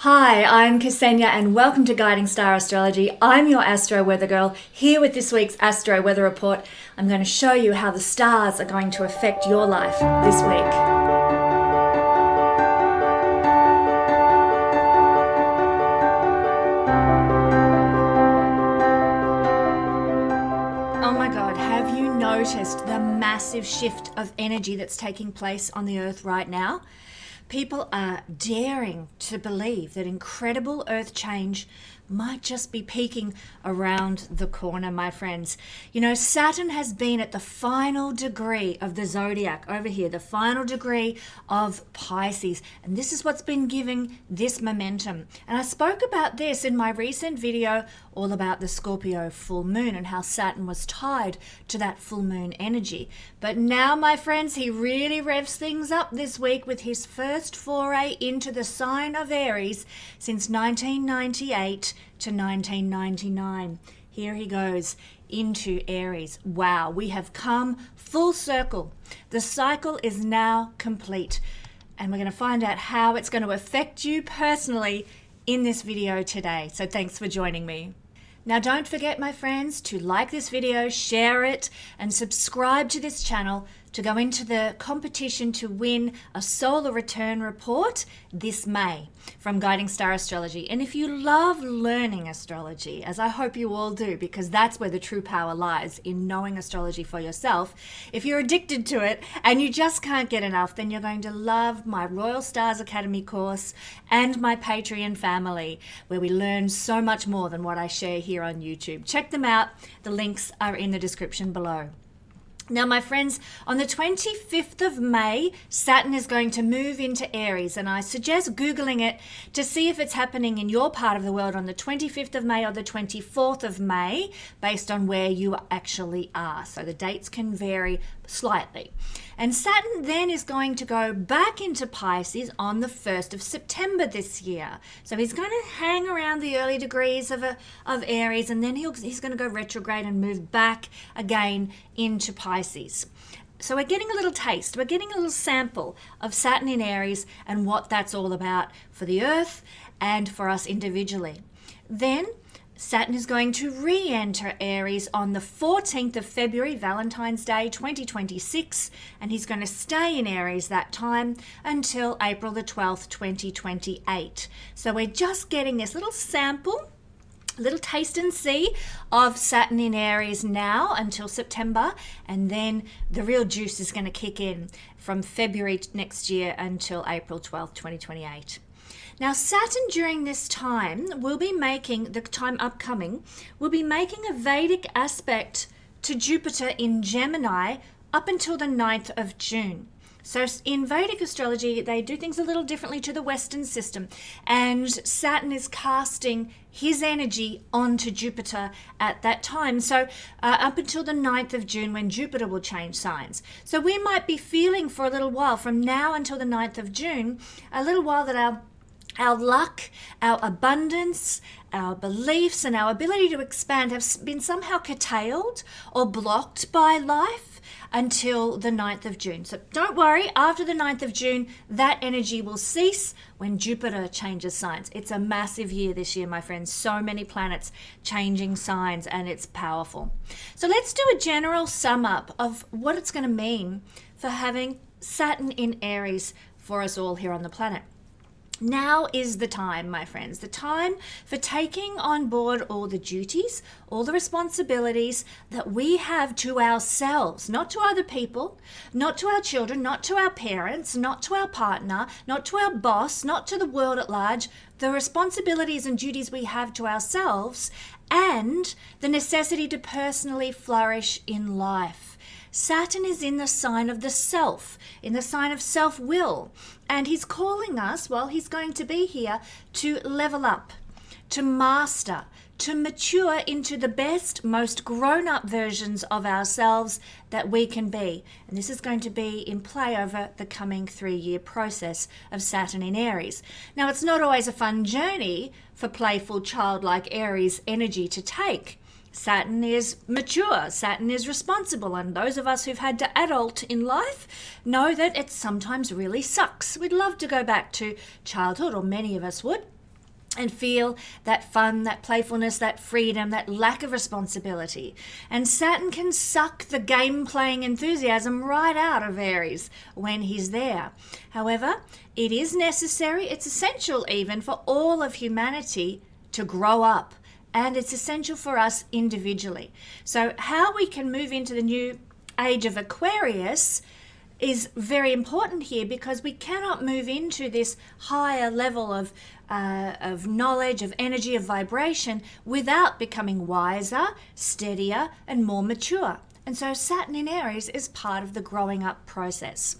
Hi, I'm Kesenya and welcome to Guiding Star Astrology. I'm your Astro Weather Girl, here with this week's Astro Weather Report. I'm going to show you how the stars are going to affect your life this week. Oh my God, have you noticed the massive shift of energy that's taking place on the earth right now? People are daring to believe that incredible earth change might just be peeking around the corner, my friends. You know, Saturn has been at the final degree of the zodiac over here, the final degree of Pisces. And this is what's been giving this momentum. And I spoke about this in my recent video all about the Scorpio full moon and how Saturn was tied to that full moon energy. But now, my friends, he really revs things up this week with his first foray into the sign of Aries since 1998 to 1999. Here he goes into Aries. Wow, we have come full circle. The cycle is now complete. And we're going to find out how it's going to affect you personally in this video today. So thanks for joining me. Now don't forget, my friends, to like this video, share it, and subscribe to this channel to go into the competition to win a solar return report this May from Guiding Star Astrology. And if you love learning astrology, as I hope you all do, because that's where the true power lies, in knowing astrology for yourself, if you're addicted to it and you just can't get enough, then you're going to love my Royal Stars Academy course and my Patreon family, where we learn so much more than what I share here on YouTube. Check them out. The links are in the description below. Now, my friends, on the 25th of May, Saturn is going to move into Aries, and I suggest Googling it to see if it's happening in your part of the world on the 25th of May or the 24th of May, based on where you actually are. So the dates can vary slightly. And Saturn then is going to go back into Pisces on the 1st of September this year. So he's going to hang around the early degrees of Aries, and then he's going to go retrograde and move back again into Pisces. So we're getting a little taste, we're getting a little sample of Saturn in Aries and what that's all about for the Earth and for us individually. Then Saturn is going to re-enter Aries on the 14th of February, Valentine's Day 2026, and he's going to stay in Aries that time until April the 12th, 2028. So we're just getting this little sample, a little taste and see of Saturn in Aries now until September, and then the real juice is going to kick in from February next year until April 12th, 2028. Now, Saturn during this time will be making, the time upcoming, will be making a Vedic aspect to Jupiter in Gemini up until the 9th of June. So in Vedic astrology, they do things a little differently to the Western system. And Saturn is casting his energy onto Jupiter at that time. So up until the 9th of June, when Jupiter will change signs. So we might be feeling for a little while, from now until the 9th of June, a little while that our luck, our abundance, our beliefs, and our ability to expand have been somehow curtailed or blocked by life until the 9th of June. So don't worry, after the 9th of June, that energy will cease when Jupiter changes signs. It's a massive year this year, my friends. So many planets changing signs, and it's powerful. So let's do a general sum up of what it's going to mean for having Saturn in Aries for us all here on the planet. Now is the time, my friends, the time for taking on board all the duties, all the responsibilities that we have to ourselves, not to other people, not to our children, not to our parents, not to our partner, not to our boss, not to the world at large, the responsibilities and duties we have to ourselves, and the necessity to personally flourish in life. Saturn is in the sign of the self, in the sign of self-will, and he's calling us, well, he's going to be here to level up, to master, to mature into the best, most grown-up versions of ourselves that we can be. And this is going to be in play over the coming 3-year process of Saturn in Aries. Now, it's not always a fun journey for playful, childlike Aries energy to take. Saturn is mature, Saturn is responsible, and those of us who've had to adult in life know that it sometimes really sucks. We'd love to go back to childhood, or many of us would, and feel that fun, that playfulness, that freedom, that lack of responsibility. And Saturn can suck the game-playing enthusiasm right out of Aries when he's there. However, it is necessary, it's essential even for all of humanity to grow up, and it's essential for us individually. So how we can move into the new age of Aquarius is very important here, because we cannot move into this higher level of knowledge, of energy, of vibration without becoming wiser, steadier, and more mature. And so Saturn in Aries is part of the growing up process.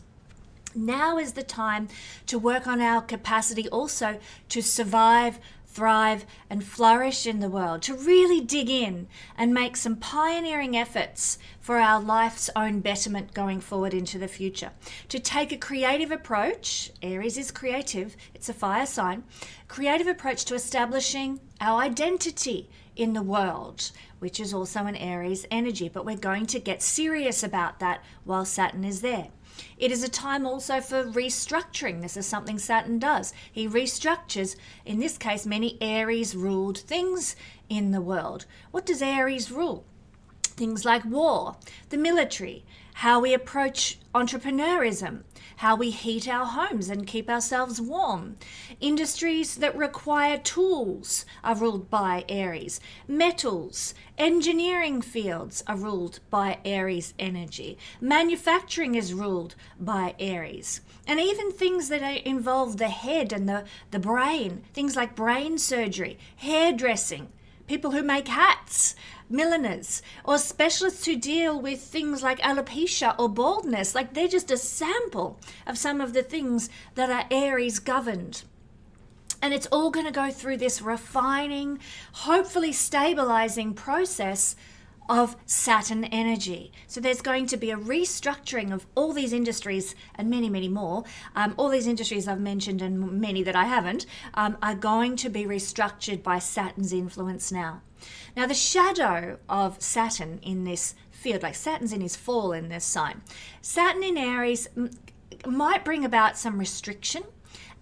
Now is the time to work on our capacity also to survive, thrive, and flourish in the world, to really dig in and make some pioneering efforts for our life's own betterment going forward into the future. To take a creative approach, Aries is creative, it's a fire sign, creative approach to establishing our identity in the world, which is also an Aries energy, but we're going to get serious about that while Saturn is there. It is a time also for restructuring. This is something Saturn does. He restructures, in this case, many Aries-ruled things in the world. What does Aries rule? Things like war, the military, how we approach entrepreneurism, how we heat our homes and keep ourselves warm. Industries that require tools are ruled by Aries. Metals, engineering fields are ruled by Aries energy. Manufacturing is ruled by Aries. And even things that involve the head and the brain, things like brain surgery, hairdressing, people who make hats, milliners, or specialists who deal with things like alopecia or baldness. Like, they're just a sample of some of the things that are Aries governed. And it's all going to go through this refining, hopefully stabilizing process of Saturn energy. So there's going to be a restructuring of all these industries and many, many more. All these industries I've mentioned and many that I haven't are going to be restructured by Saturn's influence now. Now, the shadow of Saturn in this field, like Saturn's in his fall in this sign, Saturn in Aries might bring about some restriction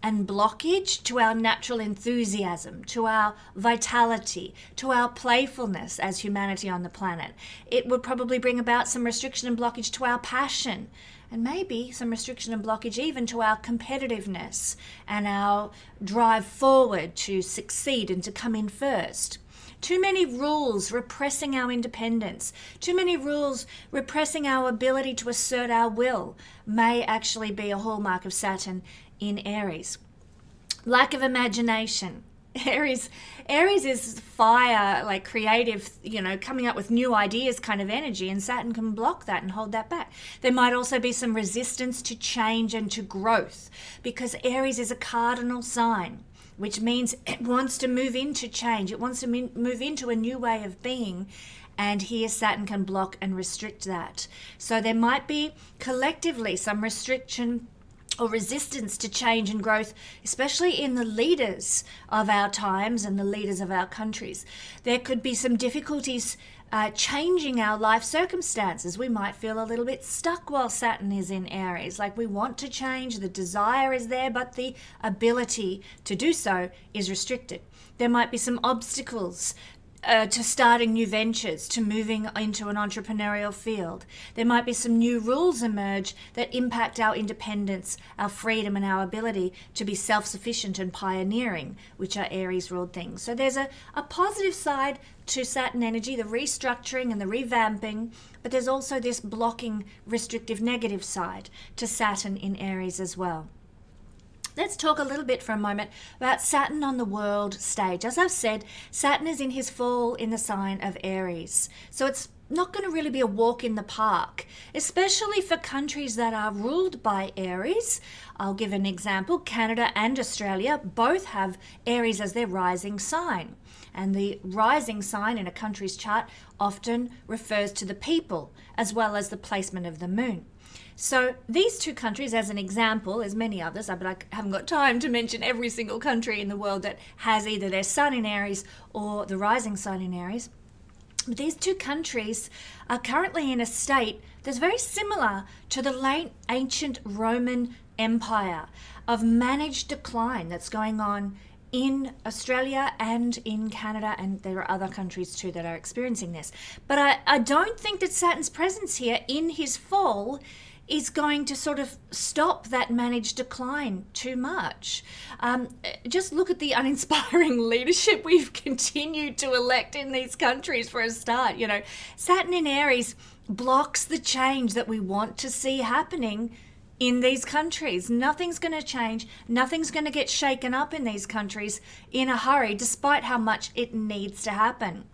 and blockage to our natural enthusiasm, to our vitality, to our playfulness as humanity on the planet. It would probably bring about some restriction and blockage to our passion, and maybe some restriction and blockage even to our competitiveness and our drive forward to succeed and to come in first. Too many rules repressing our independence, too many rules repressing our ability to assert our will may actually be a hallmark of Saturn in Aries. Lack of imagination. Aries is fire, like creative, coming up with new ideas kind of energy, and Saturn can block that and hold that back. There might also be some resistance to change and to growth, because Aries is a cardinal sign, which means it wants to move into change. It wants to move into a new way of being. And here Saturn can block and restrict that. So there might be collectively some restriction or resistance to change and growth, especially in the leaders of our times and the leaders of our countries. There could be some difficulties changing our life circumstances. We might feel a little bit stuck while Saturn is in Aries, like we want to change, the desire is there, but the ability to do so is restricted. There might be some obstacles to starting new ventures, to moving into an entrepreneurial field. There might be some new rules emerge that impact our independence, our freedom, and our ability to be self-sufficient and pioneering, which are Aries-ruled things. So there's a positive side to Saturn energy, the restructuring and the revamping, but there's also this blocking, restrictive, negative side to Saturn in Aries as well. Let's talk a little bit for a moment about Saturn on the world stage. As I've said, Saturn is in his fall in the sign of Aries. So it's not going to really be a walk in the park, especially for countries that are ruled by Aries. I'll give an example. Canada and Australia both have Aries as their rising sign. And the rising sign in a country's chart often refers to the people as well as the placement of the moon. So these two countries, as an example, there's many others, but I haven't got time to mention every single country in the world that has either their sun in Aries or the rising sign in Aries. But these two countries are currently in a state that's very similar to the late ancient Roman Empire of managed decline that's going on in Australia and in Canada, and there are other countries too that are experiencing this. But I don't think that Saturn's presence here in his fall is going to sort of stop that managed decline too much. Just look at the uninspiring leadership we've continued to elect in these countries for a start. You know, Saturn in Aries blocks the change that we want to see happening in these countries. Nothing's going to change. Nothing's going to get shaken up in these countries in a hurry, despite how much it needs to happen.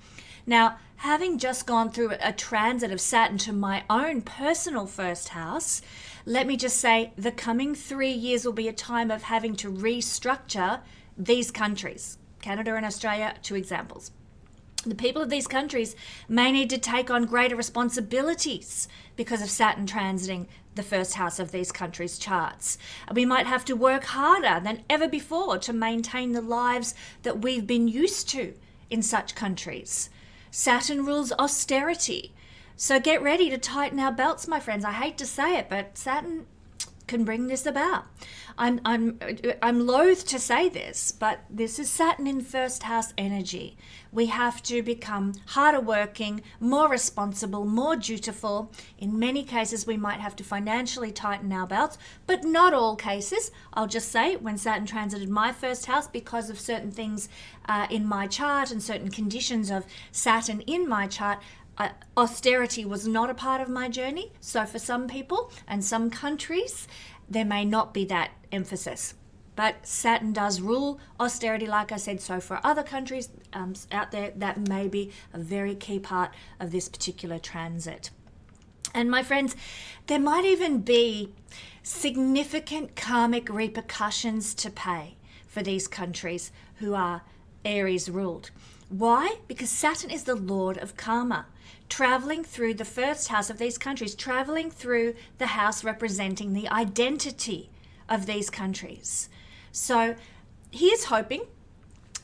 Now, having just gone through a transit of Saturn to my own personal first house, let me just say the coming 3 years will be a time of having to restructure these countries. Canada and Australia, 2 examples. The people of these countries may need to take on greater responsibilities because of Saturn transiting the first house of these countries' charts. We might have to work harder than ever before to maintain the lives that we've been used to in such countries. Saturn rules austerity. So get ready to tighten our belts, my friends. I hate to say it, but Saturn can bring this about. I'm loath to say this, but this is Saturn in first house energy. We have to become harder working, more responsible, more dutiful. In many cases, we might have to financially tighten our belts, but not all cases. I'll just say when Saturn transited my first house, because of certain things in my chart and certain conditions of Saturn in my chart, austerity was not a part of my journey. So for some people and some countries, there may not be that emphasis. But Saturn does rule austerity, like I said. So for other countries out there, that may be a very key part of this particular transit. And my friends, there might even be significant karmic repercussions to pay for these countries who are Aries ruled. Why? Because Saturn is the Lord of karma, traveling through the first house of these countries, traveling through the house representing the identity of these countries. So he is hoping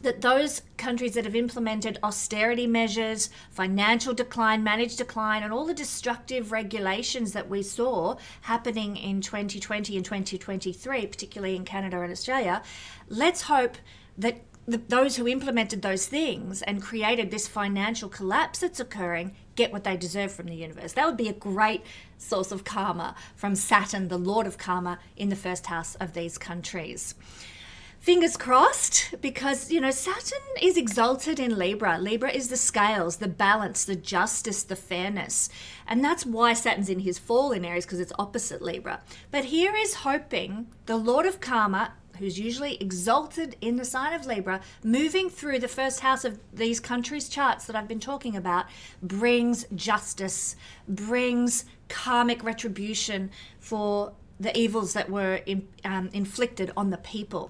that those countries that have implemented austerity measures, financial decline, managed decline, and all the destructive regulations that we saw happening in 2020 and 2023, particularly in Canada and Australia, let's hope that those who implemented those things and created this financial collapse that's occurring get what they deserve from the universe. That would be a great source of karma from Saturn, the Lord of karma, in the first house of these countries. Fingers crossed, because, you know, Saturn is exalted in Libra. Libra is the scales, the balance, the justice, the fairness. And that's why Saturn's in his fall in Aries, because it's opposite Libra. But here is hoping the Lord of karma, who's usually exalted in the sign of Libra, moving through the first house of these countries' charts that I've been talking about, brings justice, brings karmic retribution for the evils that were inflicted on the people.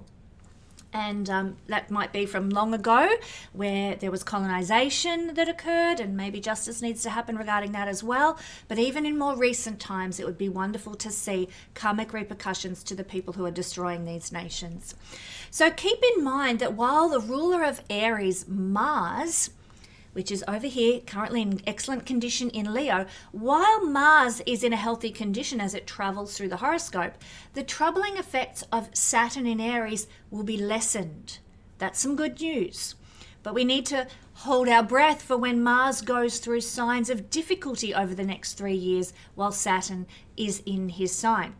And that might be from long ago, where there was colonization that occurred, and maybe justice needs to happen regarding that as well. But even in more recent times, it would be wonderful to see karmic repercussions to the people who are destroying these nations. So keep in mind that while the ruler of Aries, Mars, which is over here, currently in excellent condition in Leo, while Mars is in a healthy condition as it travels through the horoscope, the troubling effects of Saturn in Aries will be lessened. That's some good news. But we need to hold our breath for when Mars goes through signs of difficulty over the next 3 years while Saturn is in his sign.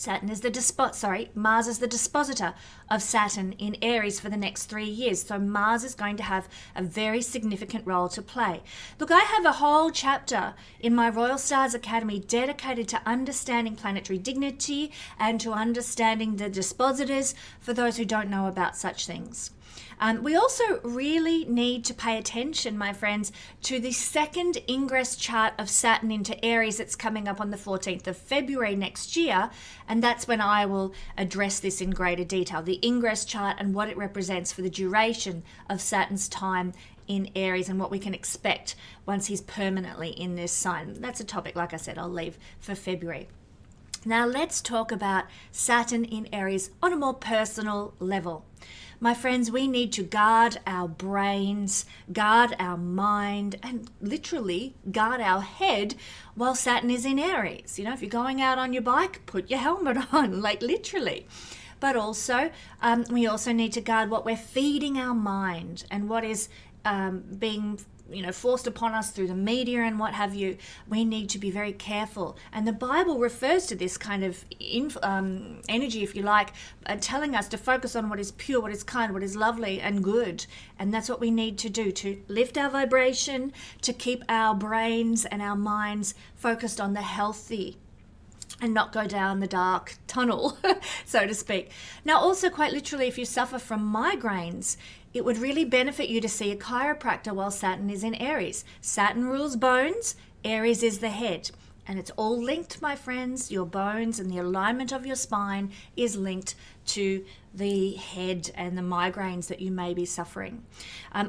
Mars is the dispositor of Saturn in Aries for the next 3 years. So Mars is going to have a very significant role to play. Look, I have a whole chapter in my Royal Stars Academy dedicated to understanding planetary dignity and to understanding the dispositors for those who don't know about such things. We also really need to pay attention, my friends, to the second ingress chart of Saturn into Aries that's coming up on the 14th of February next year. And that's when I will address this in greater detail, the ingress chart and what it represents for the duration of Saturn's time in Aries and what we can expect once he's permanently in this sign. That's a topic, like I said, I'll leave for February. Now let's talk about Saturn in Aries on a more personal level. My friends, we need to guard our brains, guard our mind, and literally guard our head while Saturn is in Aries. You know, if you're going out on your bike, put your helmet on, like literally. but also we also need to guard what we're feeding our mind and what is being forced upon us through the media and what have you. We need to be very careful. And the Bible refers to this kind of energy, if you like, telling us to focus on what is pure, what is kind, what is lovely and good. And that's what we need to do, to lift our vibration, to keep our brains and our minds focused on the healthy and not go down the dark tunnel, so to speak. Now, also quite literally, if you suffer from migraines, it would really benefit you to see a chiropractor while Saturn is in Aries. Saturn rules bones, Aries is the head. And it's all linked, my friends. Your bones and the alignment of your spine is linked to the head and the migraines that you may be suffering.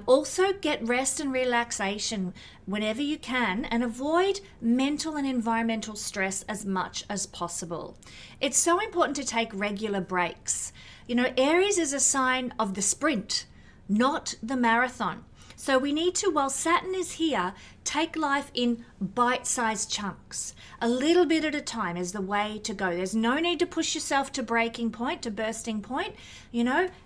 Also, get rest and relaxation whenever you can and avoid mental and environmental stress as much as possible. It's so important to take regular breaks. Aries is a sign of the sprint, not the marathon. So we need to, while Saturn is here, take life in bite-sized chunks. A little bit at a time is the way to go. There's no need to push yourself to breaking point, to bursting point.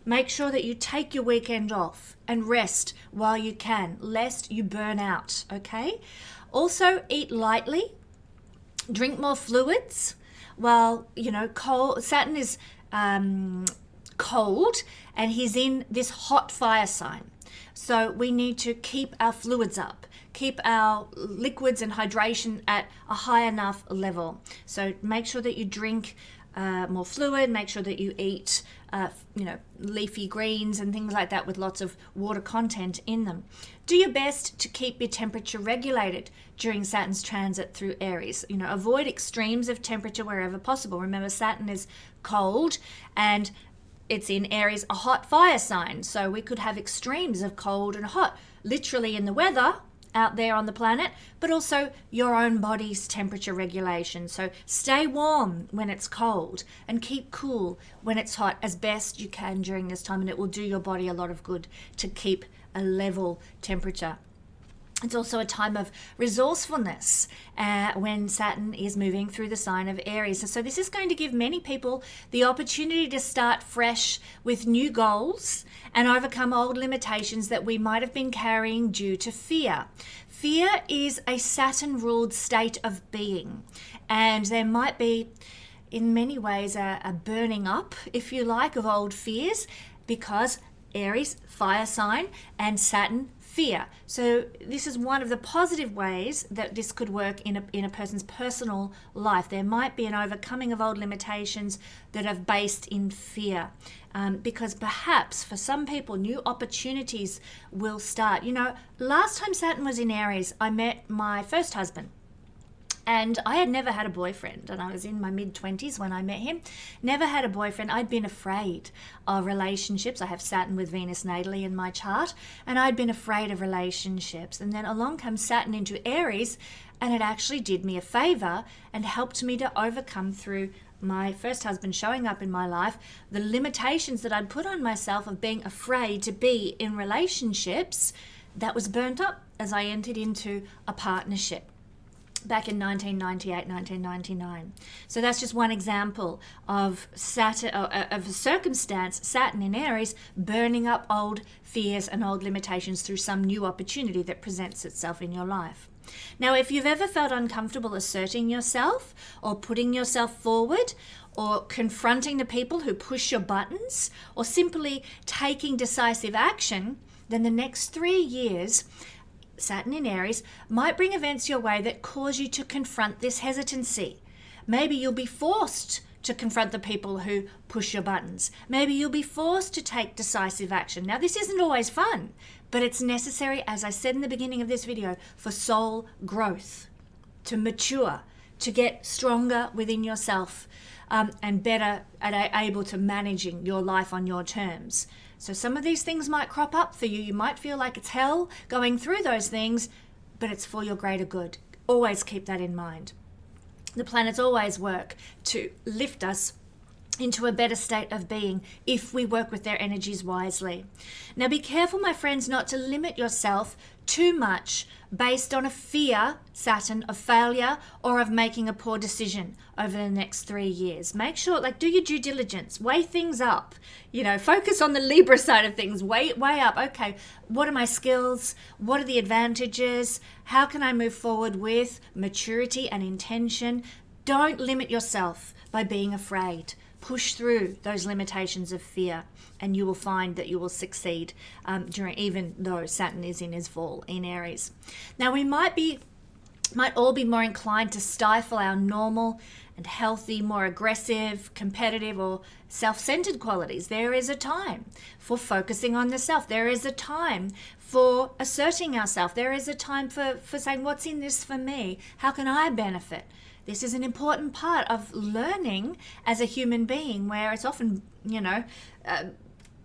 Make sure that you take your weekend off and rest while you can, lest you burn out, okay? Also, eat lightly, drink more fluids. Well, Saturn is cold and he's in this hot fire sign. So we need to keep our fluids up, keep our liquids and hydration at a high enough level. So make sure that you drink more fluid, make sure that you eat, leafy greens and things like that with lots of water content in them. Do your best to keep your temperature regulated during Saturn's transit through Aries. Avoid extremes of temperature wherever possible. Remember, Saturn is cold and it's in Aries, a hot fire sign. So we could have extremes of cold and hot, literally in the weather out there on the planet, but also your own body's temperature regulation. So stay warm when it's cold and keep cool when it's hot as best you can during this time. And it will do your body a lot of good to keep a level temperature. It's also a time of resourcefulness when Saturn is moving through the sign of Aries. So this is going to give many people the opportunity to start fresh with new goals and overcome old limitations that we might have been carrying due to fear. Fear is a Saturn-ruled state of being, and there might be, in many ways, a burning up, if you like, of old fears, because Aries, fire sign, and Saturn, fear. So this is one of the positive ways that this could work in a person's personal life. There might be an overcoming of old limitations that are based in fear, because perhaps for some people new opportunities will start. Last time Saturn was in Aries, I met my first husband. And I had never had a boyfriend, and I was in my mid-20s when I met him. Never had a boyfriend. I'd been afraid of relationships. I have Saturn with Venus natally in my chart, and I'd been afraid of relationships. And then along comes Saturn into Aries, and it actually did me a favor and helped me to overcome, through my first husband showing up in my life, the limitations that I'd put on myself of being afraid to be in relationships. That was burnt up as I entered into a partnership back in 1998, 1999. So that's just one example of Saturn, of a circumstance, Saturn in Aries, burning up old fears and old limitations through some new opportunity that presents itself in your life. Now, if you've ever felt uncomfortable asserting yourself or putting yourself forward or confronting the people who push your buttons or simply taking decisive action, then the next 3 years, Saturn in Aries might bring events your way that cause you to confront this hesitancy. Maybe you'll be forced to confront the people who push your buttons. Maybe you'll be forced to take decisive action. Now, this isn't always fun, but it's necessary, as I said in the beginning of this video, for soul growth, to mature, to get stronger within yourself, and better able to managing your life on your terms. So some of these things might crop up for you. You might feel like it's hell going through those things, but it's for your greater good. Always keep that in mind. The planets always work to lift us into a better state of being if we work with their energies wisely. Now be careful, my friends, not to limit yourself too much based on a fear, Saturn, of failure or of making a poor decision over the next 3 years. Make sure, do your due diligence, weigh things up, focus on the Libra side of things, weigh up, okay, what are my skills? What are the advantages? How can I move forward with maturity and intention? Don't limit yourself by being afraid. Push through those limitations of fear, and you will find that you will succeed even though Saturn is in his fall in Aries. Now we might all be more inclined to stifle our normal and healthy, more aggressive, competitive, or self-centered qualities. There is a time for focusing on the self. There is a time for asserting ourselves. There is a time for saying, what's in this for me? How can I benefit? This is an important part of learning as a human being, where it's often,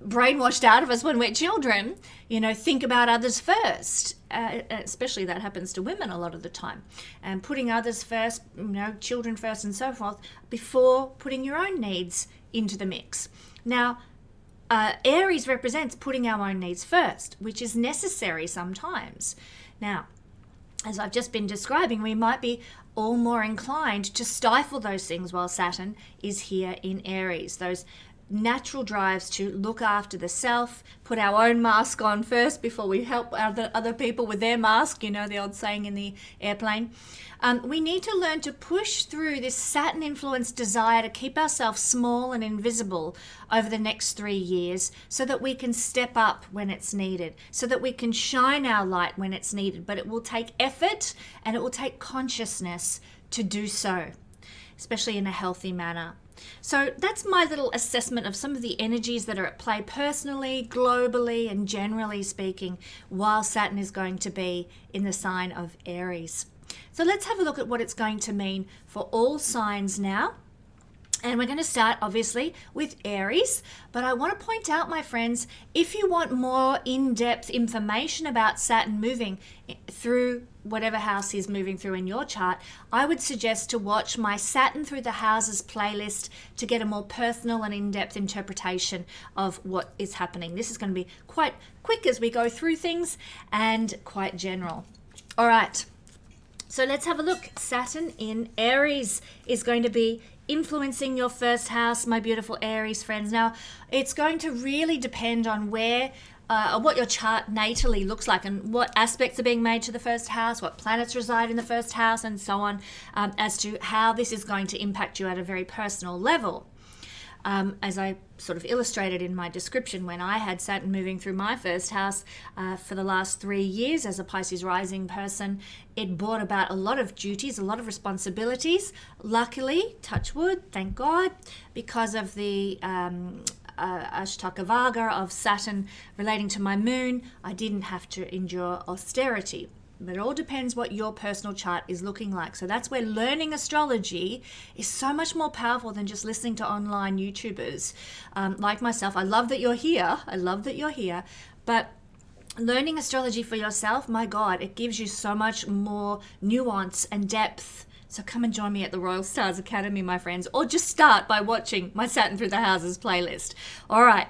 brainwashed out of us when we're children, think about others first. Especially that happens to women a lot of the time. And putting others first, children first and so forth, before putting your own needs into the mix. Now, Aries represents putting our own needs first, which is necessary sometimes. Now, as I've just been describing, we might be all more inclined to stifle those things while Saturn is here in Aries. Those natural drives to look after the self, put our own mask on first before we help other people with their mask, the old saying in the airplane. We need to learn to push through this Saturn-influenced desire to keep ourselves small and invisible over the next 3 years so that we can step up when it's needed, so that we can shine our light when it's needed. But it will take effort and it will take consciousness to do so, especially in a healthy manner. So that's my little assessment of some of the energies that are at play personally, globally, and generally speaking, while Saturn is going to be in the sign of Aries. So let's have a look at what it's going to mean for all signs now. And we're going to start, obviously, with Aries. But I want to point out, my friends, if you want more in-depth information about Saturn moving through whatever house he's moving through in your chart, I would suggest to watch my Saturn Through the Houses playlist to get a more personal and in-depth interpretation of what is happening. This is going to be quite quick as we go through things and quite general. All right. So let's have a look. Saturn in Aries is going to be influencing your first house, my beautiful Aries friends. Now, it's going to really depend on what your chart natally looks like and what aspects are being made to the first house, what planets reside in the first house, and so on, as to how this is going to impact you at a very personal level. As I sort of illustrated in my description, when I had Saturn moving through my first house for the last 3 years as a Pisces rising person, it brought about a lot of duties, a lot of responsibilities. Luckily, touch wood, thank God, because of the Ashtaka Varga of Saturn relating to my moon, I didn't have to endure austerity. But it all depends what your personal chart is looking like. So that's where learning astrology is so much more powerful than just listening to online YouTubers like myself. I love that you're here. But learning astrology for yourself, my God, it gives you so much more nuance and depth. So come and join me at the Royal Stars Academy, my friends, or just start by watching my Saturn Through the Houses playlist. All right.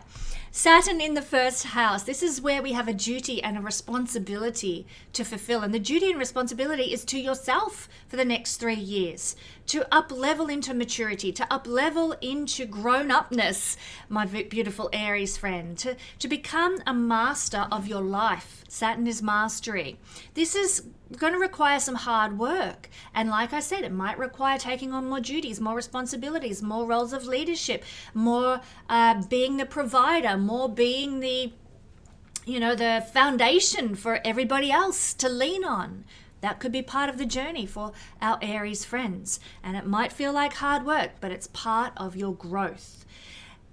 Saturn in the first house. This is where we have a duty and a responsibility to fulfill. And the duty and responsibility is to yourself for the next 3 years, to up-level into maturity, to up-level into grown-upness, my beautiful Aries friend, to become a master of your life. Saturn is mastery. This is going to require some hard work. And like I said, it might require taking on more duties, more responsibilities, more roles of leadership, more being the provider, more being the foundation for everybody else to lean on. That could be part of the journey for our Aries friends. And it might feel like hard work, but it's part of your growth.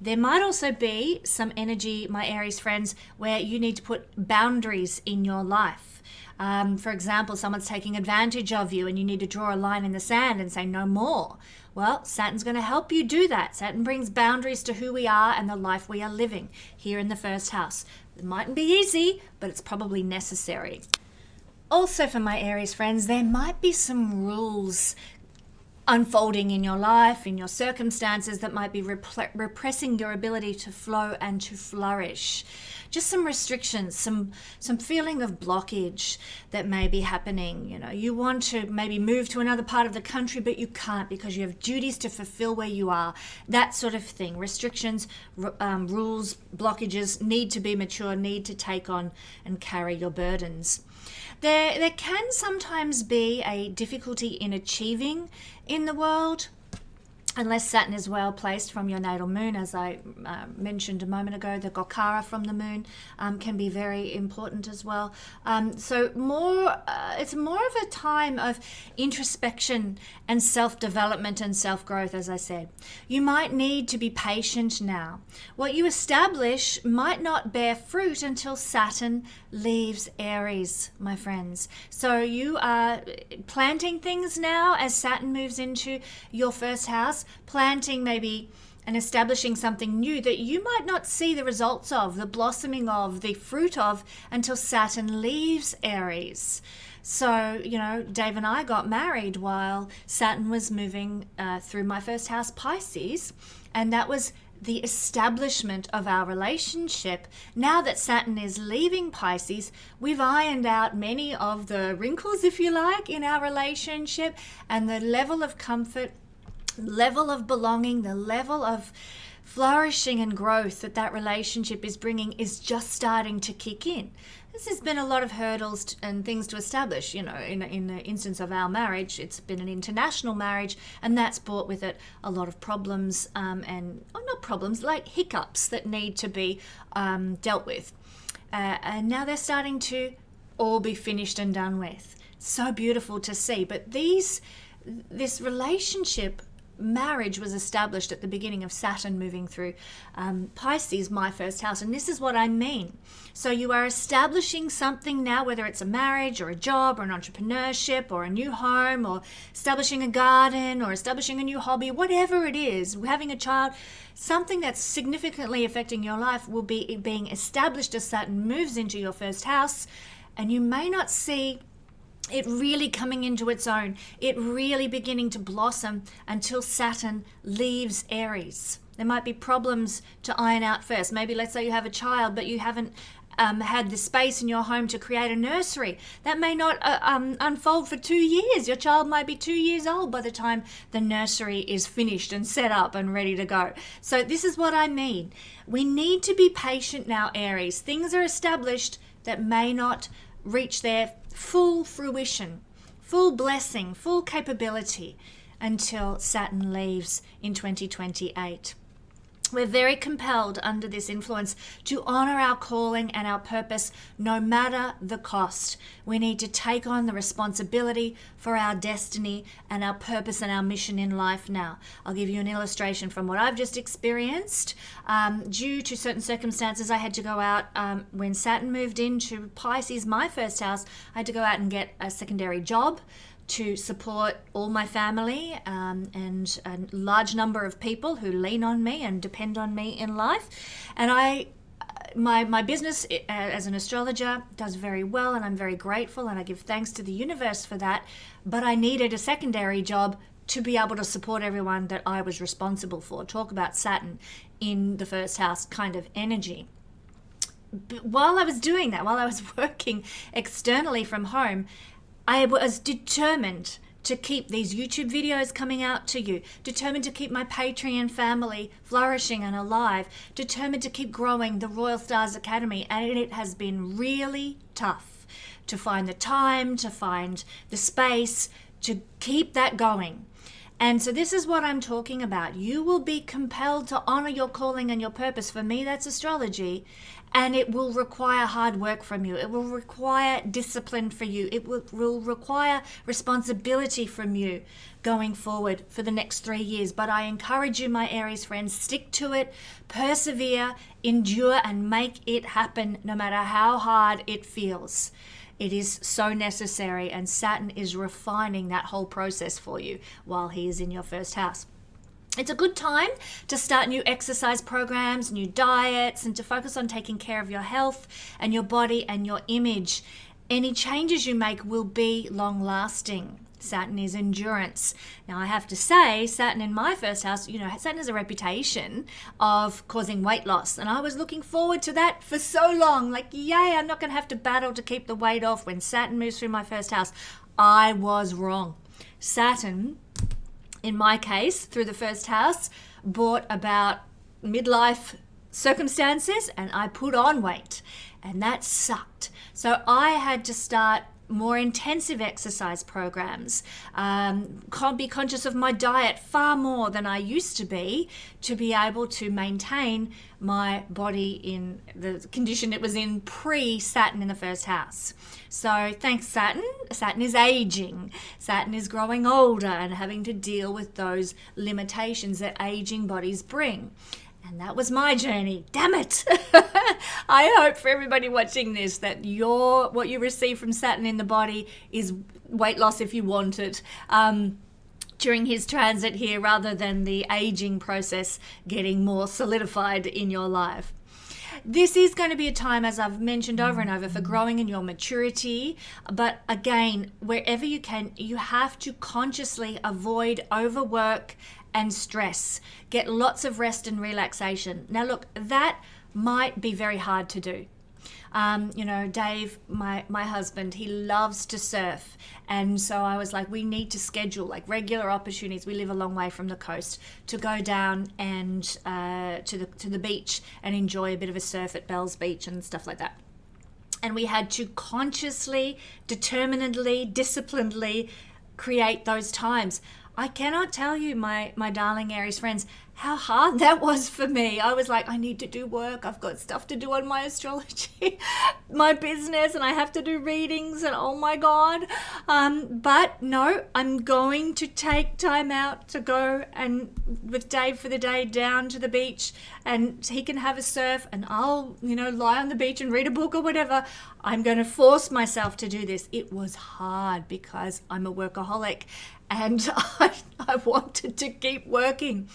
There might also be some energy, my Aries friends, where you need to put boundaries in your life. For example, someone's taking advantage of you and you need to draw a line in the sand and say no more. Well, Saturn's going to help you do that. Saturn brings boundaries to who we are and the life we are living here in the first house. It mightn't be easy, but it's probably necessary. Also for my Aries friends, there might be some rules unfolding in your life, in your circumstances that might be repressing your ability to flow and to flourish. Just some restrictions, some feeling of blockage that may be happening. You know, you want to maybe move to another part of the country, but you can't because you have duties to fulfill where you are. That sort of thing. Restrictions, rules, blockages need to be mature, need to take on and carry your burdens. There can sometimes be a difficulty in achieving in the world, unless Saturn is well placed from your natal moon. As I mentioned a moment ago, the Gokara from the moon can be very important as well. So it's more of a time of introspection and self-development and self-growth, as I said. You might need to be patient now. What you establish might not bear fruit until Saturn leaves Aries, my friends. So you are planting things now as Saturn moves into your first house, planting maybe and establishing something new that you might not see the results of, the blossoming of, the fruit of, until Saturn leaves Aries. So, you know, Dave and I got married while Saturn was moving through my first house, Pisces, and that was the establishment of our relationship. Now that Saturn is leaving Pisces, we've ironed out many of the wrinkles, if you like, in our relationship, and the level of comfort, level of belonging, the level of flourishing and growth that relationship is bringing is just starting to kick in. This has been a lot of hurdles and things to establish. You know, in the instance of our marriage, it's been an international marriage, and that's brought with it a lot of problems not problems, like hiccups that need to be dealt with. And now they're starting to all be finished and done with. So beautiful to see. But this relationship, marriage, was established at the beginning of Saturn moving through Pisces, my first house. And this is what I mean. So you are establishing something now, whether it's a marriage or a job or an entrepreneurship or a new home or establishing a garden or establishing a new hobby, whatever it is, having a child, something that's significantly affecting your life will be being established as Saturn moves into your first house. And you may not see it really coming into its own, it really beginning to blossom until Saturn leaves Aries. There might be problems to iron out first. Maybe let's say you have a child, but you haven't had the space in your home to create a nursery. That may not unfold for 2 years. Your child might be 2 years old by the time the nursery is finished and set up and ready to go. So this is what I mean. We need to be patient now, Aries. Things are established that may not reach their full fruition, full blessing, full capability until Saturn leaves in 2028. We're very compelled under this influence to honor our calling and our purpose no matter the cost. We need to take on the responsibility for our destiny and our purpose and our mission in life now. I'll give you an illustration from what I've just experienced. Due to certain circumstances, I had to go out when Saturn moved into Pisces, my first house. I had to go out and get a secondary job to support all my family and a large number of people who lean on me and depend on me in life. And my business as an astrologer does very well, and I'm very grateful, and I give thanks to the universe for that. But I needed a secondary job to be able to support everyone that I was responsible for. Talk about Saturn in the first house kind of energy. But while I was doing that, while I was working externally from home, I was determined to keep these YouTube videos coming out to you, determined to keep my Patreon family flourishing and alive, determined to keep growing the Royal Stars Academy. And it has been really tough to find the time, to find the space, to keep that going. And so this is what I'm talking about. You will be compelled to honor your calling and your purpose. For me, that's astrology. And it will require hard work from you. It will require discipline for you. It will require responsibility from you going forward for the next 3 years. But I encourage you, my Aries friends, stick to it, persevere, endure, and make it happen no matter how hard it feels. It is so necessary, and Saturn is refining that whole process for you while he is in your first house. It's a good time to start new exercise programs, new diets, and to focus on taking care of your health and your body and your image. Any changes you make will be long-lasting. Saturn is endurance. Now, I have to say, Saturn in my first house, Saturn has a reputation of causing weight loss. And I was looking forward to that for so long. Like, yay, I'm not going to have to battle to keep the weight off when Saturn moves through my first house. I was wrong. Saturn, in my case, through the first house, brought about midlife circumstances and I put on weight, and that sucked. So I had to start more intensive exercise programs, be conscious of my diet far more than I used to be able to maintain my body in the condition it was in pre-Saturn in the first house. So thanks, Saturn. Saturn is aging. Saturn is growing older and having to deal with those limitations that aging bodies bring. And that was my journey. Damn it. I hope for everybody watching this that what you receive from Saturn in the body is weight loss if you want it during his transit here, rather than the aging process getting more solidified in your life. This is going to be a time, as I've mentioned over and over, for growing in your maturity. But again, wherever you can, you have to consciously avoid overwork and stress. Get lots of rest and relaxation. Now look, that might be very hard to do. Dave, my husband, he loves to surf. And so I was like, we need to schedule like regular opportunities. We live a long way from the coast, to go down and to the beach and enjoy a bit of a surf at Bells Beach and stuff like that. And we had to consciously, determinedly, disciplinedly create those times. I cannot tell you, my darling Aries friends, how hard that was for me. I was like, I need to do work. I've got stuff to do on my astrology, my business, and I have to do readings, and oh my God. But no, I'm going to take time out to go and with Dave for the day down to the beach, and he can have a surf and I'll, lie on the beach and read a book or whatever. I'm going to force myself to do this. It was hard because I'm a workaholic and I wanted to keep working.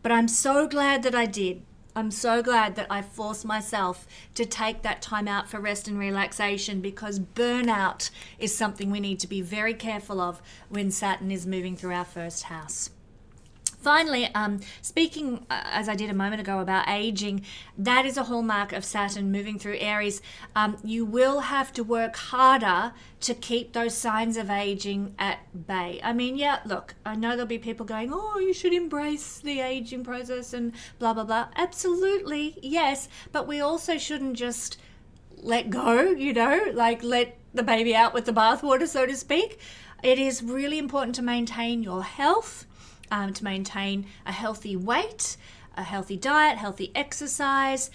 But I'm so glad that I did. I'm so glad that I forced myself to take that time out for rest and relaxation, because burnout is something we need to be very careful of when Saturn is moving through our first house. Finally, speaking, as I did a moment ago, about aging, that is a hallmark of Saturn moving through Aries. You will have to work harder to keep those signs of aging at bay. I mean, yeah, look, I know there'll be people going, oh, you should embrace the aging process and blah, blah, blah. Absolutely, yes, but we also shouldn't just let go, like let the baby out with the bathwater, so to speak. It is really important to maintain your health, to maintain a healthy weight, a healthy diet, healthy exercise.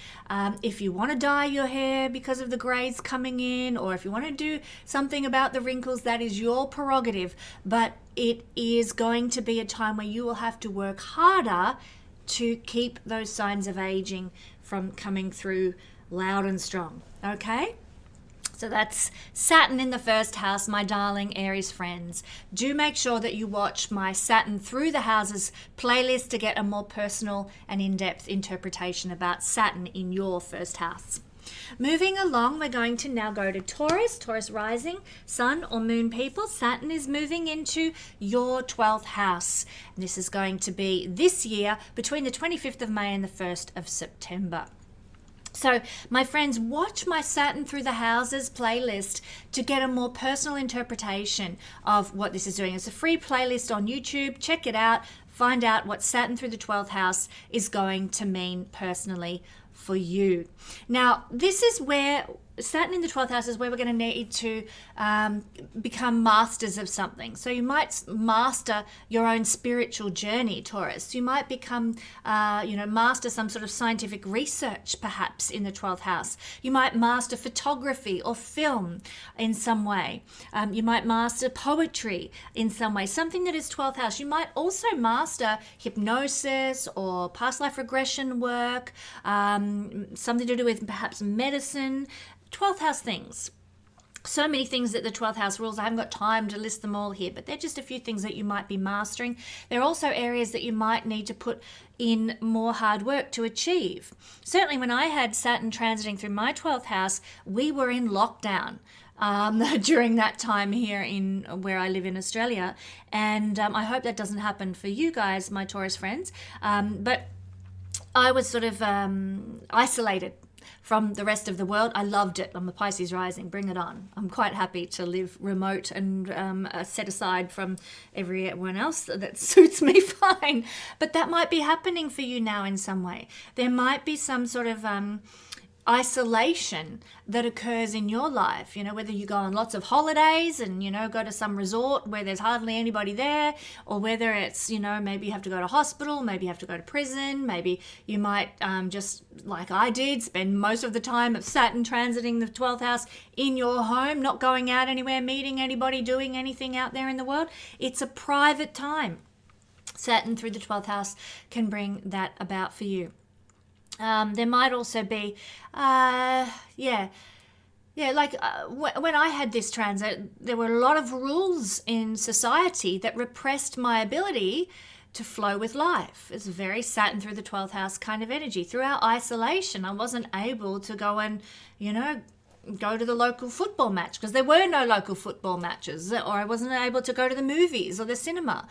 If you want to dye your hair because of the grays coming in, or if you want to do something about the wrinkles, that is your prerogative. But it is going to be a time where you will have to work harder to keep those signs of aging from coming through loud and strong. Okay? So that's Saturn in the first house, my darling Aries friends. Do make sure that you watch my Saturn Through the Houses playlist to get a more personal and in-depth interpretation about Saturn in your first house. Moving along, we're going to now go to Taurus rising, sun or moon people. Saturn is moving into your 12th house. This is going to be this year between the 25th of May and the 1st of September. So, my friends, watch my Saturn Through the Houses playlist to get a more personal interpretation of what this is doing. It's a free playlist on YouTube. Check it out. Find out what Saturn through the 12th house is going to mean personally for you. Now, this is where Saturn in the 12th house is where we're going to need to become masters of something. So you might master your own spiritual journey, Taurus. You might become, master some sort of scientific research, perhaps, in the 12th house. You might master photography or film in some way. You might master poetry in some way, something that is 12th house. You might also master hypnosis or past life regression work, something to do with perhaps medicine, 12th house things. So many things that the 12th house rules. I haven't got time to list them all here, but they're just a few things that you might be mastering. There are also areas that you might need to put in more hard work to achieve. Certainly when I had Saturn transiting through my 12th house, we were in lockdown. during that time here in where I live in Australia. And I hope that doesn't happen for you guys, my Taurus friends. But I was sort of isolated from the rest of the world. I loved it. I'm a Pisces rising. Bring it on. I'm quite happy to live remote and set aside from everyone else. That suits me fine. But that might be happening for you now in some way. There might be some sort of isolation that occurs in your life, whether you go on lots of holidays and go to some resort where there's hardly anybody there, or whether it's maybe you have to go to hospital, maybe you have to go to prison, maybe you might just like I did spend most of the time of Saturn transiting the 12th house in your home, not going out anywhere, meeting anybody, doing anything out there in the world. It's a private time. Saturn through the 12th house can bring that about for you. There might also be, when I had this transit, there were a lot of rules in society that repressed my ability to flow with life. It's very Saturn through the 12th house kind of energy. Throughout isolation, I wasn't able to go and, go to the local football match because there were no local football matches, or I wasn't able to go to the movies or the cinema.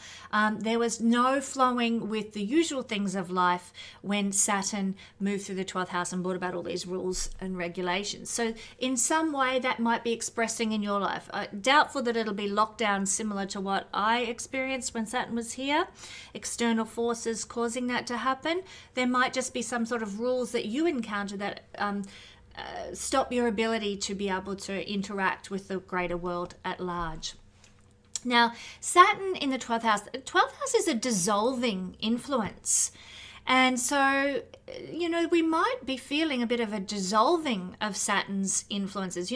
There was no flowing with the usual things of life when Saturn moved through the 12th house and brought about all these rules and regulations. So in some way that might be expressing in your life. Doubtful that it'll be lockdown similar to what I experienced when Saturn was here, external forces causing that to happen. There might just be some sort of rules that you encounter that stop your ability to be able to interact with the greater world at large. Now, Saturn in the 12th house is a dissolving influence. And so, we might be feeling a bit of a dissolving of Saturn's influences.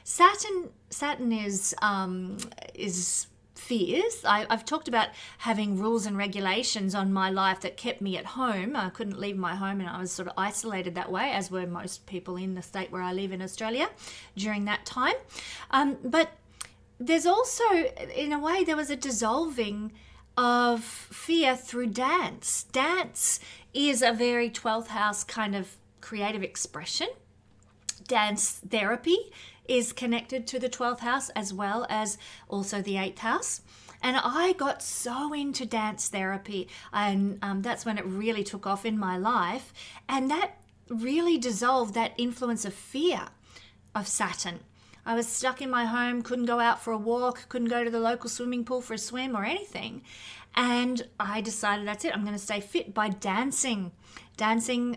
Saturn is fears. I've talked about having rules and regulations on my life that kept me at home. I couldn't leave my home and I was sort of isolated that way, as were most people in the state where I live in Australia during that time. But there's also, in a way, there was a dissolving of fear through dance. Dance is a very 12th house kind of creative expression. Dance therapy is connected to the 12th house as well as also the 8th house. And I got so into dance therapy, and that's when it really took off in my life. And that really dissolved that influence of fear of Saturn. I was stuck in my home, couldn't go out for a walk, couldn't go to the local swimming pool for a swim or anything. And I decided that's it, I'm going to stay fit by dancing. Dancing,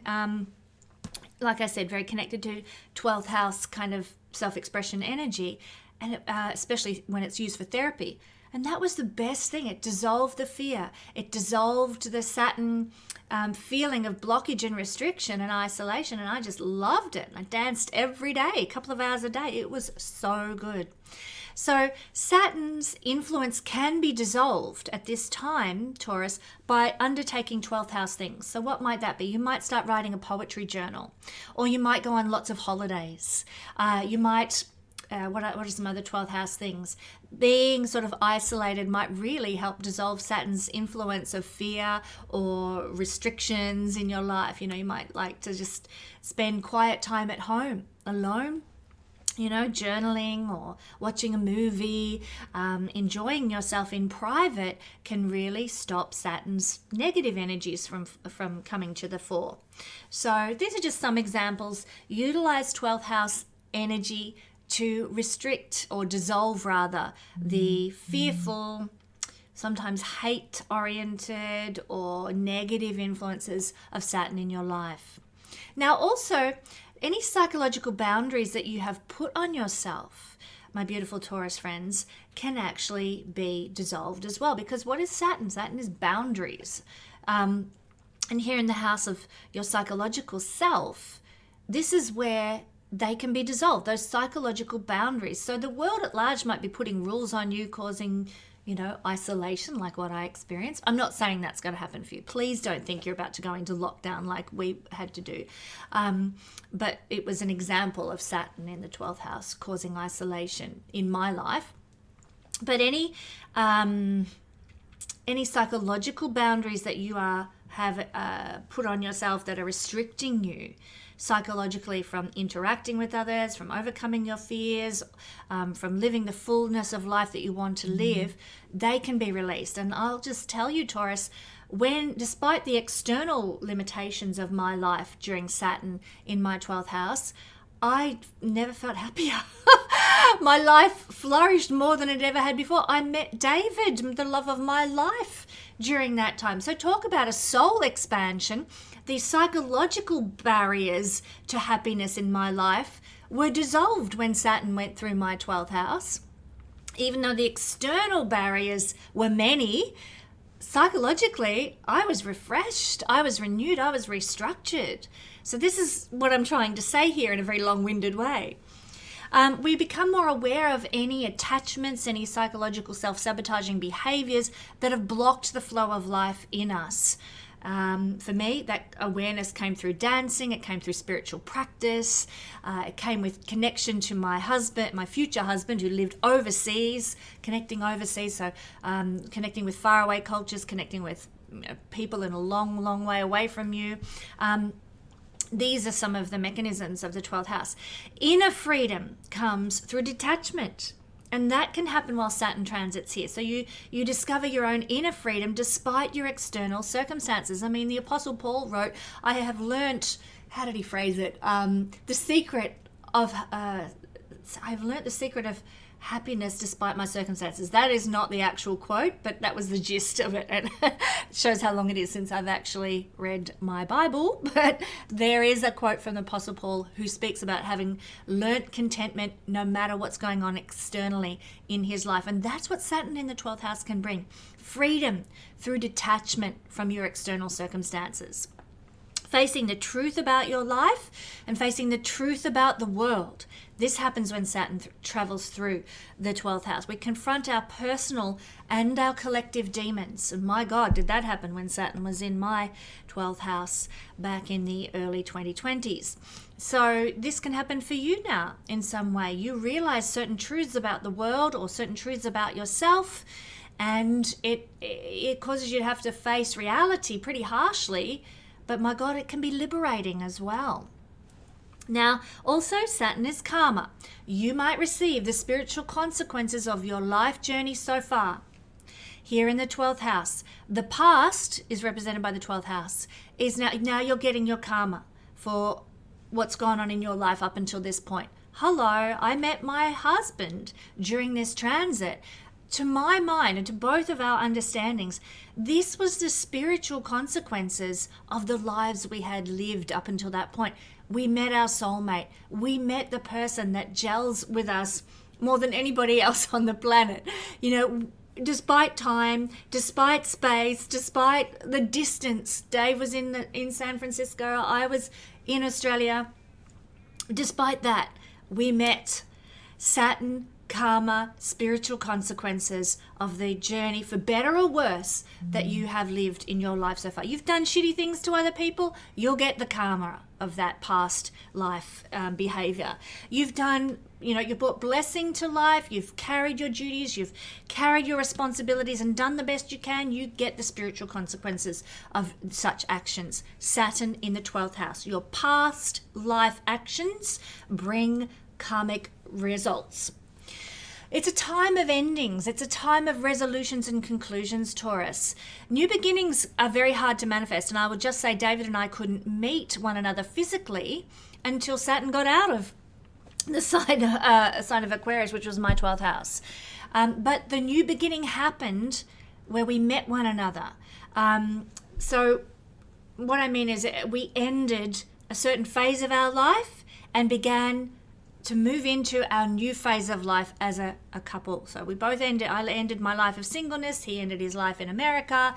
like I said, very connected to 12th house kind of self-expression energy, and especially when it's used for therapy. And that was the best thing. It dissolved the fear. It dissolved the Saturn feeling of blockage and restriction and isolation, and I just loved it. I danced every day, a couple of hours a day. It was so good. So Saturn's influence can be dissolved at this time, Taurus, by undertaking 12th house things. So what might that be? You might start writing a poetry journal, or you might go on lots of holidays. You might, what are some other 12th house things? Being sort of isolated might really help dissolve Saturn's influence of fear or restrictions in your life. You might like to just spend quiet time at home alone, journaling or watching a movie, enjoying yourself in private can really stop Saturn's negative energies from coming to the fore. So these are just some examples. Utilize 12th house energy to restrict or dissolve rather the fearful, sometimes hate-oriented or negative influences of Saturn in your life. Now also, any psychological boundaries that you have put on yourself, my beautiful Taurus friends, can actually be dissolved as well. Because what is Saturn? Saturn is boundaries. And here in the house of your psychological self, this is where they can be dissolved, those psychological boundaries. So the world at large might be putting rules on you, causing isolation like what I experienced. I'm not saying that's going to happen for you. Please don't think you're about to go into lockdown like we had to do. But it was an example of Saturn in the 12th house causing isolation in my life. But any psychological boundaries that you are have put on yourself that are restricting you psychologically from interacting with others, from overcoming your fears, from living the fullness of life that you want to live, they can be released. And I'll just tell you, Taurus, despite the external limitations of my life during Saturn in my 12th house, I never felt happier. My life flourished more than it ever had before. I met David, the love of my life, during that time. So talk about a soul expansion. The psychological barriers to happiness in my life were dissolved when Saturn went through my 12th house. Even though the external barriers were many, psychologically, I was refreshed, I was renewed, I was restructured. So this is what I'm trying to say here in a very long-winded way. We become more aware of any attachments, any psychological self-sabotaging behaviors that have blocked the flow of life in us. For me, that awareness came through dancing, it came through spiritual practice, it came with connection to my husband, my future husband, who lived overseas, connecting overseas, so connecting with faraway cultures, connecting with people in a long, long way away from you. These are some of the mechanisms of the 12th house. Inner freedom comes through detachment. And that can happen while Saturn transits here. So you discover your own inner freedom despite your external circumstances. I mean, the Apostle Paul wrote, I have learnt, how did he phrase it? I've learnt the secret of happiness despite my circumstances. That is not the actual quote, but that was the gist of it. And it shows how long it is since I've actually read my Bible. But there is a quote from the Apostle Paul who speaks about having learnt contentment no matter what's going on externally in his life. And that's what Saturn in the 12th house can bring. Freedom through detachment from your external circumstances. Facing the truth about your life and facing the truth about the world. This happens when Saturn travels through the 12th house. We confront our personal and our collective demons. And my God, did that happen when Saturn was in my 12th house back in the early 2020s. So this can happen for you now in some way. You realize certain truths about the world or certain truths about yourself, and it causes you to have to face reality pretty harshly. But my God, it can be liberating as well. Now, also Saturn is karma. You might receive the spiritual consequences of your life journey so far. Here in the 12th house, the past is represented by the 12th house. Is now you're getting your karma for what's gone on in your life up until this point. Hello, I met my husband during this transit. To my mind and to both of our understandings, this was the spiritual consequences of the lives we had lived up until that point. We met our soulmate. We met the person that gels with us more than anybody else on the planet. You know, despite time, despite space, despite the distance. Dave was in San Francisco. I was in Australia. Despite that, we met. Saturn, karma, spiritual consequences of the journey, for better or worse, that you have lived in your life so far. You've done shitty things to other people, you'll get the karma of that past life behavior. You've done, you've brought blessing to life, you've carried your duties, you've carried your responsibilities and done the best you can, you get the spiritual consequences of such actions. Saturn in the 12th house. Your past life actions bring karmic results. It's a time of endings. It's a time of resolutions and conclusions, Taurus. New beginnings are very hard to manifest. And I would just say David and I couldn't meet one another physically until Saturn got out of the sign of Aquarius, which was my 12th house. But the new beginning happened where we met one another. So what I mean is we ended a certain phase of our life and began to move into our new phase of life as a couple. So we both I ended my life of singleness, he ended his life in America,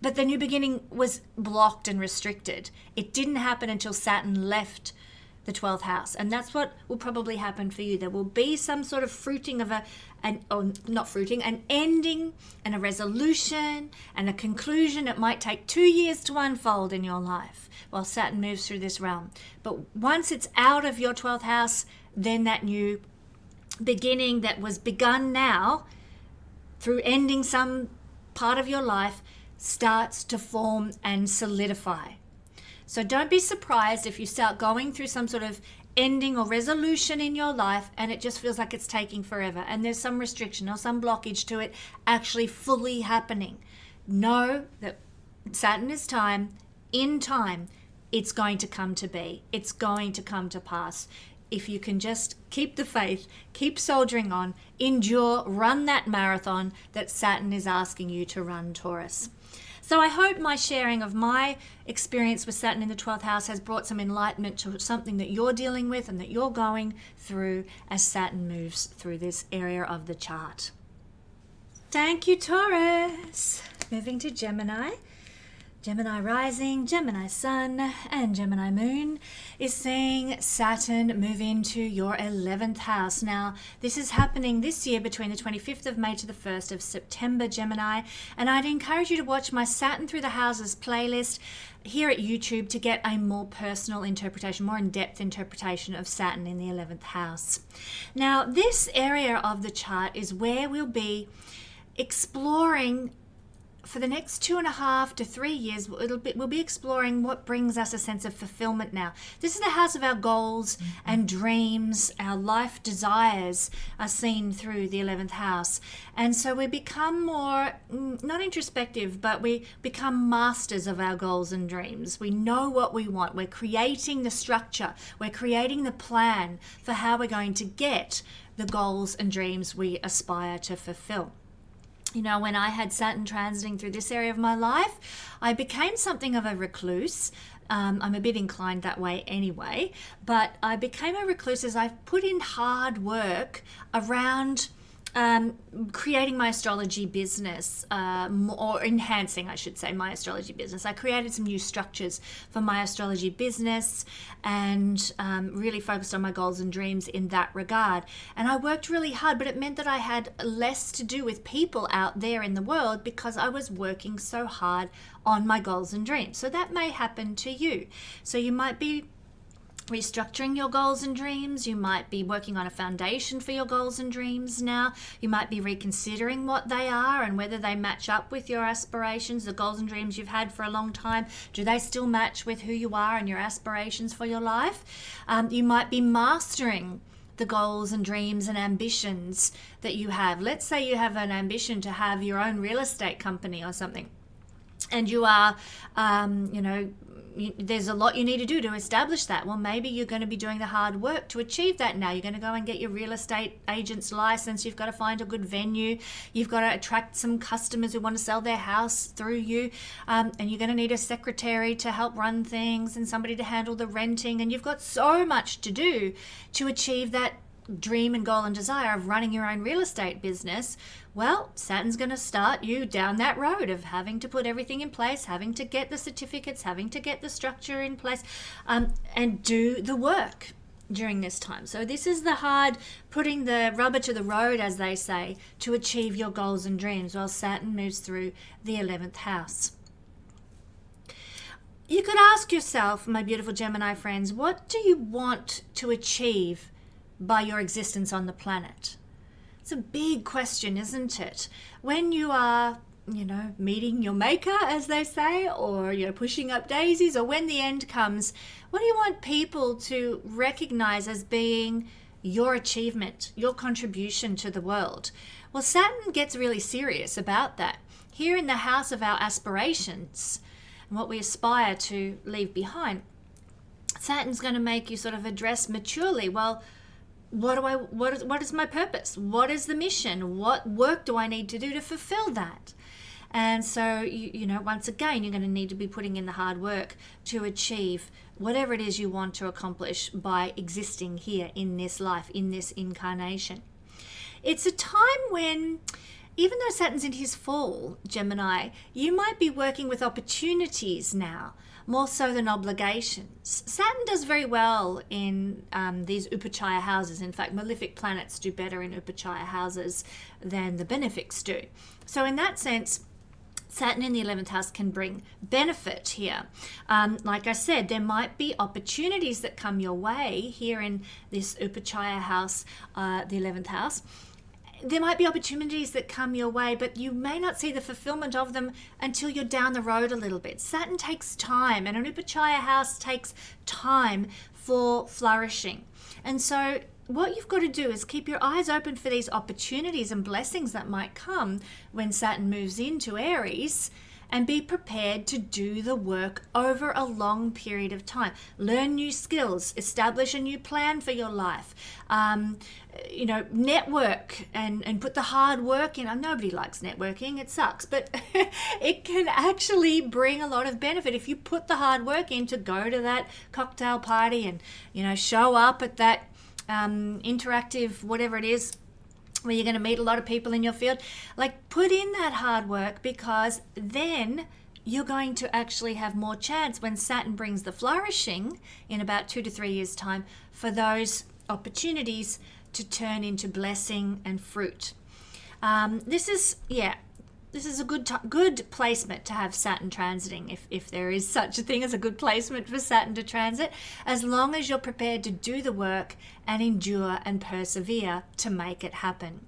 but the new beginning was blocked and restricted. It didn't happen until Saturn left the 12th house, and that's what will probably happen for you. There will be some sort of fruiting of an ending and a resolution and a conclusion. It might take 2 years to unfold in your life while Saturn moves through this realm. But once it's out of your 12th house, then that new beginning that was begun now through ending some part of your life starts to form and solidify. So don't be surprised if you start going through some sort of ending or resolution in your life and it just feels like it's taking forever and there's some restriction or some blockage to it actually fully happening. Know that Saturn is time. In time, it's going to come to be. It's going to come to pass. If you can just keep the faith, keep soldiering on, endure, run that marathon that Saturn is asking you to run, Taurus. So I hope my sharing of my experience with Saturn in the 12th house has brought some enlightenment to something that you're dealing with and that you're going through as Saturn moves through this area of the chart. Thank you, Taurus. Moving to Gemini. Gemini rising, Gemini sun, and Gemini moon is seeing Saturn move into your 11th house. Now, this is happening this year between the 25th of May to the 1st of September, Gemini, and I'd encourage you to watch my Saturn Through the Houses playlist here at YouTube to get a more personal interpretation, more in-depth interpretation of Saturn in the 11th house. Now, this area of the chart is where we'll be exploring for the next 2.5 to 3 years. We'll be exploring what brings us a sense of fulfillment now. This is the house of our goals and dreams. Our life desires are seen through the 11th house. And so we become more, not introspective, but we become masters of our goals and dreams. We know what we want. We're creating the structure. We're creating the plan for how we're going to get the goals and dreams we aspire to fulfill. You know, when I had Saturn transiting through this area of my life, I became something of a recluse. I'm a bit inclined that way anyway, but I became a recluse as I put in hard work around creating my astrology business, or enhancing, I should say, my astrology business. I created some new structures for my astrology business and really focused on my goals and dreams in that regard. And I worked really hard, but it meant that I had less to do with people out there in the world because I was working so hard on my goals and dreams. So that may happen to you. So you might be restructuring your goals and dreams. You might be working on a foundation for your goals and dreams now. You might be reconsidering what they are and whether they match up with your aspirations, the goals and dreams you've had for a long time. Do they still match with who you are and your aspirations for your life? You might be mastering the goals and dreams and ambitions that you have. Let's say you have an ambition to have your own real estate company or something, and you are, there's a lot you need to do to establish that. Well, maybe you're going to be doing the hard work to achieve that now. You're going to go and get your real estate agent's license. You've got to find a good venue. You've got to attract some customers who want to sell their house through you. And you're going to need a secretary to help run things and somebody to handle the renting. And you've got so much to do to achieve that dream and goal and desire of running your own real estate business. Well, Saturn's going to start you down that road of having to put everything in place, having to get the certificates, having to get the structure in place, and do the work during this time. So this is the hard, putting the rubber to the road, as they say, to achieve your goals and dreams while Saturn moves through the 11th house. You could ask yourself, my beautiful Gemini friends, what do you want to achieve by your existence on the planet? It's a big question, isn't it? When you are, meeting your maker, as they say, or you're pushing up daisies, or when the end comes, what do you want people to recognize as being your achievement, your contribution to the world? Well, Saturn gets really serious about that. Here in the house of our aspirations and what we aspire to leave behind, Saturn's going to make you sort of address maturely, well, what is my purpose? What is the mission? What work do I need to do to fulfill that? And so, once again, you're going to need to be putting in the hard work to achieve whatever it is you want to accomplish by existing here in this life, in this incarnation. It's a time when, even though Saturn's in his fall, Gemini, you might be working with opportunities now, more so than obligations. Saturn does very well in these Upachaya houses. In fact, malefic planets do better in Upachaya houses than the benefics do. So in that sense, Saturn in the 11th house can bring benefit here. Like I said, there might be opportunities that come your way here in this Upachaya house, the 11th house. there might be opportunities that come your way, but you may not see the fulfillment of them until you're down the road a little bit. Saturn takes time, and an Upachaya house takes time for flourishing. And so what you've got to do is keep your eyes open for these opportunities and blessings that might come when Saturn moves into Aries, and be prepared to do the work over a long period of time. Learn new skills, establish a new plan for your life, network and put the hard work in. Nobody likes networking, it sucks, but it can actually bring a lot of benefit if you put the hard work in to go to that cocktail party and, show up at that interactive, whatever it is, where you're going to meet a lot of people in your field. Like, put in that hard work, because then you're going to actually have more chance when Saturn brings the flourishing in about 2 to 3 years' time for those opportunities to turn into blessing and fruit. This is a good placement to have Saturn transiting, if there is such a thing as a good placement for Saturn to transit, as long as you're prepared to do the work and endure and persevere to make it happen.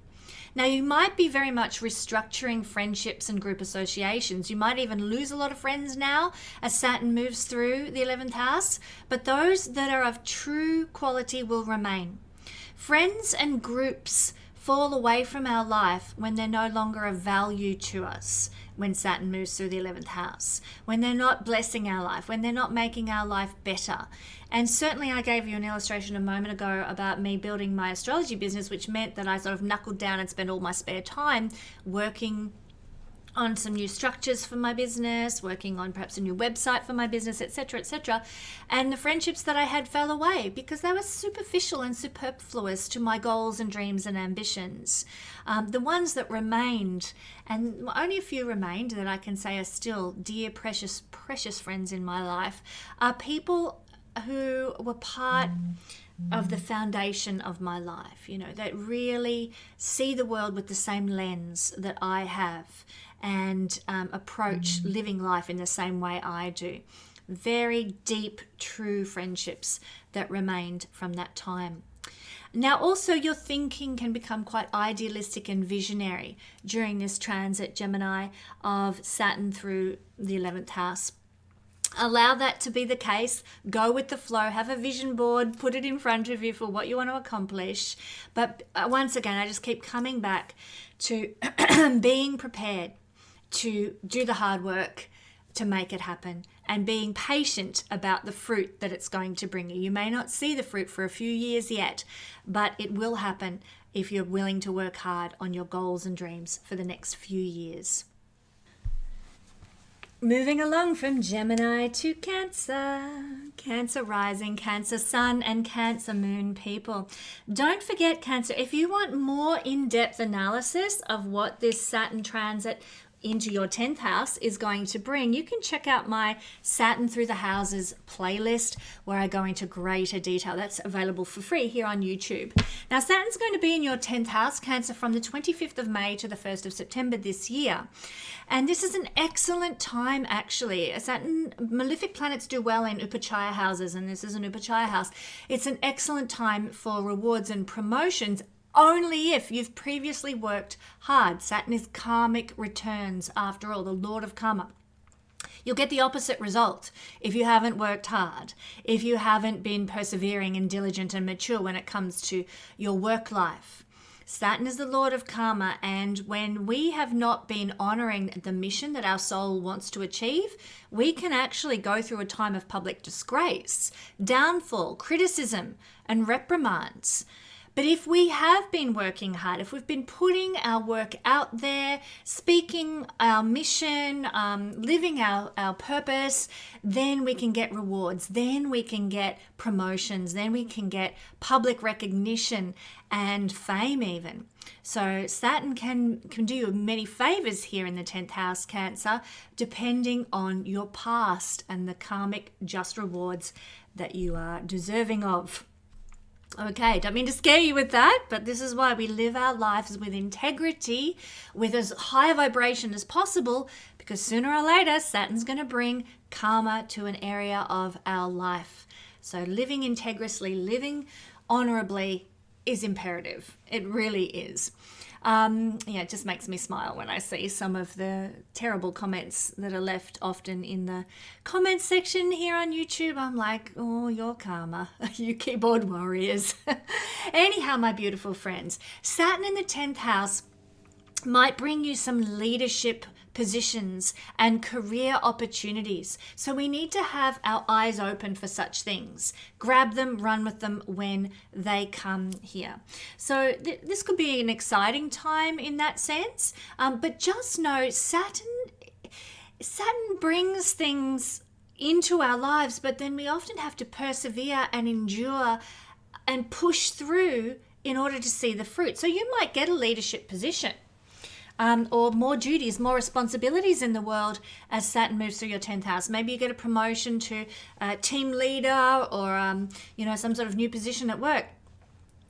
Now, you might be very much restructuring friendships and group associations. You might even lose a lot of friends now as Saturn moves through the 11th house, but those that are of true quality will remain. Friends and groups fall away from our life when they're no longer of value to us, when Saturn moves through the 11th house, when they're not blessing our life, when they're not making our life better. And certainly I gave you an illustration a moment ago about me building my astrology business, which meant that I sort of knuckled down and spent all my spare time working on some new structures for my business, working on perhaps a new website for my business, etc., etc. And the friendships that I had fell away because they were superficial and superfluous to my goals and dreams and ambitions. The ones that remained, and only a few remained that I can say are still dear, precious, precious friends in my life, are people who were part of the foundation of my life, that really see the world with the same lens that I have, and approach living life in the same way I do. Very deep, true friendships that remained from that time. Now, also, your thinking can become quite idealistic and visionary during this transit, Gemini, of Saturn through the 11th house. Allow that to be the case. Go with the flow. Have a vision board. Put it in front of you for what you want to accomplish. But once again, I just keep coming back to being prepared to do the hard work to make it happen, and being patient about the fruit that it's going to bring you. You may not see the fruit for a few years yet, but it will happen if you're willing to work hard on your goals and dreams for the next few years. Moving along from Gemini to Cancer. Cancer rising, Cancer sun, and Cancer moon people. Don't forget, Cancer, if you want more in-depth analysis of what this Saturn transit into your 10th house is going to bring, you can check out my Saturn Through the Houses playlist, where I go into greater detail. That's available for free here on YouTube. Now, Saturn's going to be in your 10th house, Cancer, from the 25th of May to the 1st of September this year. And this is an excellent time, actually. Saturn, malefic planets do well in Upachaya houses, and this is an Upachaya house. It's an excellent time for rewards and promotions, only if you've previously worked hard. Saturn is karmic returns, after all, the Lord of Karma. You'll get the opposite result if you haven't worked hard, if you haven't been persevering and diligent and mature when it comes to your work life. Saturn is the Lord of Karma, and when we have not been honoring the mission that our soul wants to achieve, we can actually go through a time of public disgrace, downfall, criticism, and reprimands. But if we have been working hard, if we've been putting our work out there, speaking our mission, living our purpose, then we can get rewards, then we can get promotions, then we can get public recognition and fame even. So Saturn can do you many favors here in the 10th house, Cancer, depending on your past and the karmic just rewards that you are deserving of. Okay, don't mean to scare you with that, but this is why we live our lives with integrity, with as high a vibration as possible, because sooner or later, Saturn's going to bring karma to an area of our life. So living integrously, living honorably is imperative. It really is. It just makes me smile when I see some of the terrible comments that are left often in the comments section here on YouTube. I'm like, oh, your karma, you keyboard warriors. Anyhow, my beautiful friends, Saturn in the 10th house might bring you some leadership positions and career opportunities. So we need to have our eyes open for such things. Grab them, run with them when they come here. So this could be an exciting time in that sense. But just know Saturn brings things into our lives, but then we often have to persevere and endure and push through in order to see the fruit. So you might get a leadership position. Or more duties, more responsibilities in the world as Saturn moves through your 10th house. Maybe you get a promotion to team leader or, some sort of new position at work.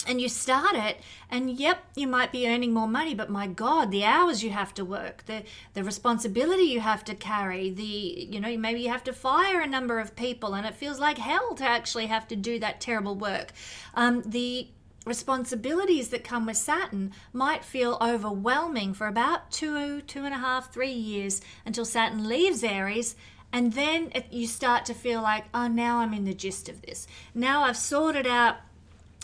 And you start it and yep, you might be earning more money, but my God, the hours you have to work, the responsibility you have to carry, maybe you have to fire a number of people and it feels like hell to actually have to do that terrible work. The responsibilities that come with Saturn might feel overwhelming for about 2.5, 3 years until Saturn leaves Aries, and then you start to feel like, oh, now I'm in the gist of this. Now I've sorted out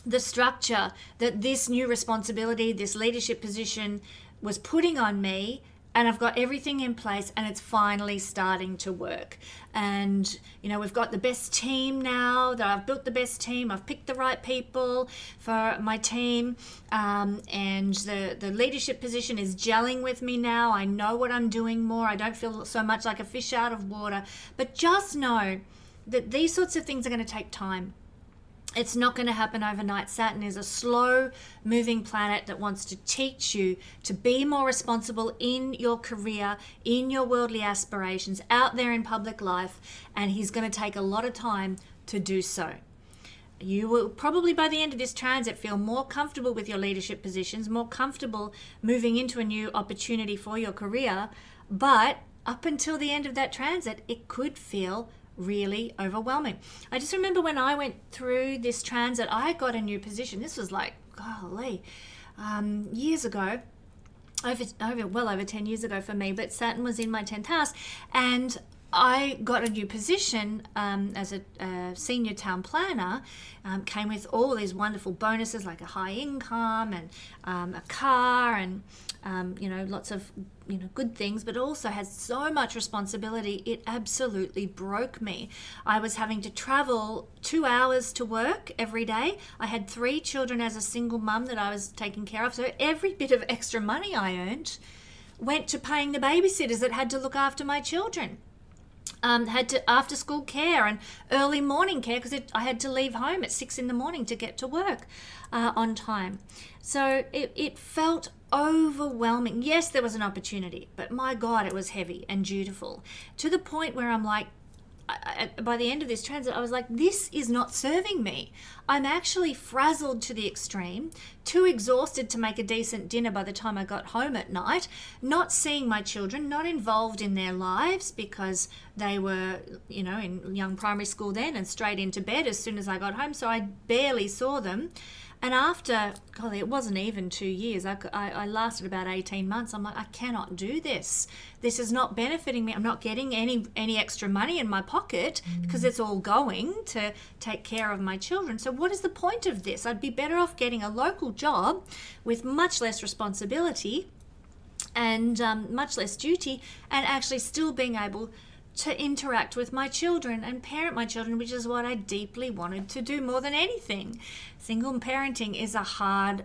the structure that this new responsibility, this leadership position was putting on me, and I've got everything in place and it's finally starting to work. And, we've got the best team now, that I've built the best team. I've picked the right people for my team. And the leadership position is gelling with me now. I know what I'm doing more. I don't feel so much like a fish out of water. But just know that these sorts of things are going to take time. It's not going to happen overnight. Saturn is a slow moving planet that wants to teach you to be more responsible in your career, in your worldly aspirations, out there in public life, and he's going to take a lot of time to do so. You will probably by the end of this transit feel more comfortable with your leadership positions, more comfortable moving into a new opportunity for your career, but up until the end of that transit, it could feel really overwhelming. I just remember when I went through this transit, I got a new position. This was like, golly, years ago, over 10 years ago for me, but Saturn was in my 10th house and I got a new position as a senior town planner. Came with all these wonderful bonuses like a high income and a car and lots of good things, but also has so much responsibility. It absolutely broke me. I was having to travel 2 hours to work every day. I had 3 children as a single mum that I was taking care of, so every bit of extra money I earned went to paying the babysitters that had to look after my children. Had to after school care and early morning care because I had to leave home at 6 a.m. to get to work on time. So it felt overwhelming. Yes, there was an opportunity, but my God, it was heavy and dutiful to the point where I'm like, by the end of this transit, I was like, this is not serving me. I'm actually frazzled to the extreme, too exhausted to make a decent dinner by the time I got home at night, not seeing my children, not involved in their lives because they were, in young primary school then and straight into bed as soon as I got home. So I barely saw them. And after, golly, it wasn't even 2 years. I lasted about 18 months. I'm like, I cannot do this. This is not benefiting me. I'm not getting any extra money in my pocket because it's all going to take care of my children. So what is the point of this? I'd be better off getting a local job with much less responsibility and much less duty and actually still being able to interact with my children and parent my children, which is what I deeply wanted to do more than anything. Single parenting is a hard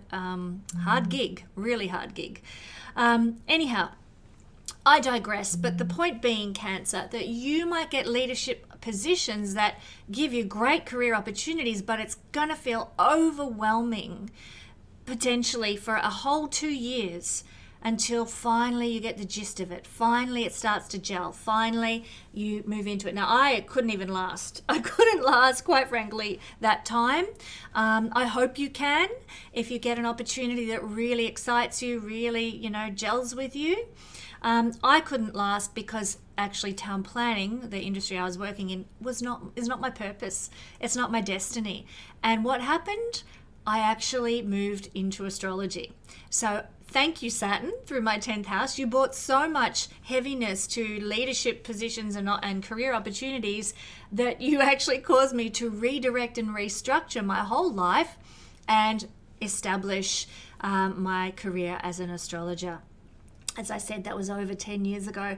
gig, really hard gig. Anyhow, I digress, but the point being, Cancer, that you might get leadership positions that give you great career opportunities, but it's going to feel overwhelming potentially for a whole 2 years until finally you get the gist of it. Finally it starts to gel. Finally you move into it. Now I couldn't even last. I couldn't last, quite frankly, that time. I hope you can. If you get an opportunity that really excites you, really, gels with you. I couldn't last because actually town planning, the industry I was working in, is not my purpose. It's not my destiny. And what happened? I actually moved into astrology. So thank you, Saturn, through my 10th house. You brought so much heaviness to leadership positions and career opportunities that you actually caused me to redirect and restructure my whole life and establish my career as an astrologer. As I said, that was over 10 years ago,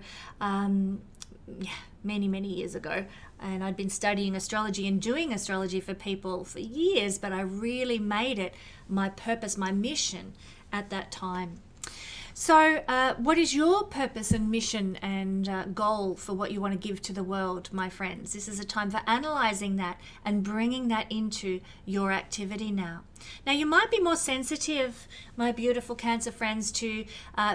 many years ago. And I'd been studying astrology and doing astrology for people for years, but I really made it my purpose, my mission at that time. So what is your purpose and mission and goal for what you want to give to the world, my friends? This is a time for analyzing that and bringing that into your activity now. Now, you might be more sensitive, my beautiful Cancer friends, to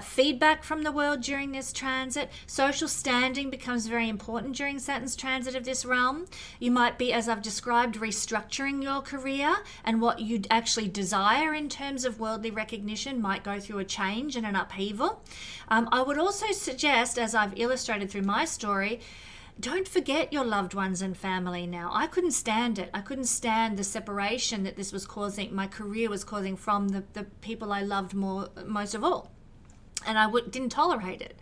feedback from the world during this transit. Social standing becomes very important during Saturn's transit of this realm. You might be, as I've described, restructuring your career, and what you actually desire in terms of worldly recognition might go through a change and an upheaval. I would also suggest, as I've illustrated through my story, don't forget your loved ones and family now. I couldn't stand it. I couldn't stand the separation that this was causing, my career was causing from the people I loved most of all. And I didn't tolerate it.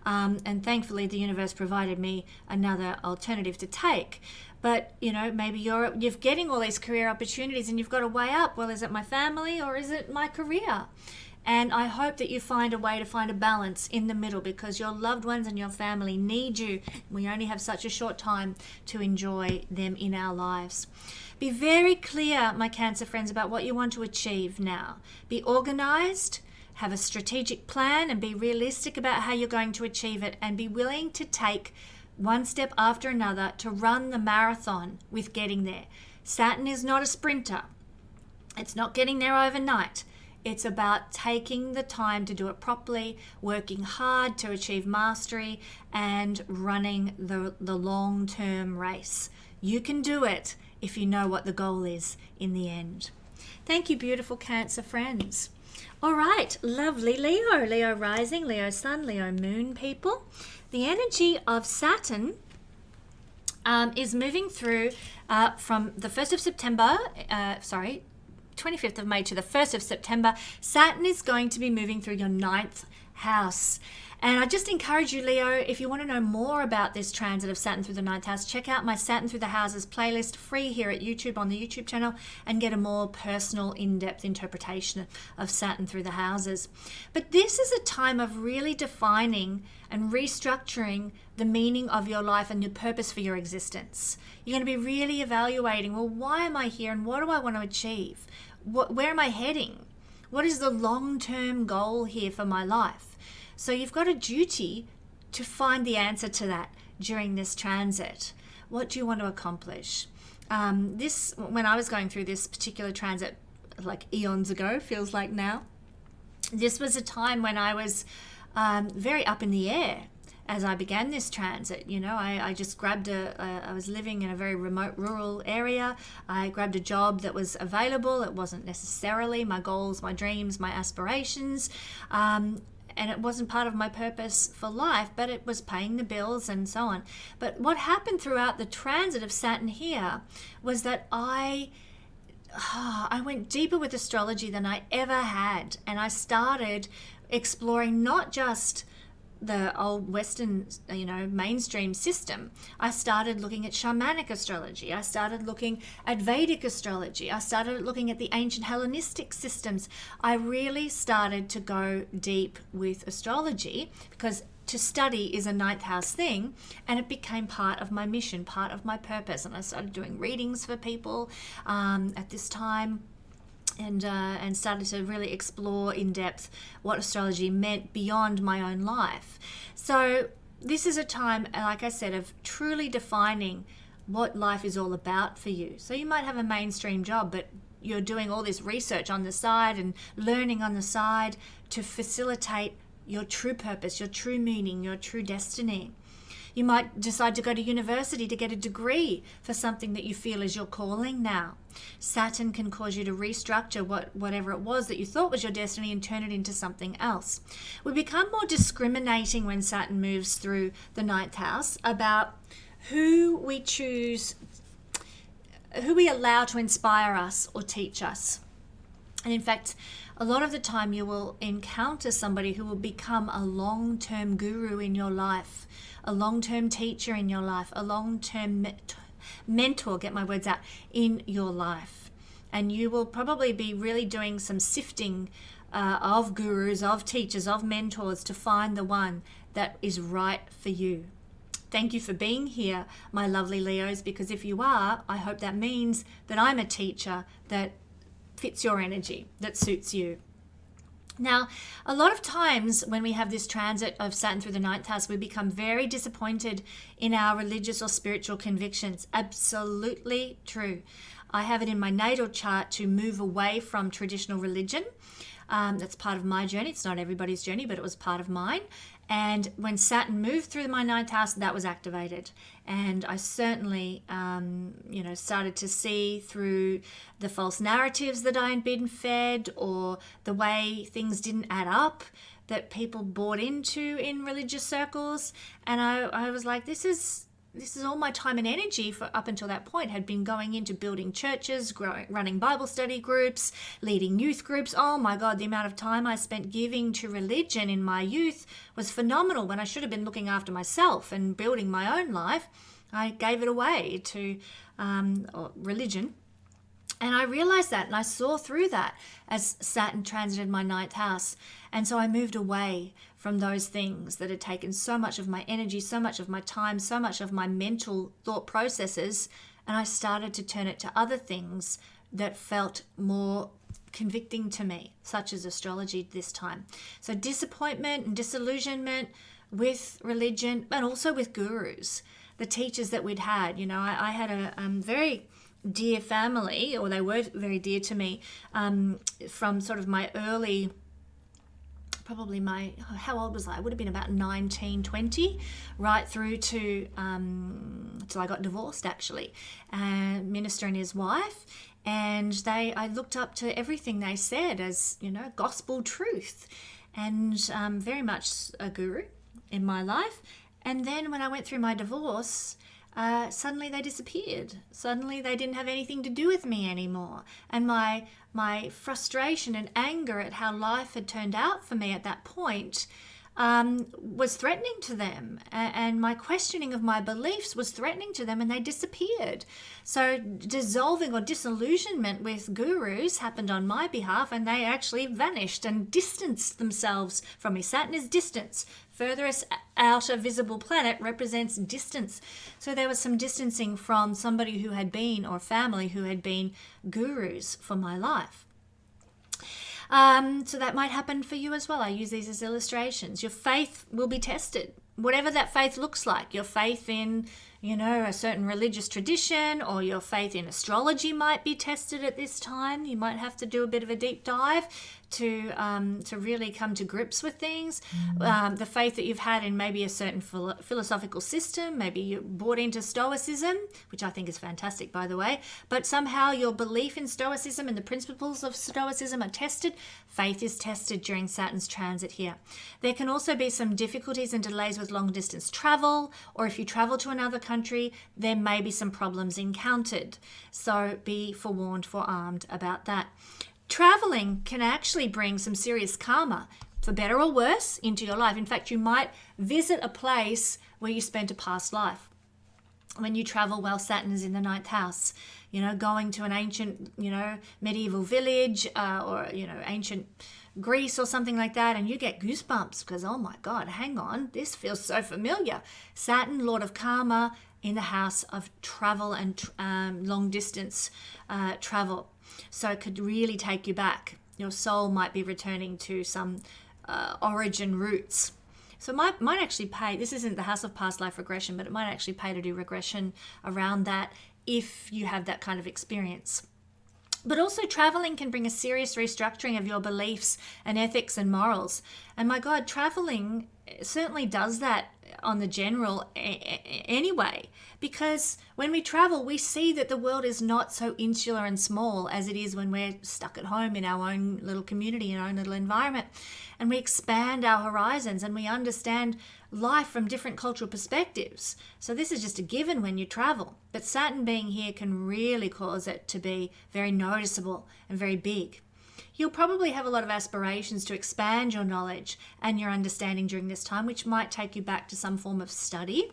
And thankfully, the universe provided me another alternative to take. But, maybe you're getting all these career opportunities and you've got to weigh up, well, is it my family or is it my career? And I hope that you find a way to find a balance in the middle, because your loved ones and your family need you. We only have such a short time to enjoy them in our lives. Be very clear, my Cancer friends, about what you want to achieve now. Be organized, have a strategic plan, and be realistic about how you're going to achieve it, and be willing to take one step after another to run the marathon with getting there. Saturn is not a sprinter. It's not getting there overnight. It's about taking the time to do it properly, working hard to achieve mastery, and running the long-term race. You can do it if you know what the goal is in the end. Thank you, beautiful Cancer friends. All right, lovely Leo rising, Leo sun, Leo moon people. The energy of Saturn is moving through from the 1st of September, 25th of May to the 1st of September. Saturn is going to be moving through your 9th house. And I just encourage you, Leo, if you want to know more about this transit of Saturn through the 9th house, check out my Saturn Through the Houses playlist, free here at YouTube on the YouTube channel, and get a more personal, in-depth interpretation of Saturn through the houses. But this is a time of really defining and restructuring the meaning of your life and your purpose for your existence. You're going to be really evaluating, well, why am I here and what do I want to achieve? Where am I heading? What is the long-term goal here for my life? So you've got a duty to find the answer to that during this transit. What do you want to accomplish? When I was going through this particular transit, like eons ago, feels like now, this was a time when I was very up in the air as I began this transit. I just grabbed I was living in a very remote rural area. I grabbed a job that was available. It wasn't necessarily my goals, my dreams, my aspirations. And it wasn't part of my purpose for life, but it was paying the bills and so on. But what happened throughout the transit of Saturn here was that I went deeper with astrology than I ever had. And I started exploring not just the old Western, mainstream system. I started looking at shamanic astrology. I started looking at Vedic astrology. I started looking at the ancient Hellenistic systems. I really started to go deep with astrology because to study is a 9th house thing, and it became part of my mission, part of my purpose. And I started doing readings for people at this time. And started to really explore in depth what astrology meant beyond my own life. So this is a time, like I said, of truly defining what life is all about for you. So you might have a mainstream job, but you're doing all this research on the side and learning on the side to facilitate your true purpose, your true meaning, your true destiny. You might decide to go to university to get a degree for something that you feel is your calling now. Saturn can cause you to restructure whatever it was that you thought was your destiny and turn it into something else. We become more discriminating when Saturn moves through the 9th house about who we choose, who we allow to inspire us or teach us. And in fact, a lot of the time you will encounter somebody who will become a long-term guru in your life, a long-term teacher in your life, a long-term mentor, get my words out, in your life. And you will probably be really doing some sifting of gurus, of teachers, of mentors to find the one that is right for you. Thank you for being here, my lovely Leos, because if you are, I hope that means that I'm a teacher that fits your energy, that suits you. Now, a lot of times when we have this transit of Saturn through the ninth house, we become very disappointed in our religious or spiritual convictions. Absolutely true. I have it in my natal chart to move away from traditional religion. That's part of my journey. It's not everybody's journey, but it was part of mine. And when Saturn moved through my ninth house, that was activated. And I certainly, started to see through the false narratives that I had been fed, or the way things didn't add up that people bought into in religious circles. And I was like, this is all my time and energy for up until that point had been going into building churches, running Bible study groups, leading youth groups. Oh my God, the amount of time I spent giving to religion in my youth was phenomenal, when I should have been looking after myself and building my own life. I gave it away to religion. And I realized that, and I saw through that as Saturn transited my ninth house. And so I moved away from those things that had taken so much of my energy, so much of my time, so much of my mental thought processes, and I started to turn it to other things that felt more convicting to me, such as astrology this time. So disappointment and disillusionment with religion, but also with gurus, the teachers that we'd had. You know, I had a very dear family, or they were very dear to me, from sort of my early, how old was I? I would have been about 19, 20, right through to till I got divorced, actually. Minister and his wife. And I looked up to everything they said as, gospel truth, and very much a guru in my life. And then when I went through my divorce, suddenly they disappeared. Suddenly they didn't have anything to do with me anymore. And my frustration and anger at how life had turned out for me at that point was threatening to them. And my questioning of my beliefs was threatening to them, and they disappeared. So dissolving or disillusionment with gurus happened on my behalf, and they actually vanished and distanced themselves from me. Saturn is distance. Furthest outer visible planet represents distance. So there was some distancing from somebody who had been, or family who had been, gurus for my life. So that might happen for you as well. I use these as illustrations. Your faith will be tested, whatever that faith looks like. Your faith in, a certain religious tradition, or your faith in astrology might be tested at this time. You might have to do a bit of a deep dive to really come to grips with things. The faith that you've had in maybe a certain philosophical system, maybe you bought into Stoicism, which I think is fantastic, by the way, but somehow your belief in Stoicism and the principles of Stoicism are tested. Faith is tested during Saturn's transit here. There can also be some difficulties and delays with long distance travel, or if you travel to another country, there may be some problems encountered. So be forewarned, forearmed about that. Traveling can actually bring some serious karma, for better or worse, into your life. In fact, you might visit a place where you spent a past life. When you travel while Saturn is in the ninth house, going to an ancient, medieval village, or, ancient Greece or something like that, and you get goosebumps because, oh my God, hang on, this feels so familiar. Saturn, Lord of Karma, in the house of travel and long distance travel. So it could really take you back. Your soul might be returning to some origin roots. So it might actually pay, this isn't the house of past life regression, but it might actually pay to do regression around that if you have that kind of experience. But also traveling can bring a serious restructuring of your beliefs and ethics and morals. And my God, traveling certainly does that on the general anyway, because when we travel, we see that the world is not so insular and small as it is when we're stuck at home in our own little community, in our own little environment. And we expand our horizons and we understand life from different cultural perspectives. So this is just a given when you travel. But Saturn being here can really cause it to be very noticeable and very big. You'll probably have a lot of aspirations to expand your knowledge and your understanding during this time, which might take you back to some form of study.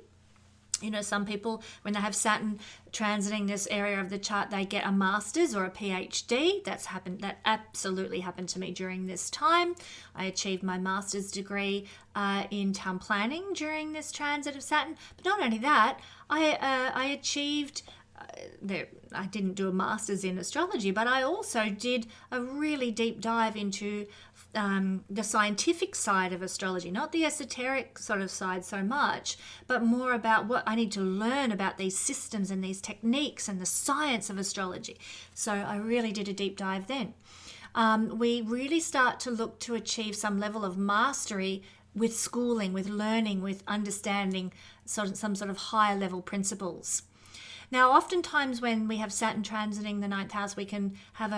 You know, some people, when they have Saturn transiting this area of the chart, they get a master's or a PhD. That absolutely happened to me during this time. I achieved my master's degree in town planning during this transit of Saturn. But not only that, I achieved... I didn't do a master's in astrology, but I also did a really deep dive into the scientific side of astrology, not the esoteric sort of side so much, but more about what I need to learn about these systems and these techniques and the science of astrology. So I really did a deep dive then. We really start to look to achieve some level of mastery with schooling, with learning, with understanding some sort of higher level principles. Now, oftentimes when we have Saturn transiting the ninth house, we can have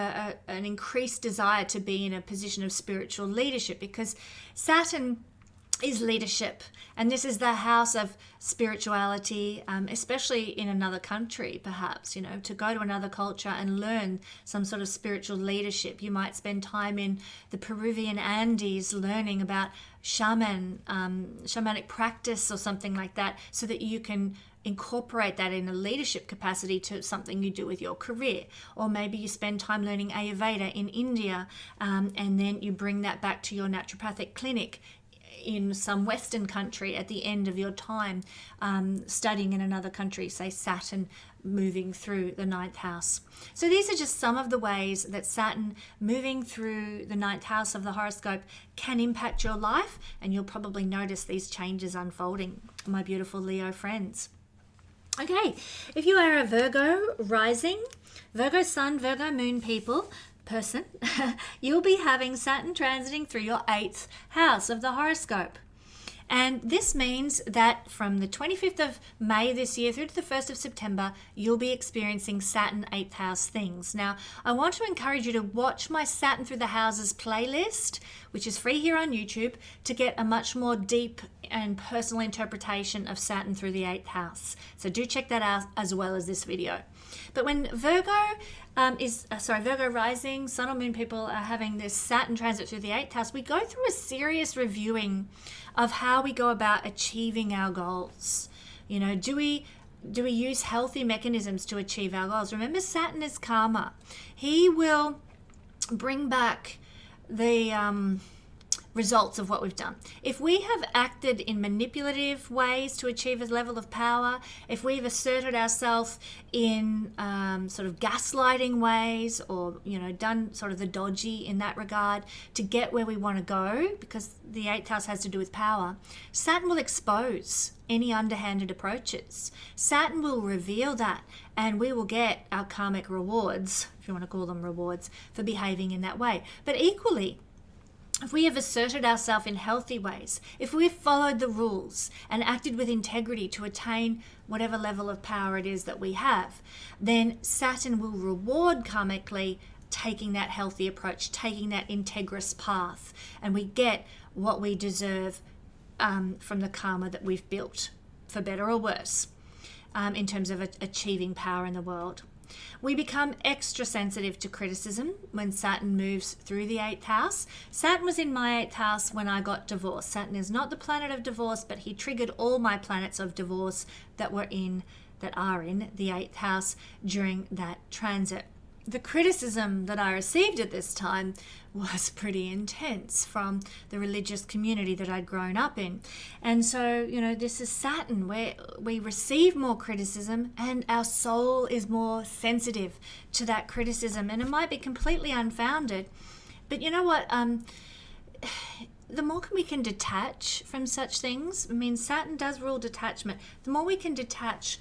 an increased desire to be in a position of spiritual leadership, because Saturn is leadership, and this is the house of spirituality, especially in another country, perhaps, you know, to go to another culture and learn some sort of spiritual leadership. You might spend time in the Peruvian Andes learning about shamanic practice or something like that, so that you can incorporate that in a leadership capacity to something you do with your career. Or maybe you spend time learning Ayurveda in India, and then you bring that back to your naturopathic clinic in some Western country at the end of your time studying in another country, say Saturn moving through the ninth house. So these are just some of the ways that Saturn moving through the ninth house of the horoscope can impact your life, and you'll probably notice these changes unfolding, my beautiful Leo friends. Okay, if you are a Virgo rising, Virgo sun, Virgo moon person, you'll be having Saturn transiting through your 8th house of the horoscope. And this means that from the 25th of May this year through to the 1st of September, you'll be experiencing Saturn 8th house things. Now, I want to encourage you to watch my Saturn Through the Houses playlist, which is free here on YouTube, to get a much more deep and personal interpretation of Saturn through the 8th house. So do check that out as well as this video. But when Virgo rising, sun or moon people are having this Saturn transit through the 8th house, we go through a serious reviewing of how we go about achieving our goals. You know, do we use healthy mechanisms to achieve our goals? Remember, Saturn is karma. He will bring back the results of what we've done. If we have acted in manipulative ways to achieve a level of power, if we've asserted ourselves in sort of gaslighting ways, or, you know, done sort of the dodgy in that regard to get where we want to go, because the 8th house has to do with power, Saturn will expose any underhanded approaches. Saturn will reveal that, and we will get our karmic rewards, if you want to call them rewards, for behaving in that way. But equally, if we have asserted ourselves in healthy ways, if we've followed the rules and acted with integrity to attain whatever level of power it is that we have, then Saturn will reward karmically taking that healthy approach, taking that integrous path, and we get what we deserve from the karma that we've built, for better or worse, in terms of achieving power in the world. We become extra sensitive to criticism when Saturn moves through the 8th house. Saturn was in my 8th house when I got divorced. Saturn is not the planet of divorce, but he triggered all my planets of divorce that are in the 8th house during that transit. The criticism that I received at this time was pretty intense from the religious community that I'd grown up in. And so, you know, this is Saturn, where we receive more criticism and our soul is more sensitive to that criticism. And it might be completely unfounded. But you know what? The more we can detach from such things, I mean, Saturn does rule detachment. The more we can detach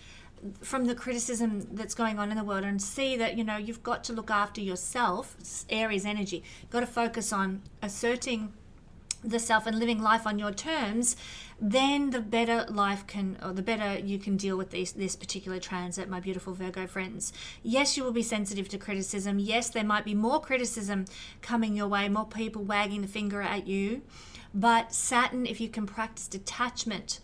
from the criticism that's going on in the world and see that, you know, you've got to look after yourself, it's Aries energy, got to focus on asserting the self and living life on your terms, then the better you can deal with this particular transit, my beautiful Virgo friends. Yes, you will be sensitive to criticism. Yes, there might be more criticism coming your way, more people wagging the finger at you. But Saturn, if you can practice detachment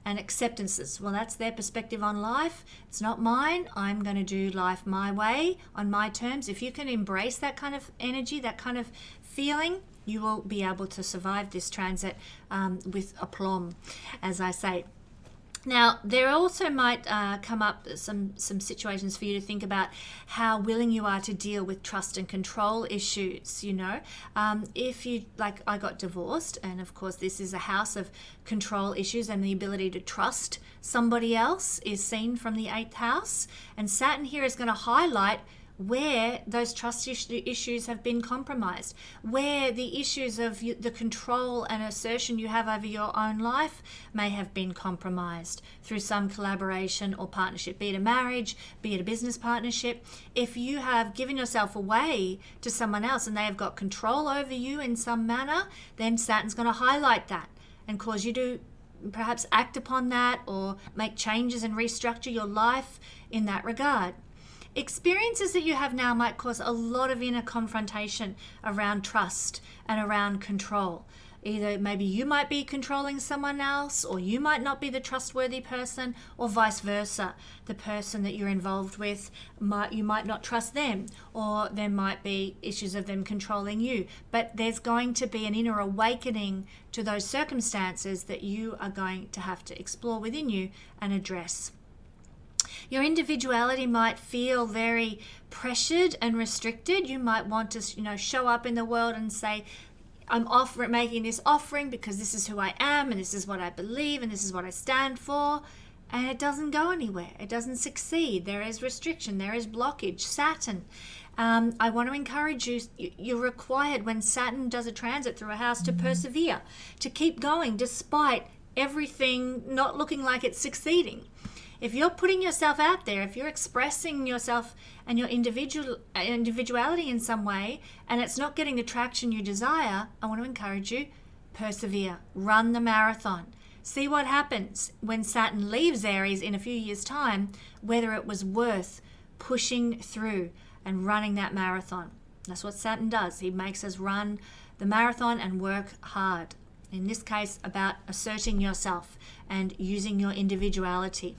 and acceptances. Well, that's their perspective on life. It's not mine. I'm going to do life my way, on my terms. If you can embrace that kind of energy, that kind of feeling, you will be able to survive this transit with aplomb, as I say. Now, there also might come up some situations for you to think about how willing you are to deal with trust and control issues, if you, like I got divorced, and of course this is a house of control issues, and the ability to trust somebody else is seen from the 8th house, and Saturn here is going to highlight where those trust issues have been compromised, where the issues of the control and assertion you have over your own life may have been compromised through some collaboration or partnership, be it a marriage, be it a business partnership. If you have given yourself away to someone else and they have got control over you in some manner, then Saturn's going to highlight that and cause you to perhaps act upon that or make changes and restructure your life in that regard. Experiences that you have now might cause a lot of inner confrontation around trust and around control. Either maybe you might be controlling someone else, or you might not be the trustworthy person, or vice versa. The person that you're involved with, you might not trust them, or there might be issues of them controlling you. But there's going to be an inner awakening to those circumstances that you are going to have to explore within you and address. Your individuality might feel very pressured and restricted. You might want to, show up in the world and say, I'm making this offering because this is who I am and this is what I believe and this is what I stand for. And it doesn't go anywhere. It doesn't succeed. There is restriction. There is blockage. Saturn. I want to encourage you, you're required when Saturn does a transit through a house to persevere, to keep going despite everything not looking like it's succeeding. If you're putting yourself out there, if you're expressing yourself and your individuality in some way, and it's not getting the traction you desire, I want to encourage you, persevere, run the marathon. See what happens when Saturn leaves Aries in a few years' time, whether it was worth pushing through and running that marathon. That's what Saturn does. He makes us run the marathon and work hard. In this case, about asserting yourself and using your individuality.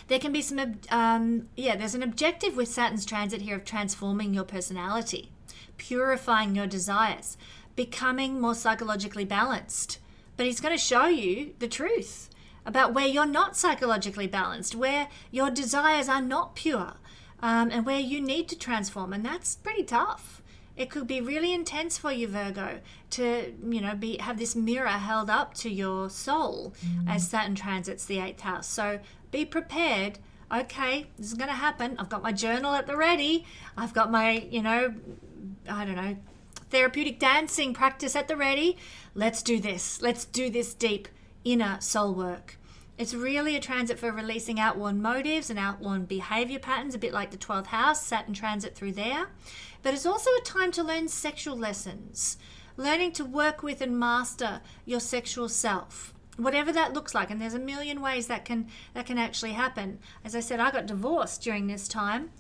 There can be there's an objective with Saturn's transit here of transforming your personality, purifying your desires, becoming more psychologically balanced. But he's going to show you the truth about where you're not psychologically balanced, where your desires are not pure, and where you need to transform. And that's pretty tough. It could be really intense for you, Virgo, to have this mirror held up to your soul as Saturn transits the 8th house. So be prepared. Okay, this is going to happen. I've got my journal at the ready. I've got my, therapeutic dancing practice at the ready. Let's do this. Let's do this deep inner soul work. It's really a transit for releasing outworn motives and outworn behavior patterns, a bit like the 12th house, Saturn transit through there. But it's also a time to learn sexual lessons, learning to work with and master your sexual self, whatever that looks like. And there's a million ways that can actually happen. As I said, I got divorced during this time.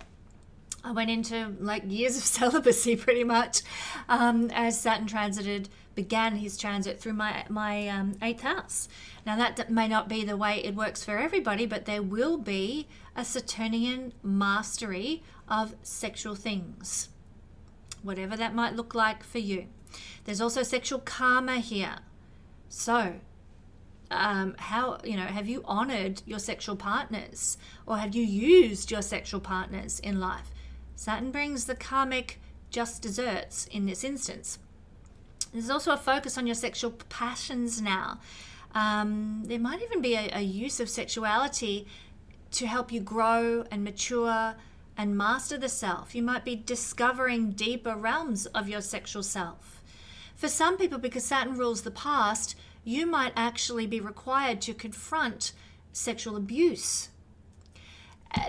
I went into years of celibacy pretty much as Saturn began his transit through my 8th house. Now that may not be the way it works for everybody, but there will be a Saturnian mastery of sexual things, whatever that might look like for you. There's also sexual karma here. So have you honored your sexual partners, or have you used your sexual partners in life? Saturn brings the karmic just desserts in this instance. There's also a focus on your sexual passions now. There might even be a use of sexuality to help you grow and mature and master the self. You might be discovering deeper realms of your sexual self. For some people, because Saturn rules the past, you might actually be required to confront sexual abuse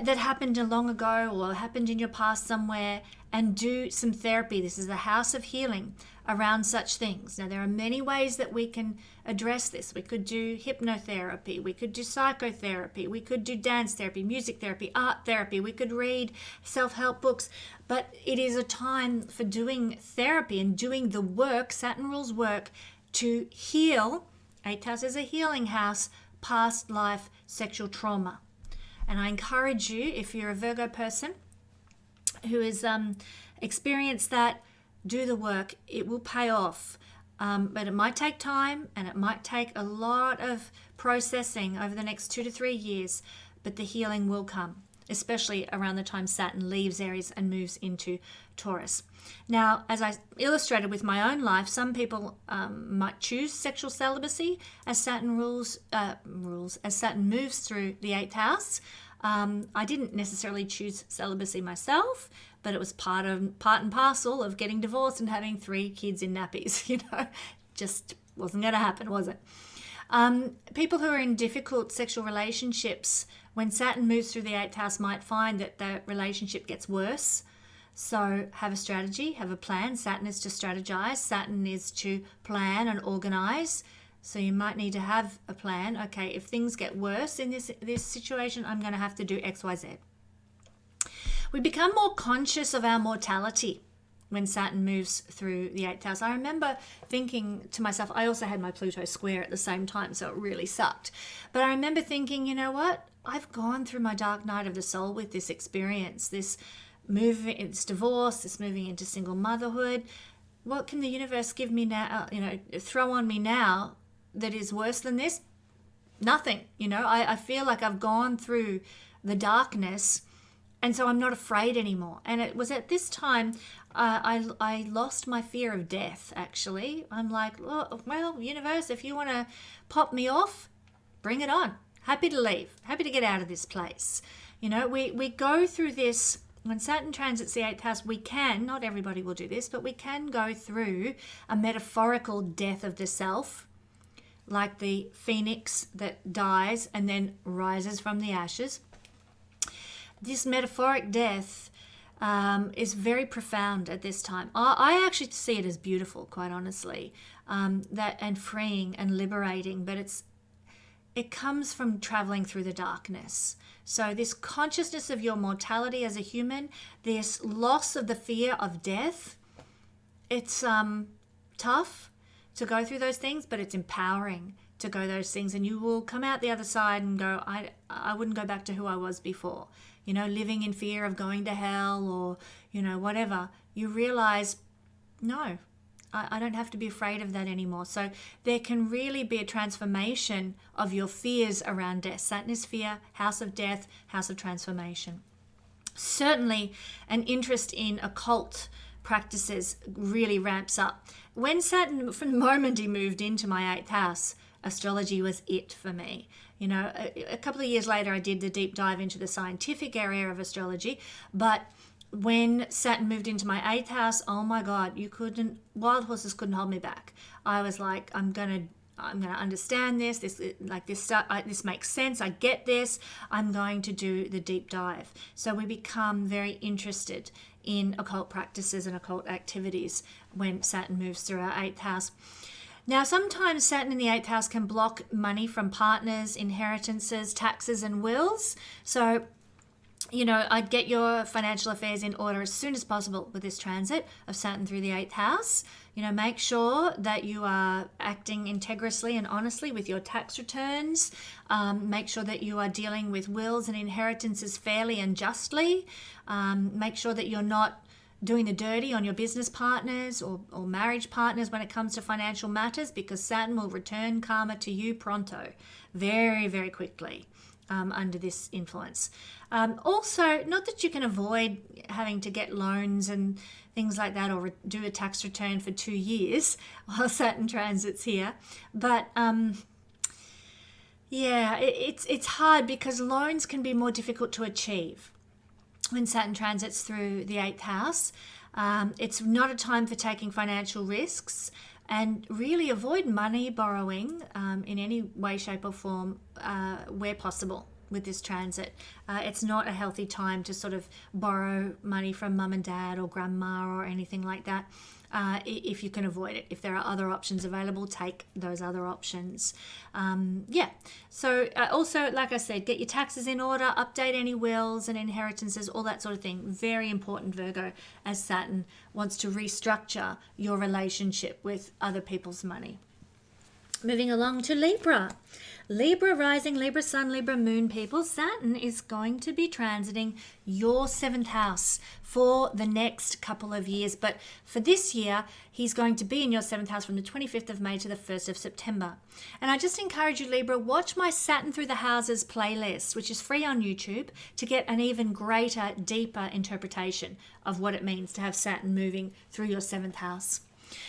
that happened long ago or happened in your past somewhere, and do some therapy. This is the house of healing around such things. Now, there are many ways that we can address this. We could do hypnotherapy, we could do psychotherapy, we could do dance therapy, music therapy, art therapy, we could read self-help books, but it is a time for doing therapy and doing the work, Saturn rules work, to heal. 8th house is a healing house, past life sexual trauma. And I encourage you, if you're a Virgo person who has experienced that, do the work. It will pay off. But it might take time, and it might take a lot of processing over the next 2 to 3 years, but the healing will come, especially around the time Saturn leaves Aries and moves into Taurus. Now, as I illustrated with my own life, some people might choose sexual celibacy as Saturn as Saturn moves through the 8th house. I didn't necessarily choose celibacy myself, but it was part and parcel of getting divorced and having 3 kids in nappies. Just wasn't going to happen, was it? People who are in difficult sexual relationships, when Saturn moves through the 8th house, might find that the relationship gets worse. So have a strategy, have a plan. Saturn is to strategize. Saturn is to plan and organize. So you might need to have a plan. Okay, if things get worse in this situation, I'm going to have to do X, Y, Z. We become more conscious of our mortality when Saturn moves through the 8th house. I remember thinking to myself, I also had my Pluto square at the same time, so it really sucked. But I remember thinking, you know what? I've gone through my dark night of the soul with this experience, this moving, it's divorce, this moving into single motherhood. What can the universe give me now, throw on me now that is worse than this? Nothing. I feel like I've gone through the darkness, and so I'm not afraid anymore. And it was at this time I lost my fear of death, actually. I'm like, oh, well, universe, if you want to pop me off, bring it on. Happy to leave. Happy to get out of this place. We go through this. When Saturn transits the 8th house, we can, not everybody will do this, but we can go through a metaphorical death of the self, like the phoenix that dies and then rises from the ashes. This metaphoric death is very profound at this time. I actually see it as beautiful, quite honestly, and freeing and liberating, but it comes from traveling through the darkness. So this consciousness of your mortality as a human, this loss of the fear of death, it's tough to go through those things, but it's empowering to go those things, and you will come out the other side and go, I wouldn't go back to who I was before. Living in fear of going to hell or, whatever. You realize, no, I don't have to be afraid of that anymore. So there can really be a transformation of your fears around death. Saturn is fear, house of death, house of transformation. Certainly an interest in occult practices really ramps up. When Saturn, from the moment he moved into my 8th house, astrology was it for me. A couple of years later, I did the deep dive into the scientific area of astrology, but when Saturn moved into my 8th house, oh my God, wild horses couldn't hold me back. I was like, I'm gonna understand this. This makes sense. I get this. I'm going to do the deep dive. So we become very interested in occult practices and occult activities when Saturn moves through our 8th house. Now, sometimes Saturn in the 8th house can block money from partners, inheritances, taxes, and wills. So, I'd get your financial affairs in order as soon as possible with this transit of Saturn through the 8th house. Make sure that you are acting integriously and honestly with your tax returns. Make sure that you are dealing with wills and inheritances fairly and justly. Make sure that you're not doing the dirty on your business partners or marriage partners when it comes to financial matters, because Saturn will return karma to you pronto, very, very quickly under this influence. Also, not that you can avoid having to get loans and things like that or do a tax return for 2 years while Saturn transits here, but it's hard because loans can be more difficult to achieve when Saturn transits through the 8th house. It's not a time for taking financial risks, and really avoid money borrowing in any way, shape or form where possible with this transit. It's not a healthy time to sort of borrow money from mum and dad or grandma or anything like that. If you can avoid it. If there are other options available, take those other options. So also, like I said, get your taxes in order, update any wills and inheritances, all that sort of thing. Very important, Virgo, as Saturn wants to restructure your relationship with other people's money. Moving along to Libra. Libra rising, Libra sun, Libra moon people. Saturn is going to be transiting your seventh house for the next couple of years. But for this year, he's going to be in your seventh house from the 25th of May to the 1st of September. And I just encourage you, Libra, watch my Saturn Through the Houses playlist, which is free on YouTube, to get an even greater, deeper interpretation of what it means to have Saturn moving through your seventh house.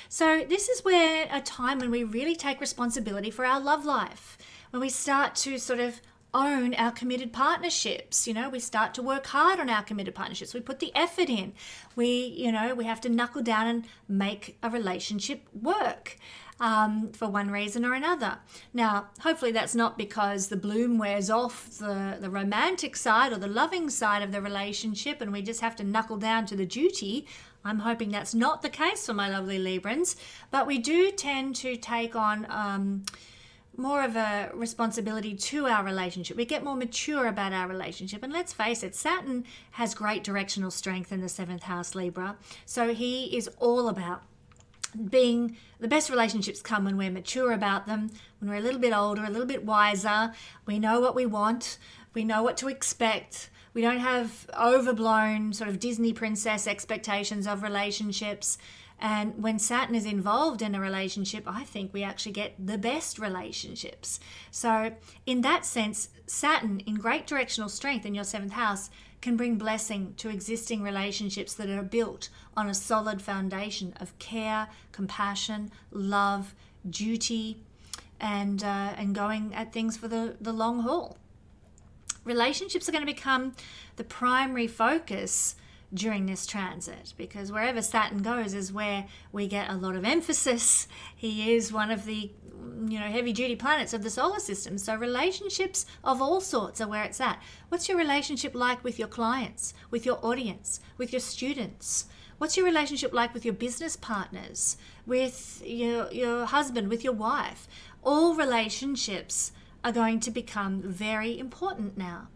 So this is where a time when we really take responsibility for our love life, when we start to sort of own our committed partnerships. We start to work hard on our committed partnerships. We put the effort in. We have to knuckle down and make a relationship work for one reason or another. Now, hopefully that's not because the bloom wears off the romantic side or the loving side of the relationship and we just have to knuckle down to the duty. I'm hoping that's not the case for my lovely Librans, but we do tend to take on more of a responsibility to our relationship. We get more mature about our relationship. And let's face it, Saturn has great directional strength in the seventh house, Libra. So he is all about being the best relationships come when we're mature about them, when we're a little bit older, a little bit wiser. We know what we want. We know what to expect. We don't have overblown sort of Disney princess expectations of relationships. And when Saturn is involved in a relationship, I think we actually get the best relationships. So in that sense, Saturn in great directional strength in your seventh house can bring blessing to existing relationships that are built on a solid foundation of care, compassion, love, duty, and going at things for the long haul. Relationships are going to become the primary focus during this transit, because wherever Saturn goes is where we get a lot of emphasis. He is one of the heavy duty planets of the solar system, so relationships of all sorts are where it's at. What's your relationship like with your clients, with your audience, with your students? What's your relationship like with your business partners, with your husband, with your wife? All relationships are going to become very important now,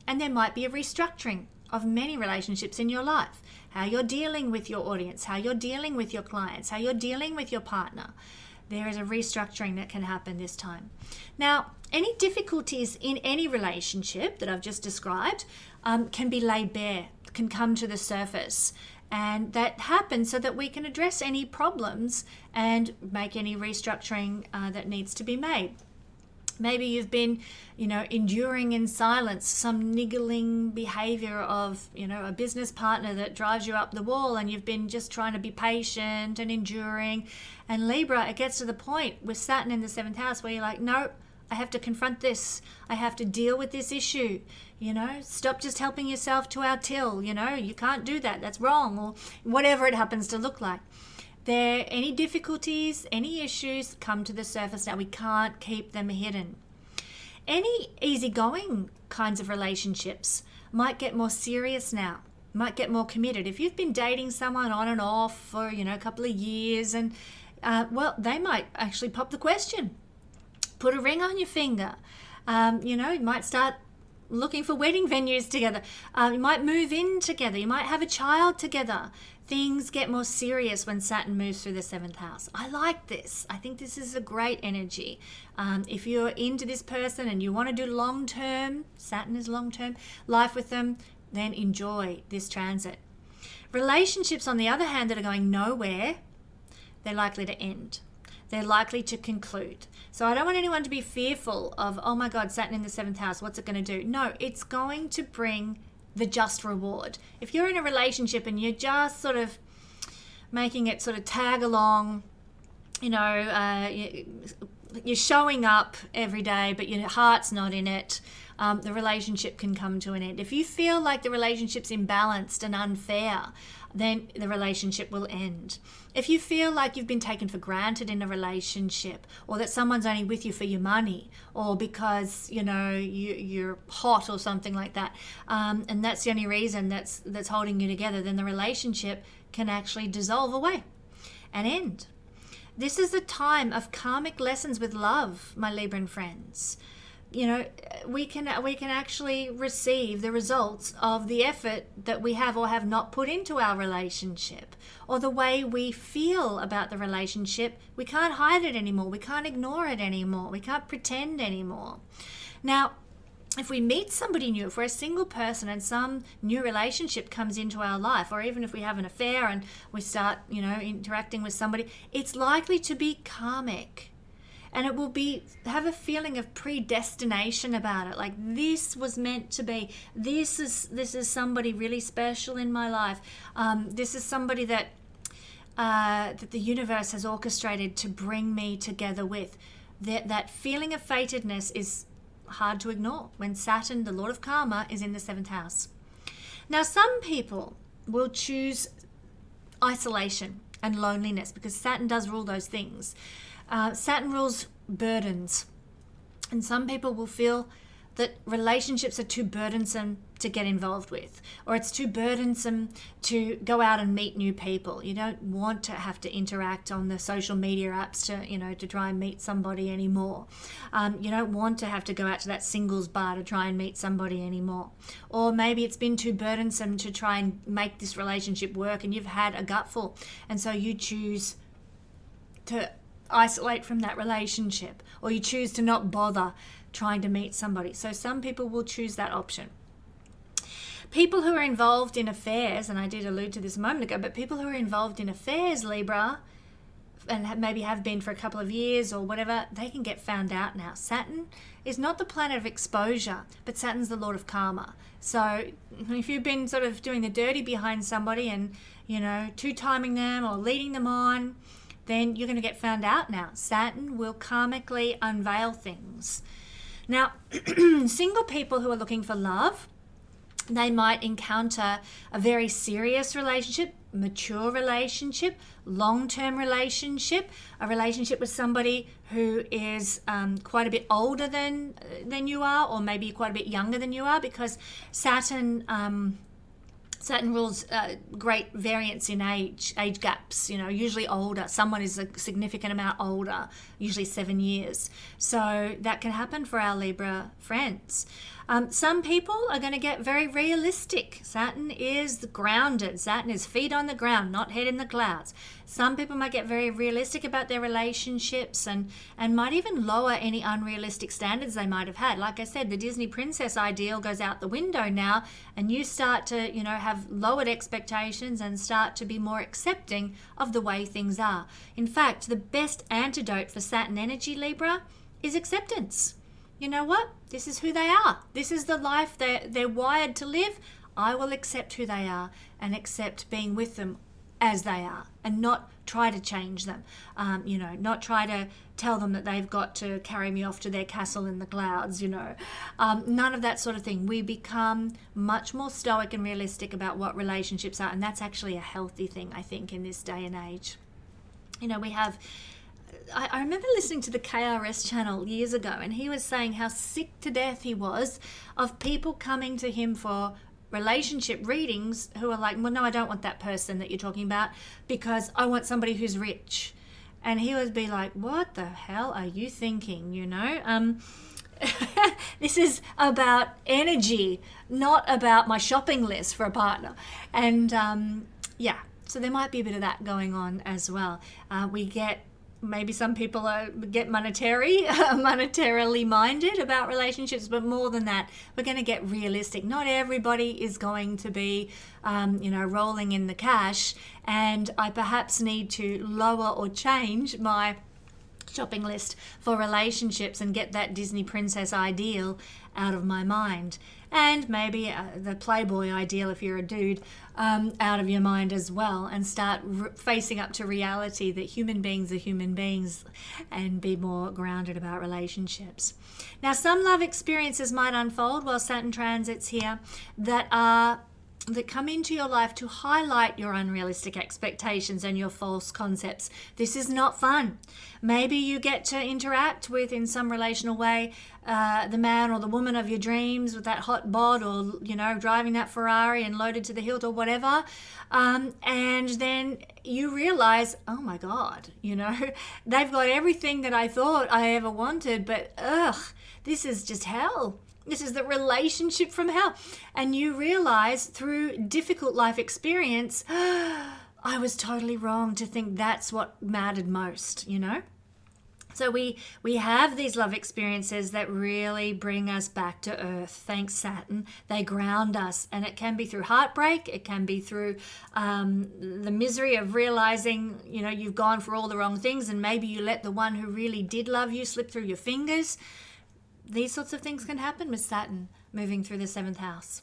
and there might be a restructuring of many relationships in your life. How you're dealing with your audience, how you're dealing with your clients, how you're dealing with your partner. There is a restructuring that can happen this time. Now, any difficulties in any relationship that I've just described can be laid bare, can come to the surface. And that happens so that we can address any problems and make any restructuring that needs to be made. Maybe you've been, enduring in silence some niggling behavior of, a business partner that drives you up the wall, and you've been just trying to be patient and enduring. And Libra, it gets to the point with Saturn in the seventh house where you're like, no, I have to confront this. I have to deal with this issue. Stop just helping yourself to our till. You can't do that. That's wrong, or whatever it happens to look like. Any difficulties, any issues come to the surface now. We can't keep them hidden. Any easygoing kinds of relationships might get more serious now, might get more committed. If you've been dating someone on and off for, a couple of years, and they might actually pop the question. Put a ring on your finger. You might start looking for wedding venues together. You might move in together. You might have a child together. Things get more serious when Saturn moves through the seventh house. I like this. I think this is a great energy. If you're into this person and you want to do long-term, Saturn is long-term, life with them, then enjoy this transit. Relationships, on the other hand, that are going nowhere, they're likely to end. They're likely to conclude. So I don't want anyone to be fearful of, oh my God, Saturn in the seventh house, what's it going to do? No, it's going to bring the just reward. If you're in a relationship and you're just sort of making it sort of tag along, you're showing up every day, but your heart's not in it, the relationship can come to an end. If you feel like the relationship's imbalanced and unfair, then the relationship will end. If you feel like you've been taken for granted in a relationship, or that someone's only with you for your money, or because you're hot or something like that, and that's the only reason that's holding you together, then the relationship can actually dissolve away and end. This is a time of karmic lessons with love, my Libran friends. we can actually receive the results of the effort that we have or have not put into our relationship, or the way we feel about the relationship. We can't hide it anymore. We can't ignore it anymore. We can't pretend anymore. Now, if we meet somebody new, if we're a single person and some new relationship comes into our life, or even if we have an affair and we start, interacting with somebody, it's likely to be karmic. And it will have a feeling of predestination about it. Like, this was meant to be. This is somebody really special in my life. This is somebody that the universe has orchestrated to bring me together with. That feeling of fatedness is hard to ignore when Saturn, the Lord of Karma, is in the 7th house. Now, some people will choose isolation and loneliness because Saturn does rule those things. Saturn rules burdens, and some people will feel that relationships are too burdensome to get involved with, or it's too burdensome to go out and meet new people. You don't want to have to interact on the social media apps to try and meet somebody anymore. You don't want to have to go out to that singles bar to try and meet somebody anymore. Or maybe it's been too burdensome to try and make this relationship work, and you've had a gutful, and so you choose to isolate from that relationship, or you choose to not bother trying to meet somebody. So some people will choose that option. People who are involved in affairs, and I did allude to this a moment ago, but people who are involved in affairs, Libra, and maybe have been for a couple of years or whatever, they can get found out now. Saturn is not the planet of exposure, but Saturn's the Lord of Karma. So if you've been sort of doing the dirty behind somebody and, two-timing them or leading them on, then you're going to get found out now. Saturn will karmically unveil things. Now, single people who are looking for love, they might encounter a very serious relationship, mature relationship, long-term relationship, a relationship with somebody who is quite a bit older than you are, or maybe quite a bit younger than you are, because Saturn rules great variance in age gaps, usually older. Someone is a significant amount older, usually 7 years. So that can happen for our Libra friends. Some people are going to get very realistic. Saturn is grounded. Saturn is feet on the ground, not head in the clouds. Some people might get very realistic about their relationships and might even lower any unrealistic standards they might have had. Like I said, the Disney princess ideal goes out the window now, and you start to, have lowered expectations and start to be more accepting of the way things are. In fact, the best antidote for Saturn energy, Libra, is acceptance. You know what? This is who they are. This is the life they're wired to live. I will accept who they are and accept being with them as they are, and not try to change them. Not try to tell them that they've got to carry me off to their castle in the clouds, None of that sort of thing. We become much more stoic and realistic about what relationships are, and that's actually a healthy thing, I think, in this day and age. I remember listening to the KRS channel years ago, and he was saying how sick to death he was of people coming to him for relationship readings who are like, well, no, I don't want that person that you're talking about because I want somebody who's rich. And he would be like, what the hell are you thinking, This is about energy, not about my shopping list for a partner. And so there might be a bit of that going on as well. Maybe some people get monetarily minded about relationships, but more than that, we're going to get realistic. Not everybody is going to be, rolling in the cash, and I perhaps need to lower or change my shopping list for relationships and get that Disney princess ideal out of my mind. And maybe the Playboy ideal, if you're a dude, out of your mind as well, and start facing up to reality that human beings are human beings, and be more grounded about relationships. Now, some love experiences might unfold while Saturn transits here that are that come into your life to highlight your unrealistic expectations and your false concepts. This is not fun. Maybe you get to interact with, in some relational way, the man or the woman of your dreams with that hot bod, or, you know, driving that Ferrari and loaded to the hilt or whatever. And then you realize, oh my God, you know, they've got everything that I thought I ever wanted, but this is just hell. This is the relationship from hell. And you realize through difficult life experience, I was totally wrong to think that's what mattered most, you know? So we have these love experiences that really bring us back to earth. Thanks, Saturn. They ground us. And it can be through heartbreak. It can be through the misery of realizing, you know, you've gone for all the wrong things, and maybe you let the one who really did love you slip through your fingers. These sorts of things can happen with Saturn moving through the 7th house.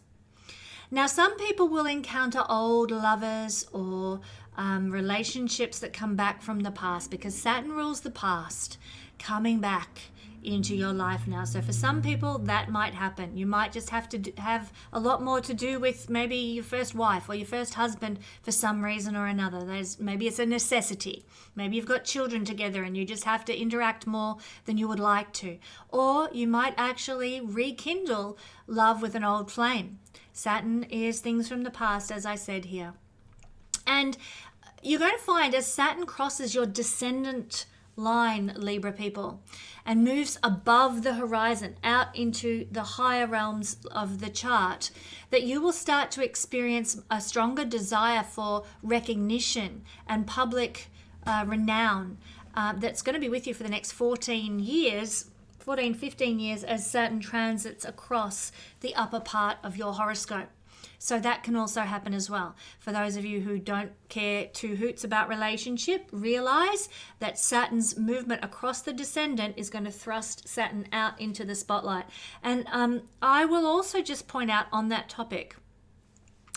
Now, some people will encounter old lovers or relationships that come back from the past, because Saturn rules the past, coming back into your life now. So for some people, that might happen. You might just have to have a lot more to do with maybe your first wife or your first husband for some reason or another. Maybe it's a necessity. Maybe you've got children together and you just have to interact more than you would like to. Or you might actually rekindle love with an old flame. Saturn is things from the past, as I said here. And you're going to find as Saturn crosses your descendant line, Libra people, and moves above the horizon out into the higher realms of the chart, that you will start to experience a stronger desire for recognition and public renown that's going to be with you for the next 15 years as Saturn transits across the upper part of your horoscope. So that can also happen as well. For those of you who don't care two hoots about relationship, realize that Saturn's movement across the descendant is going to thrust Saturn out into the spotlight. And I will also just point out on that topic,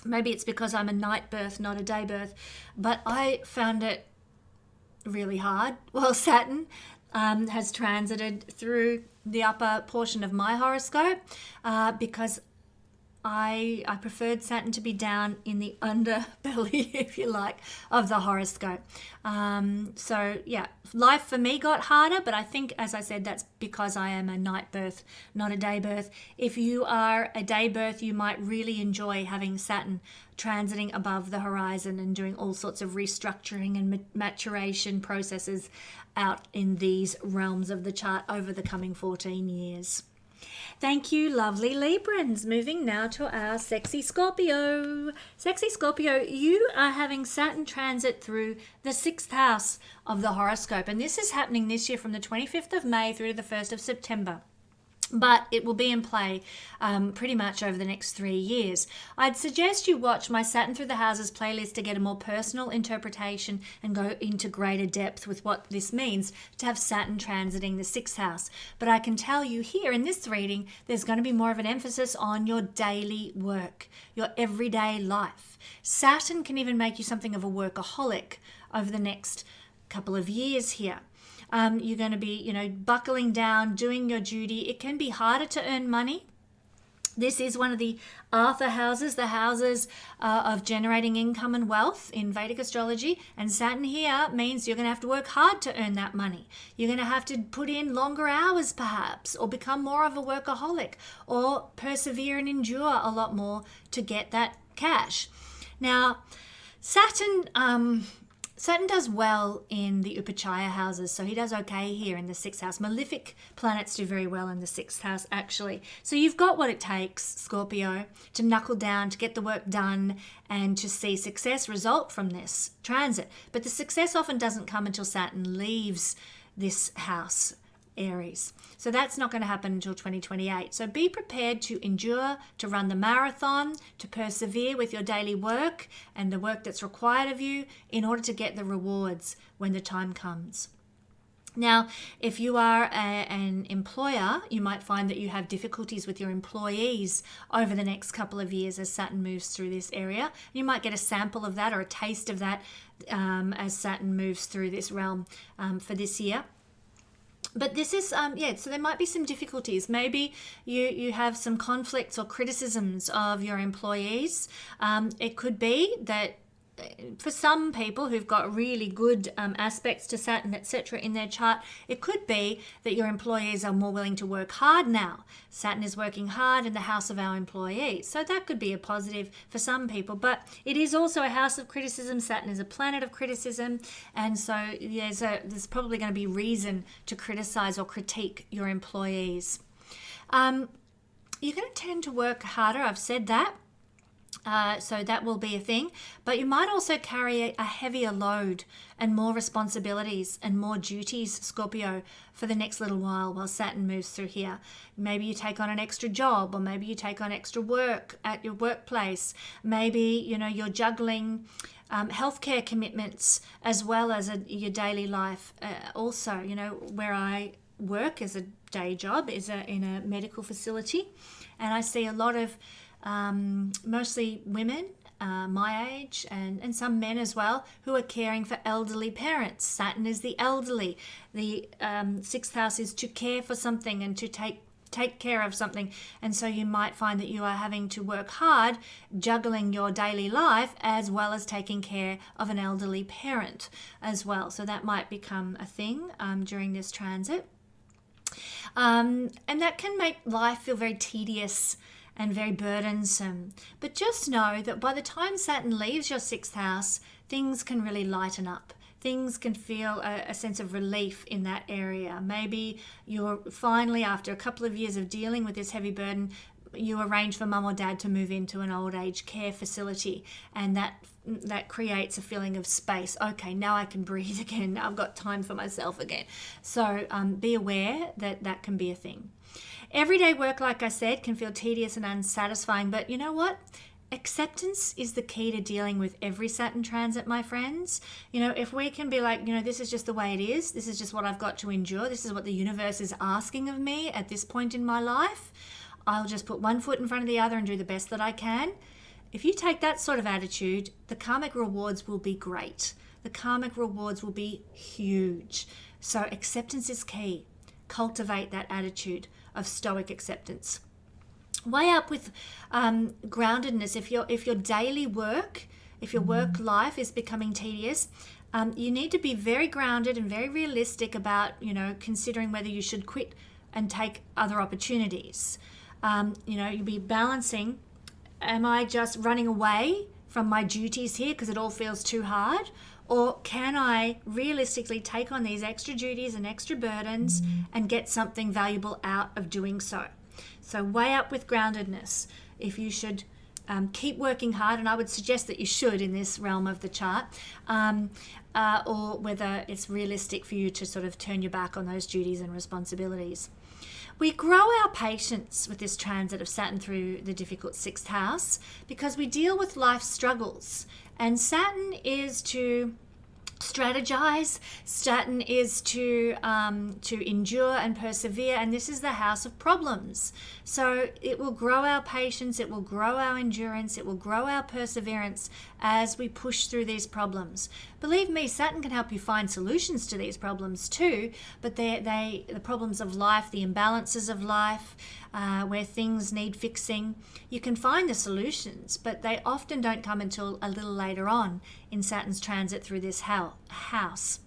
maybe it's because I'm a night birth, not a day birth, but I found it really hard while Saturn has transited through the upper portion of my horoscope, because I preferred Saturn to be down in the underbelly, if you like, of the horoscope. So yeah, life for me got harder, but I think, as I said, that's because I am a night birth, not a day birth. If you are a day birth, you might really enjoy having Saturn transiting above the horizon and doing all sorts of restructuring and maturation processes out in these realms of the chart over the coming 14 years. Thank you, lovely Librans. Moving now to our sexy Scorpio. Sexy Scorpio, you are having Saturn transit through the 6th house of the horoscope. And this is happening this year from the 25th of May through to the 1st of September. But it will be in play pretty much over the next 3 years. I'd suggest you watch my Saturn Through the Houses playlist to get a more personal interpretation and go into greater depth with what this means to have Saturn transiting the 6th house. But I can tell you here in this reading, there's going to be more of an emphasis on your daily work, your everyday life. Saturn can even make you something of a workaholic over the next couple of years here. You're going to be, buckling down, doing your duty. It can be harder to earn money. This is one of the Arthur houses, the houses of generating income and wealth in Vedic astrology. And Saturn here means you're going to have to work hard to earn that money. You're going to have to put in longer hours perhaps, or become more of a workaholic, or persevere and endure a lot more to get that cash. Now, Saturn does well in the Upachaya houses, so he does okay here in the 6th house. Malefic planets do very well in the 6th house, actually. So you've got what it takes, Scorpio, to knuckle down, to get the work done, and to see success result from this transit. But the success often doesn't come until Saturn leaves this house, Aries. So that's not going to happen until 2028. So be prepared to endure, to run the marathon, to persevere with your daily work and the work that's required of you in order to get the rewards when the time comes. Now, if you are an employer, you might find that you have difficulties with your employees over the next couple of years as Saturn moves through this area. You might get a sample of that or a taste of that as Saturn moves through this realm for this year. But this is, so there might be some difficulties. Maybe you have some conflicts or criticisms of your employees. It could be that for some people who've got really good aspects to Saturn, etc. in their chart, it could be that your employees are more willing to work hard now. Saturn is working hard in the house of our employees. So that could be a positive for some people. But it is also a house of criticism. Saturn is a planet of criticism. And so there's probably going to be reason to criticize or critique your employees. You're going to tend to work harder. I've said that. So that will be a thing, but you might also carry a heavier load and more responsibilities and more duties, Scorpio, for the next little while Saturn moves through here. Maybe you take on an extra job, or maybe you take on extra work at your workplace. Maybe, you're juggling healthcare commitments as well as your daily life. Also, where I work as a day job is in a medical facility, and I see a lot of mostly women my age and some men as well who are caring for elderly parents. Saturn is the elderly. The sixth house is to care for something and to take care of something. And so you might find that you are having to work hard juggling your daily life as well as taking care of an elderly parent as well. So that might become a thing during this transit. And that can make life feel very tedious and very burdensome. But just know that by the time Saturn leaves your sixth house, things can really lighten up. Things can feel a sense of relief in that area. Maybe you're finally, after a couple of years of dealing with this heavy burden, you arrange for mum or dad to move into an old age care facility, and that creates a feeling of space. Okay, now I can breathe again. Now I've got time for myself again. So be aware that can be a thing. Everyday work, like I said, can feel tedious and unsatisfying, but you know what? Acceptance is the key to dealing with every Saturn transit, my friends. If we can be like, this is just the way it is. This is just what I've got to endure. This is what the universe is asking of me at this point in my life. I'll just put one foot in front of the other and do the best that I can. If you take that sort of attitude, the karmic rewards will be great. The karmic rewards will be huge. So acceptance is key. Cultivate that attitude of stoic acceptance. Weigh up with groundedness. If your daily work, if your work life is becoming tedious, you need to be very grounded and very realistic about, considering whether you should quit and take other opportunities. You'll be balancing, am I just running away from my duties here because it all feels too hard? Or can I realistically take on these extra duties and extra burdens and get something valuable out of doing so? So weigh up with groundedness. If you should keep working hard, and I would suggest that you should in this realm of the chart, or whether it's realistic for you to sort of turn your back on those duties and responsibilities. We grow our patience with this transit of Saturn through the difficult sixth house because we deal with life's struggles. And Saturn is to strategize. Saturn is to endure and persevere, and this is the house of problems. So it will grow our patience, it will grow our endurance, it will grow our perseverance as we push through these problems. Believe me, Saturn can help you find solutions to these problems too, but the problems of life, the imbalances of life, where things need fixing, you can find the solutions, but they often don't come until a little later on in Saturn's transit through this house.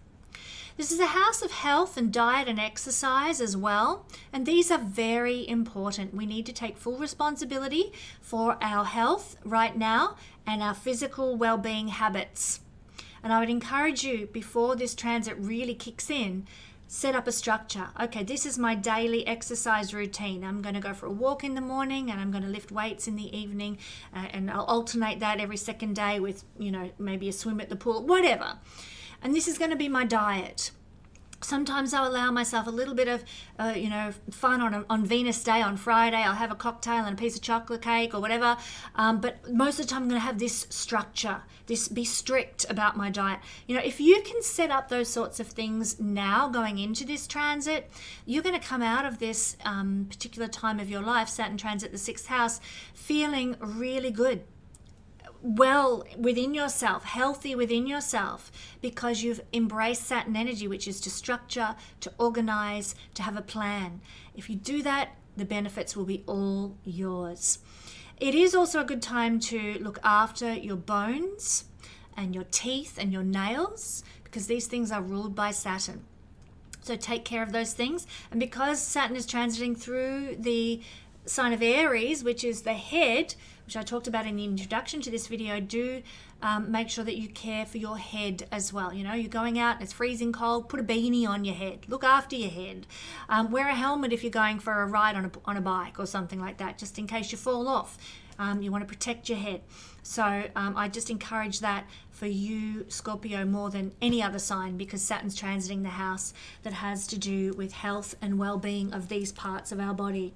This is a house of health and diet and exercise as well, and these are very important. We need to take full responsibility for our health right now and our physical well-being habits. And I would encourage you, before this transit really kicks in, set up a structure. Okay, this is my daily exercise routine. I'm going to go for a walk in the morning and I'm going to lift weights in the evening, and I'll alternate that every second day with, maybe a swim at the pool, whatever. And this is going to be my diet. Sometimes I'll allow myself a little bit of, fun on Venus Day on Friday. I'll have a cocktail and a piece of chocolate cake or whatever. But most of the time I'm going to have this structure, be strict about my diet. If you can set up those sorts of things now going into this transit, you're going to come out of this particular time of your life, Saturn transit the sixth house, feeling really good. well within yourself, healthy within yourself, because you've embraced Saturn energy, which is to structure, to organize, to have a plan. If you do that, the benefits will be all yours. It is also a good time to look after your bones and your teeth and your nails, because these things are ruled by Saturn. So take care of those things. And because Saturn is transiting through the sign of Aries, which is the head, which I talked about in the introduction to this video, do make sure that you care for your head as well. You know, you're going out and it's freezing cold, put a beanie on your head, look after your head, wear a helmet if you're going for a ride on a bike or something like that, just in case you fall off. You want to protect your head. So I just encourage that for you, Scorpio, more than any other sign, because Saturn's transiting the house that has to do with health and well-being of these parts of our body.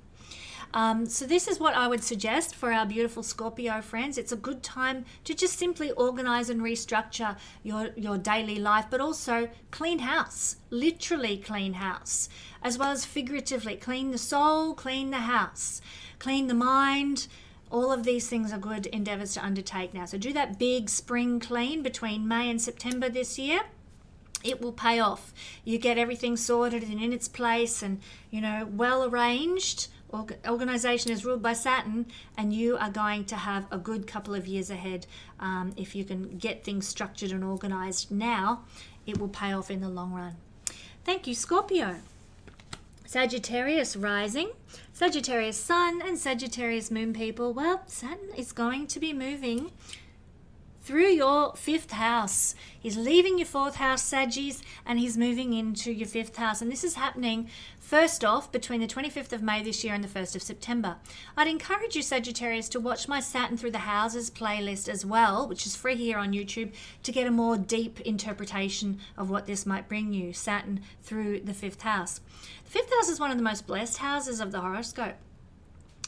So this is what I would suggest for our beautiful Scorpio friends. It's a good time to just simply organize and restructure your daily life, but also clean house, literally clean house, as well as figuratively clean the soul, clean the house, clean the mind. All of these things are good endeavors to undertake now. So do that big spring clean between May and September this year. It will pay off. You get everything sorted and in its place and, you know, well arranged. Organization is ruled by Saturn, and you are going to have a good couple of years ahead. If you can get things structured and organized now, it will pay off in the long run. Thank you, Scorpio. Sagittarius rising, Sagittarius sun, and Sagittarius moon people. Well, Saturn is going to be moving through your 5th house. He's leaving your 4th house, Saggies, and he's moving into your 5th house. And this is happening first off between the 25th of May this year and the 1st of September. I'd encourage you, Sagittarius, to watch my Saturn Through the Houses playlist as well, which is free here on YouTube, to get a more deep interpretation of what this might bring you. Saturn through the 5th house. The 5th house is one of the most blessed houses of the horoscope.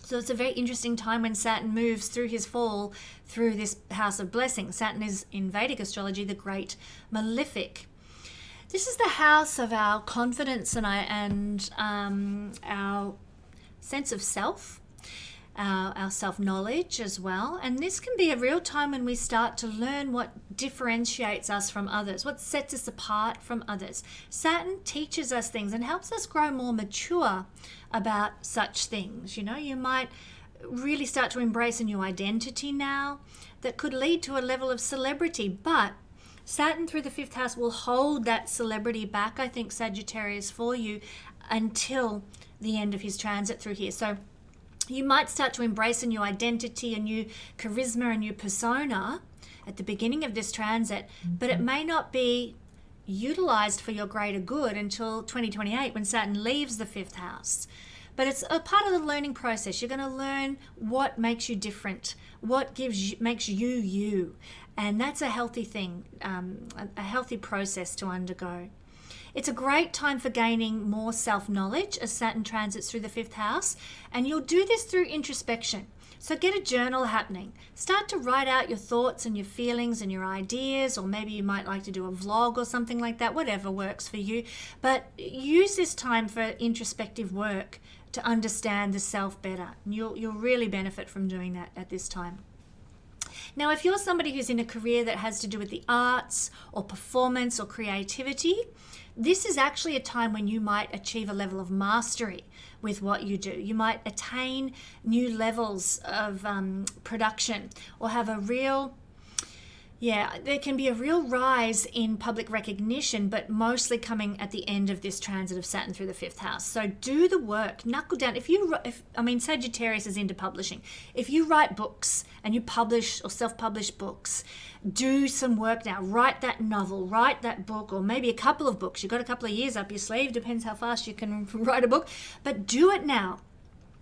So it's a very interesting time when Saturn moves through his fall through this house of blessing. Saturn is, in Vedic astrology, the great malefic. This is the house of our confidence and our sense of self, our self-knowledge as well. And this can be a real time when we start to learn what differentiates us from others, what sets us apart from others. Saturn teaches us things and helps us grow more mature about such things. You know, you might really start to embrace a new identity now that could lead to a level of celebrity, but Saturn through the 5th house will hold that celebrity back, I think, Sagittarius, for you until the end of his transit through here. So you might start to embrace a new identity, a new charisma, a new persona at the beginning of this transit, but it may not be utilized for your greater good until 2028 when Saturn leaves the 5th house. But it's a part of the learning process. You're going to learn what makes you different, what makes you you. And that's a healthy thing, a healthy process to undergo. It's a great time for gaining more self-knowledge as Saturn transits through the 5th house, and you'll do this through introspection. So get a journal happening. Start to write out your thoughts and your feelings and your ideas, or maybe you might like to do a vlog or something like that, whatever works for you. But use this time for introspective work to understand the self better. You'll really benefit from doing that at this time. Now, if you're somebody who's in a career that has to do with the arts or performance or creativity, this is actually a time when you might achieve a level of mastery with what you do. You might attain new levels of production or have a real, there can be a real rise in public recognition, but mostly coming at the end of this transit of Saturn through the 5th house. So do the work, knuckle down. Sagittarius is into publishing. If you write books and you publish or self-publish books, do some work now. Write that novel, write that book, or maybe a couple of books. You've got a couple of years up your sleeve, depends how fast you can write a book, but do it now.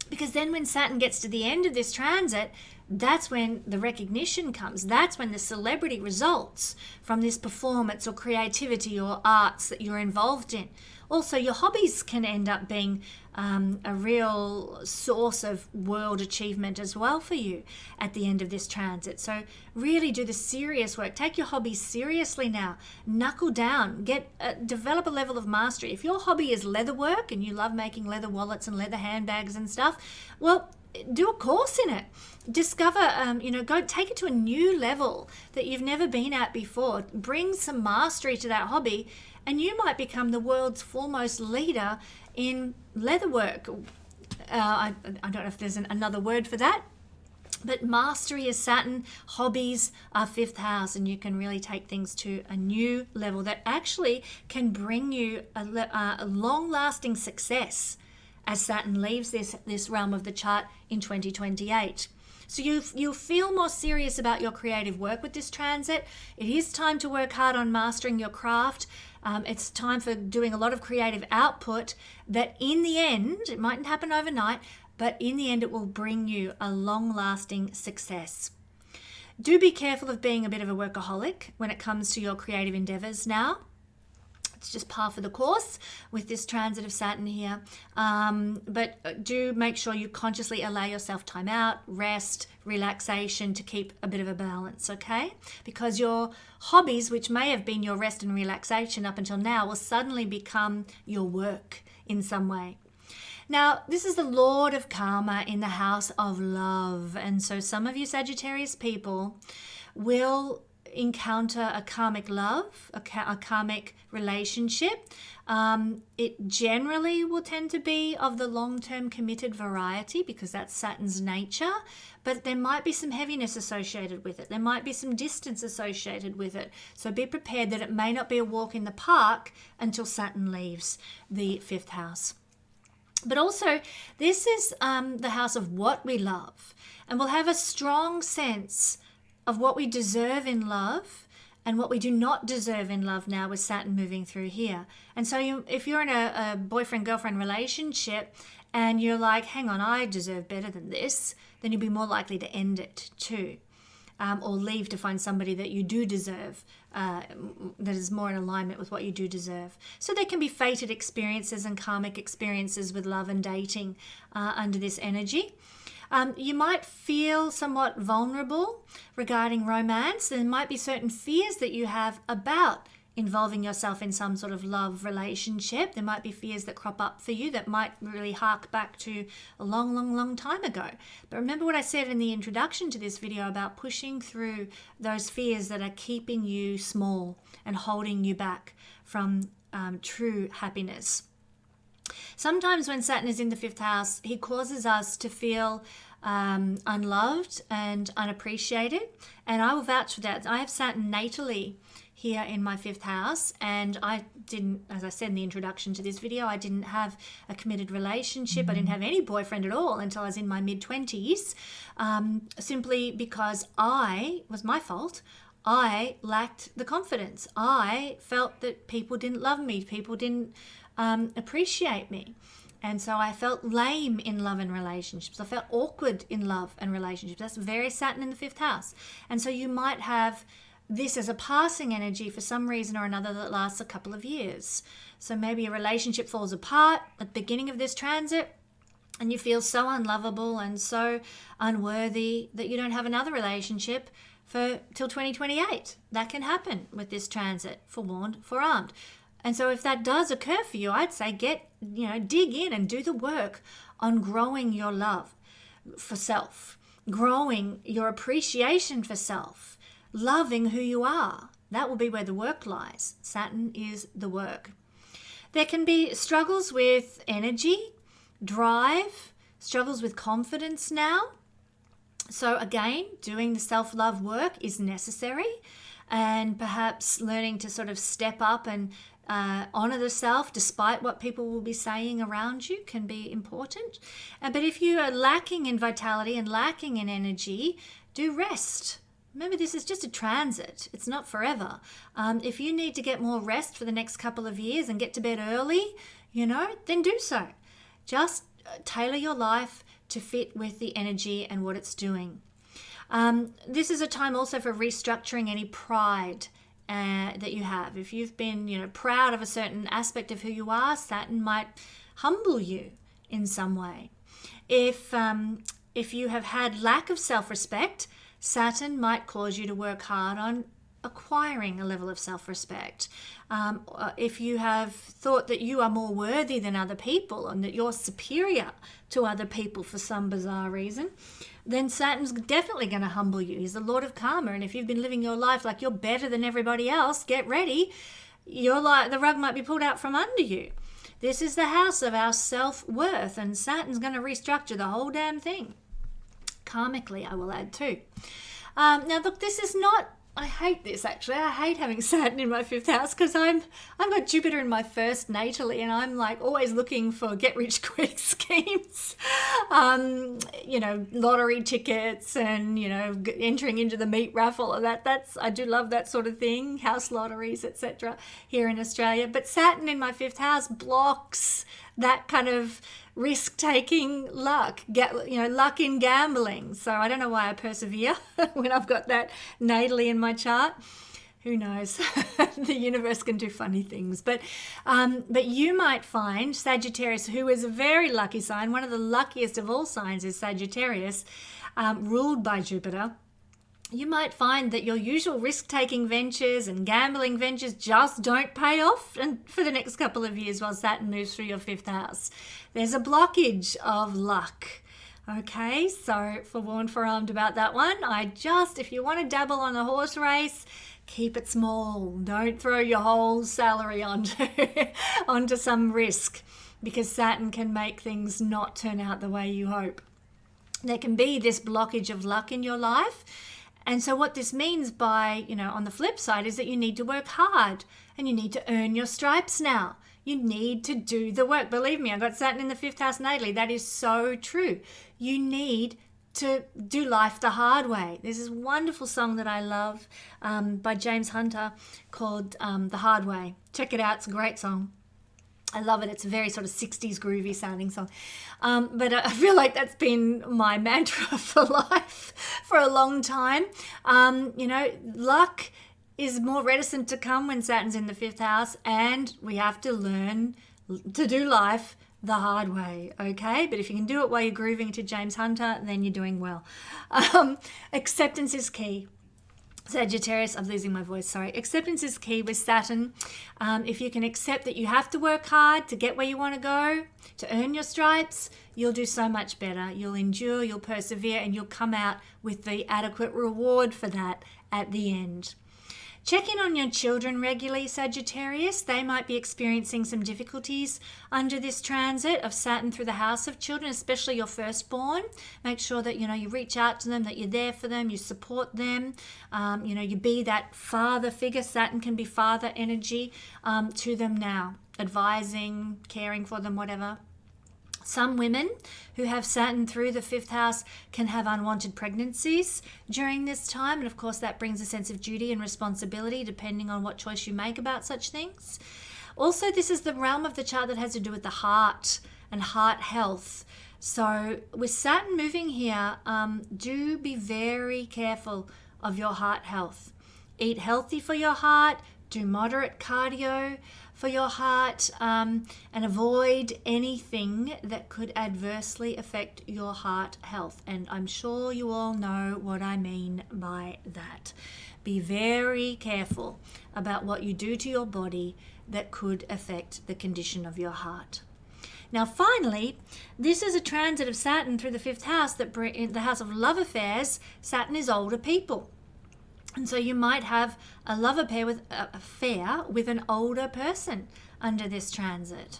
Because then when Saturn gets to the end of this transit, that's when the recognition comes. That's when the celebrity results from this performance or creativity or arts that you're involved in. Also, your hobbies can end up being a real source of world achievement as well for you at the end of this transit. So really do the serious work. Take your hobbies seriously now. Knuckle down. Develop a level of mastery. If your hobby is leather work and you love making leather wallets and leather handbags and stuff, well, do a course in it. Discover, go take it to a new level that you've never been at before. Bring some mastery to that hobby, and you might become the world's foremost leader in leatherwork. I don't know if there's another word for that, but mastery is Saturn. Hobbies are 5th house, and you can really take things to a new level that actually can bring you a long-lasting success as Saturn leaves this realm of the chart in 2028. So you'll feel more serious about your creative work with this transit. It is time to work hard on mastering your craft. It's time for doing a lot of creative output that in the end, it mightn't happen overnight, but in the end it will bring you a long-lasting success. Do be careful of being a bit of a workaholic when it comes to your creative endeavors now. It's just par for the course with this transit of Saturn here. But do make sure you consciously allow yourself time out, rest, relaxation to keep a bit of a balance, okay? Because your hobbies, which may have been your rest and relaxation up until now, will suddenly become your work in some way. Now, this is the Lord of Karma in the house of love. And so some of you Sagittarius people will encounter a karmic love, a karmic relationship. It generally will tend to be of the long-term committed variety because that's Saturn's nature, but there might be some heaviness associated with it. There might be some distance associated with it. So be prepared that it may not be a walk in the park until Saturn leaves the 5th house. But also, this is the house of what we love, and we'll have a strong sense of what we deserve in love and what we do not deserve in love now with Saturn moving through here. And so if you're in a boyfriend-girlfriend relationship and you're like, hang on, I deserve better than this, then you'll be more likely to end it too. Or leave to find somebody that you do deserve, that is more in alignment with what you do deserve. So there can be fated experiences and karmic experiences with love and dating under this energy. You might feel somewhat vulnerable regarding romance. There might be certain fears that you have about involving yourself in some sort of love relationship. There might be fears that crop up for you that might really hark back to a long, long, long time ago. But remember what I said in the introduction to this video about pushing through those fears that are keeping you small and holding you back from true happiness. Sometimes when Saturn is in the 5th house, he causes us to feel unloved and unappreciated. And I will vouch for that. I have Saturn natally here in my 5th house, and I didn't, as I said in the introduction to this video, I didn't have a committed relationship. I didn't have any boyfriend at all until I was in my mid-20s, simply because it was my fault. I lacked the confidence. I felt that people didn't love me. People didn't appreciate me. And so I felt lame in love and relationships. I felt awkward in love and relationships. That's very Saturn in the 5th house. And so you might have this as a passing energy for some reason or another that lasts a couple of years. So maybe a relationship falls apart at the beginning of this transit and you feel so unlovable and so unworthy that you don't have another relationship till 2028. That can happen with this transit. Forewarned, forearmed. And so if that does occur for you, I'd say dig in and do the work on growing your love for self, growing your appreciation for self, loving who you are. That will be where the work lies. Saturn is the work. There can be struggles with energy, drive, struggles with confidence now. So again, doing the self-love work is necessary, and perhaps learning to sort of step up and honor the self despite what people will be saying around you can be important. But if you are lacking in vitality and lacking in energy, do rest. Remember, this is just a transit. It's not forever. If you need to get more rest for the next couple of years and get to bed early, then do so. Just tailor your life to fit with the energy and what it's doing. This is a time also for restructuring any pride that you have. If you've been, proud of a certain aspect of who you are, Saturn might humble you in some way. If you have had lack of self-respect, Saturn might cause you to work hard on acquiring a level of self-respect. If you have thought that you are more worthy than other people and that you're superior to other people for some bizarre reason, then Saturn's definitely going to humble you. He's the Lord of Karma, and if you've been living your life like you're better than everybody else, get ready. The rug might be pulled out from under you. This is the house of our self-worth, and Saturn's going to restructure the whole damn thing. Karmically, I will add too. Now, look, this is not... I hate this, actually. I hate having Saturn in my 5th house because I've got Jupiter in my 1st natally, and I'm like always looking for get-rich-quick schemes. Lottery tickets and, entering into the meat raffle. I do love that sort of thing, house lotteries, etc. here in Australia. But Saturn in my 5th house blocks that kind of risk-taking luck, luck in gambling. So I don't know why I persevere when I've got that natally in my chart. Who knows? The universe can do funny things. But you might find Sagittarius, who is a very lucky sign, one of the luckiest of all signs is Sagittarius, ruled by Jupiter. You might find that your usual risk-taking ventures and gambling ventures just don't pay off and for the next couple of years while Saturn moves through your 5th house. There's a blockage of luck. Okay, so forewarned, forearmed about that one. If you want to dabble on a horse race, keep it small. Don't throw your whole salary onto some risk, because Saturn can make things not turn out the way you hope. There can be this blockage of luck in your life. And so what this means by, on the flip side, is that you need to work hard and you need to earn your stripes now. You need to do the work. Believe me, I got Saturn in the 5th house natally. That is so true. You need to do life the hard way. There's this wonderful song that I love by James Hunter called The Hard Way. Check it out. It's a great song. I love it. It's a very sort of 60s groovy sounding song. But I feel like that's been my mantra for life for a long time. Luck is more reticent to come when Saturn's in the 5th house, and we have to learn to do life the hard way, okay? But if you can do it while you're grooving to James Hunter, then you're doing well. Acceptance is key. Sagittarius, I'm losing my voice, sorry. Acceptance is key with Saturn. If you can accept that you have to work hard to get where you want to go, to earn your stripes, you'll do so much better. You'll endure, you'll persevere, and you'll come out with the adequate reward for that at the end. Check in on your children regularly, Sagittarius. They might be experiencing some difficulties under this transit of Saturn through the house of children, especially your firstborn. Make sure that, you reach out to them, that you're there for them, you support them, you be that father figure. Saturn can be father energy to them now, advising, caring for them, whatever. Some women who have Saturn through the 5th house can have unwanted pregnancies during this time. And of course, that brings a sense of duty and responsibility depending on what choice you make about such things. Also, this is the realm of the chart that has to do with the heart and heart health. So with Saturn moving here, do be very careful of your heart health. Eat healthy for your heart. Do moderate cardio for your heart, and avoid anything that could adversely affect your heart health. And I'm sure you all know what I mean by that. Be very careful about what you do to your body that could affect the condition of your heart. Now, finally, this is a transit of Saturn through the 5th house in the house of love affairs. Saturn is older people. And so you might have a love affair with an older person under this transit.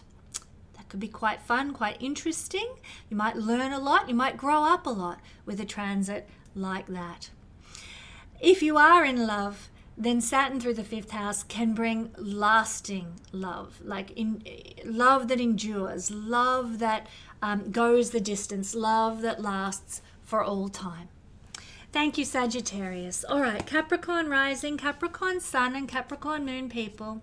That could be quite fun, quite interesting. You might learn a lot. You might grow up a lot with a transit like that. If you are in love, then Saturn through the 5th house can bring lasting love, love that endures, love that goes the distance, love that lasts for all time. Thank you, Sagittarius. All right, Capricorn rising, Capricorn sun, and Capricorn moon people.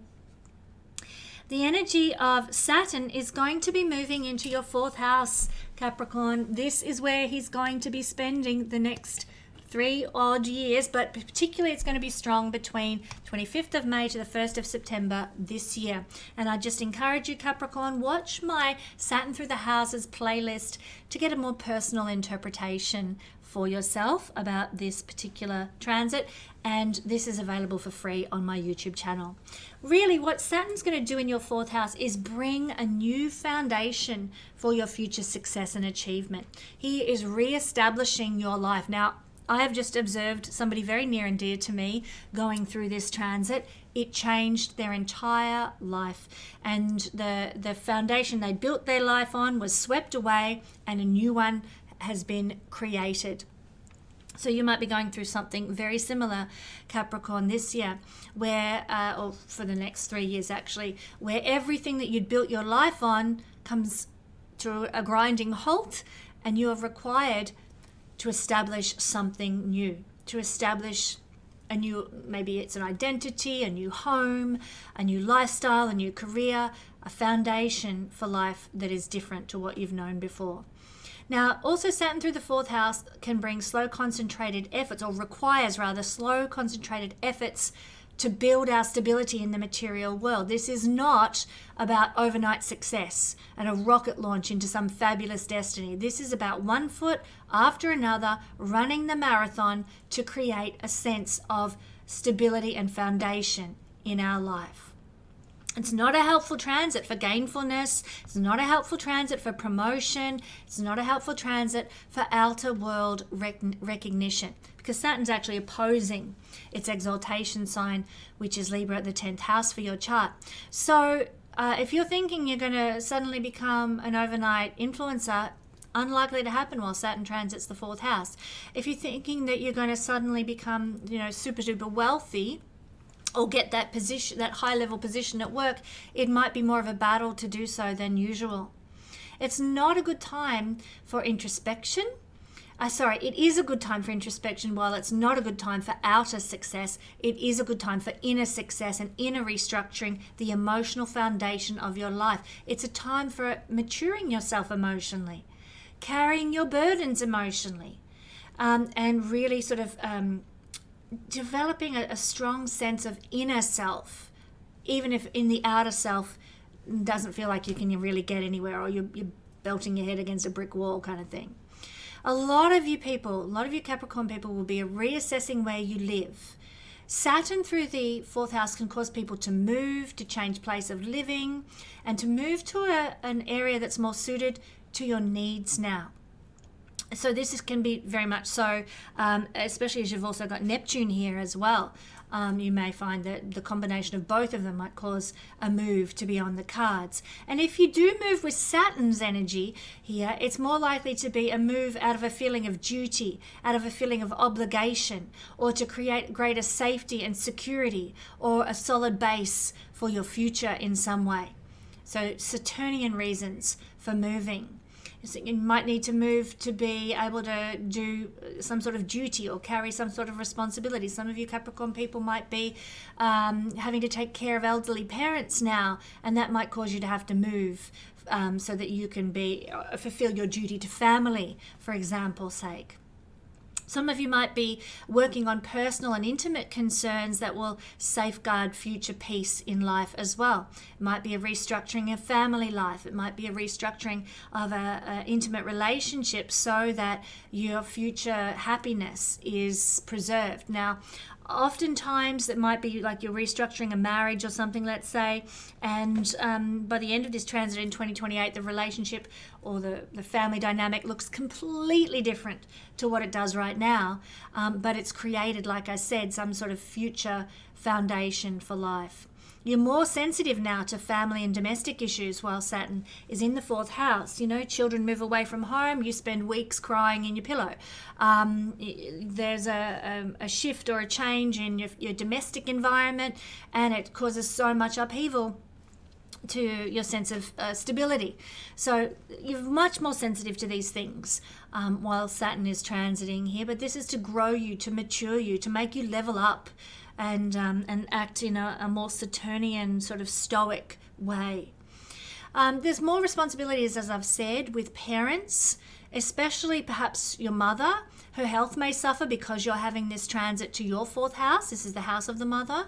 The energy of Saturn is going to be moving into your 4th house, Capricorn. This is where he's going to be spending the next 3 odd years, but particularly it's going to be strong between 25th of May to the 1st of September this year. And I just encourage you, Capricorn, watch my Saturn Through the Houses playlist to get a more personal interpretation for yourself about this particular transit, and this is available for free on my YouTube channel. Really, what Saturn's going to do in your 4th house is bring a new foundation for your future success and achievement. He is re-establishing your life. Now, I have just observed somebody very near and dear to me going through this transit. It changed their entire life, and the foundation they built their life on was swept away, and a new one has been created. So you might be going through something very similar, Capricorn, this year, where, or for the next 3 years actually, where everything that you'd built your life on comes to a grinding halt, and you are required to establish something new, to establish a new, maybe it's an identity, a new home, a new lifestyle, a new career, a foundation for life that is different to what you've known before. Now, also Saturn through the 4th house can bring slow, concentrated efforts, or requires rather slow, concentrated efforts to build our stability in the material world. This is not about overnight success and a rocket launch into some fabulous destiny. This is about one foot after another, running the marathon to create a sense of stability and foundation in our life. It's not a helpful transit for gainfulness. It's not a helpful transit for promotion. It's not a helpful transit for outer world recognition, because Saturn's actually opposing its exaltation sign, which is Libra at the 10th house for your chart. So if you're thinking you're going to suddenly become an overnight influencer, unlikely to happen while Saturn transits the 4th house. If you're thinking that you're going to suddenly become, super duper wealthy, or get that position, that high level position at work, it might be more of a battle to do so than usual. It's not a good time for introspection. It is a good time for introspection. While it's not a good time for outer success, it is a good time for inner success and inner restructuring the emotional foundation of your life. It's a time for maturing yourself emotionally, carrying your burdens emotionally, and really sort of developing a strong sense of inner self, even if in the outer self doesn't feel like you can really get anywhere, or you're belting your head against a brick wall kind of thing. A lot of you Capricorn people will be reassessing where you live. Saturn through the 4th house can cause people to move, to change place of living, and to move to an area that's more suited to your needs now. So this can be very much so, especially as you've also got Neptune here as well. You may find that the combination of both of them might cause a move to be on the cards. And if you do move with Saturn's energy here, it's more likely to be a move out of a feeling of duty, out of a feeling of obligation, or to create greater safety and security, or a solid base for your future in some way. So Saturnian reasons for moving. You might need to move to be able to do some sort of duty or carry some sort of responsibility. Some of you Capricorn people might be having to take care of elderly parents now, and that might cause you to have to move so that you can fulfill your duty to family, for example's sake. Some of you might be working on personal and intimate concerns that will safeguard future peace in life as well. It might be a restructuring of family life. It might be a restructuring of an intimate relationship so that your future happiness is preserved. Now, oftentimes it might be like you're restructuring a marriage or something, let's say, and by the end of this transit in 2028, the relationship or the family dynamic looks completely different to what it does right now, but it's created, like I said, some sort of future foundation for life. You're more sensitive now to family and domestic issues while Saturn is in the 4th house. Children move away from home, you spend weeks crying in your pillow. There's a shift or a change in your domestic environment, and it causes so much upheaval to your sense of stability. So you're much more sensitive to these things while Saturn is transiting here, but this is to grow you, to mature you, to make you level up and act in a more Saturnian sort of stoic way. There's more responsibilities, as I've said, with parents especially perhaps your mother. Her health may suffer because you're having this transit to your 4th house. This is the house of the mother.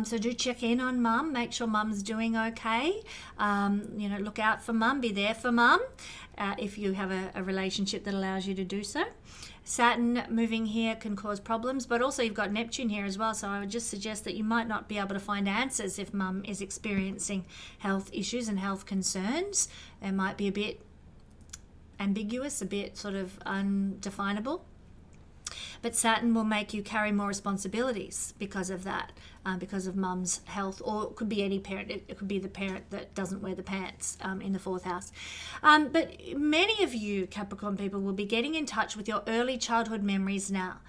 So do check in on mum, make sure mum's doing okay. Look out for mum, be there for mum if you have a relationship that allows you to do so. Saturn moving here can cause problems, but also you've got Neptune here as well, so I would just suggest that you might not be able to find answers if mum is experiencing health issues and health concerns. It might be a bit ambiguous, a bit sort of undefinable. But Saturn will make you carry more responsibilities because of that, because of mum's health, or it could be any parent. It could be the parent that doesn't wear the pants in the 4th house. But many of you Capricorn people will be getting in touch with your early childhood memories now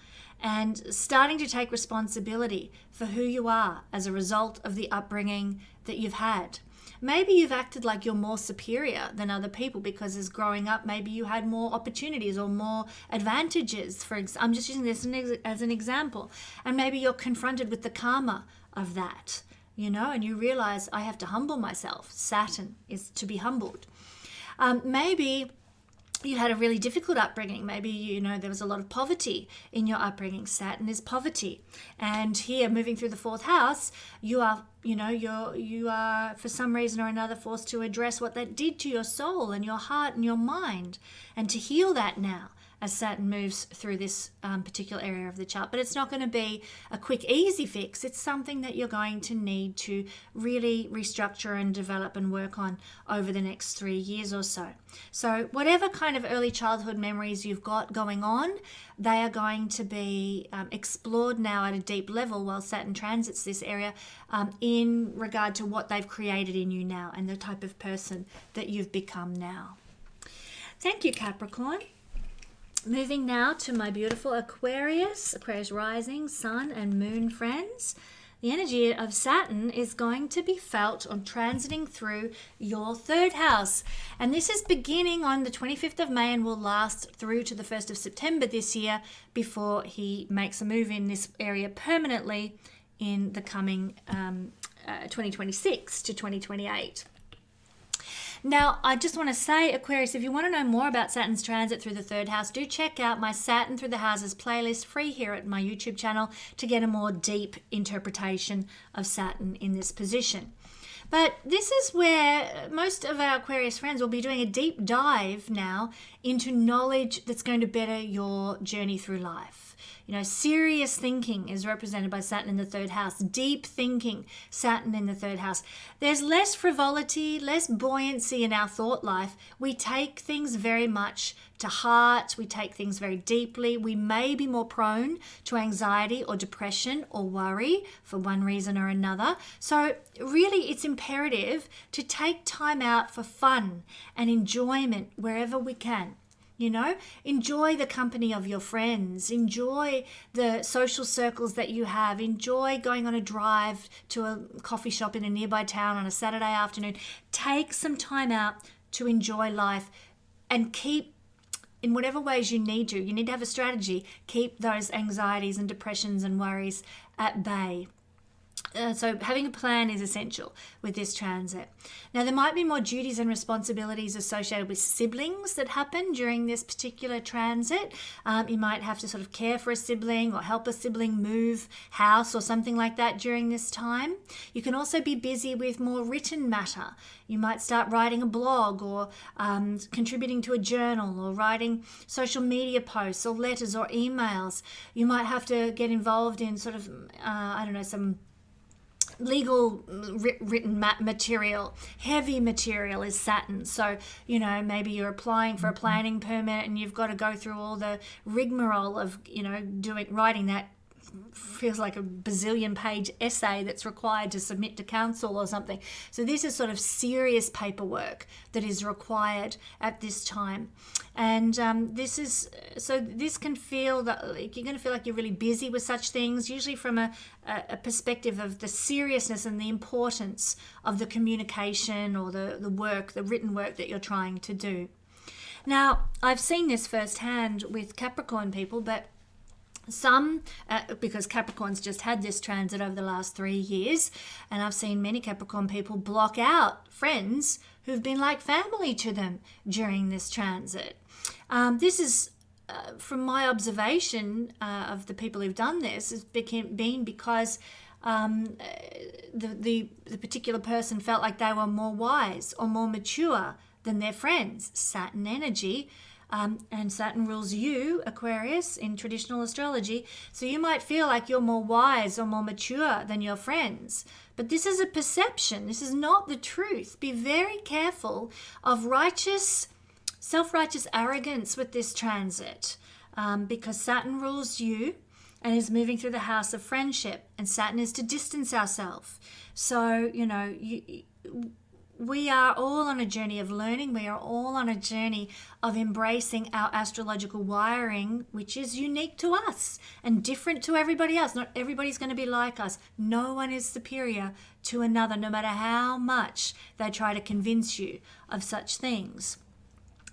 and starting to take responsibility for who you are as a result of the upbringing that you've had. Maybe you've acted like you're more superior than other people because as growing up, maybe you had more opportunities or more advantages. I'm just using this as an example. And maybe you're confronted with the karma of that, and you realize I have to humble myself. Saturn is to be humbled. Maybe you had a really difficult upbringing. Maybe, there was a lot of poverty in your upbringing. Saturn is poverty. And here, moving through the 4th house, you are for some reason or another forced to address what that did to your soul and your heart and your mind, and to heal that now as Saturn moves through this particular area of the chart. But it's not going to be a quick, easy fix. It's something that you're going to need to really restructure and develop and work on over the next 3 years or so. So whatever kind of early childhood memories you've got going on, they are going to be explored now at a deep level while Saturn transits this area in regard to what they've created in you now and the type of person that you've become now. Thank you, Capricorn. Moving now to my beautiful Aquarius rising, sun and moon friends. The energy of Saturn is going to be felt on transiting through your 3rd house. And this is beginning on the 25th of May and will last through to the 1st of September this year before he makes a move in this area permanently in the coming 2026 to 2028. Now, I just want to say, Aquarius, if you want to know more about Saturn's transit through the 3rd house, do check out my Saturn Through the Houses playlist, free here at my YouTube channel, to get a more deep interpretation of Saturn in this position. But this is where most of our Aquarius friends will be doing a deep dive now into knowledge that's going to better your journey through life. Serious thinking is represented by Saturn in the 3rd house. Deep thinking, Saturn in the 3rd house. There's less frivolity, less buoyancy in our thought life. We take things very much to heart. We take things very deeply. We may be more prone to anxiety or depression or worry for one reason or another. So really, it's imperative to take time out for fun and enjoyment wherever we can. Enjoy the company of your friends, enjoy the social circles that you have, enjoy going on a drive to a coffee shop in a nearby town on a Saturday afternoon. Take some time out to enjoy life and keep, in whatever ways you need to have a strategy, keep those anxieties and depressions and worries at bay. So having a plan is essential with this transit. Now, there might be more duties and responsibilities associated with siblings that happen during this particular transit. You might have to sort of care for a sibling or help a sibling move house or something like that during this time. You can also be busy with more written matter. You might start writing a blog or contributing to a journal or writing social media posts or letters or emails. You might have to get involved in sort of, some legal written material. Heavy material is Saturn. So, maybe you're applying for a planning permit and you've got to go through all the rigmarole of, writing that feels like a bazillion page essay that's required to submit to council or something. So this is sort of serious paperwork that is required at this time. And this can feel that you're going to feel like you're really busy with such things, usually from a perspective of the seriousness and the importance of the communication or the written work that you're trying to do. Now, I've seen this firsthand with Capricorn people, but some, because Capricorn's just had this transit over the last 3 years, and I've seen many Capricorn people block out friends who've been like family to them during this transit. This is, from my observation of the people who've done this, has been because the particular person felt like they were more wise or more mature than their friends. Saturn energy. And Saturn rules you, Aquarius, in traditional astrology. So you might feel like you're more wise or more mature than your friends. But this is a perception. This is not the truth. Be very careful of self-righteous arrogance with this transit, because Saturn rules you and is moving through the house of friendship, and Saturn is to distance ourselves. So, we are all on a journey of learning. We are all on a journey of embracing our astrological wiring, which is unique to us and different to everybody else. Not everybody's going to be like us. No one is superior to another, no matter how much they try to convince you of such things.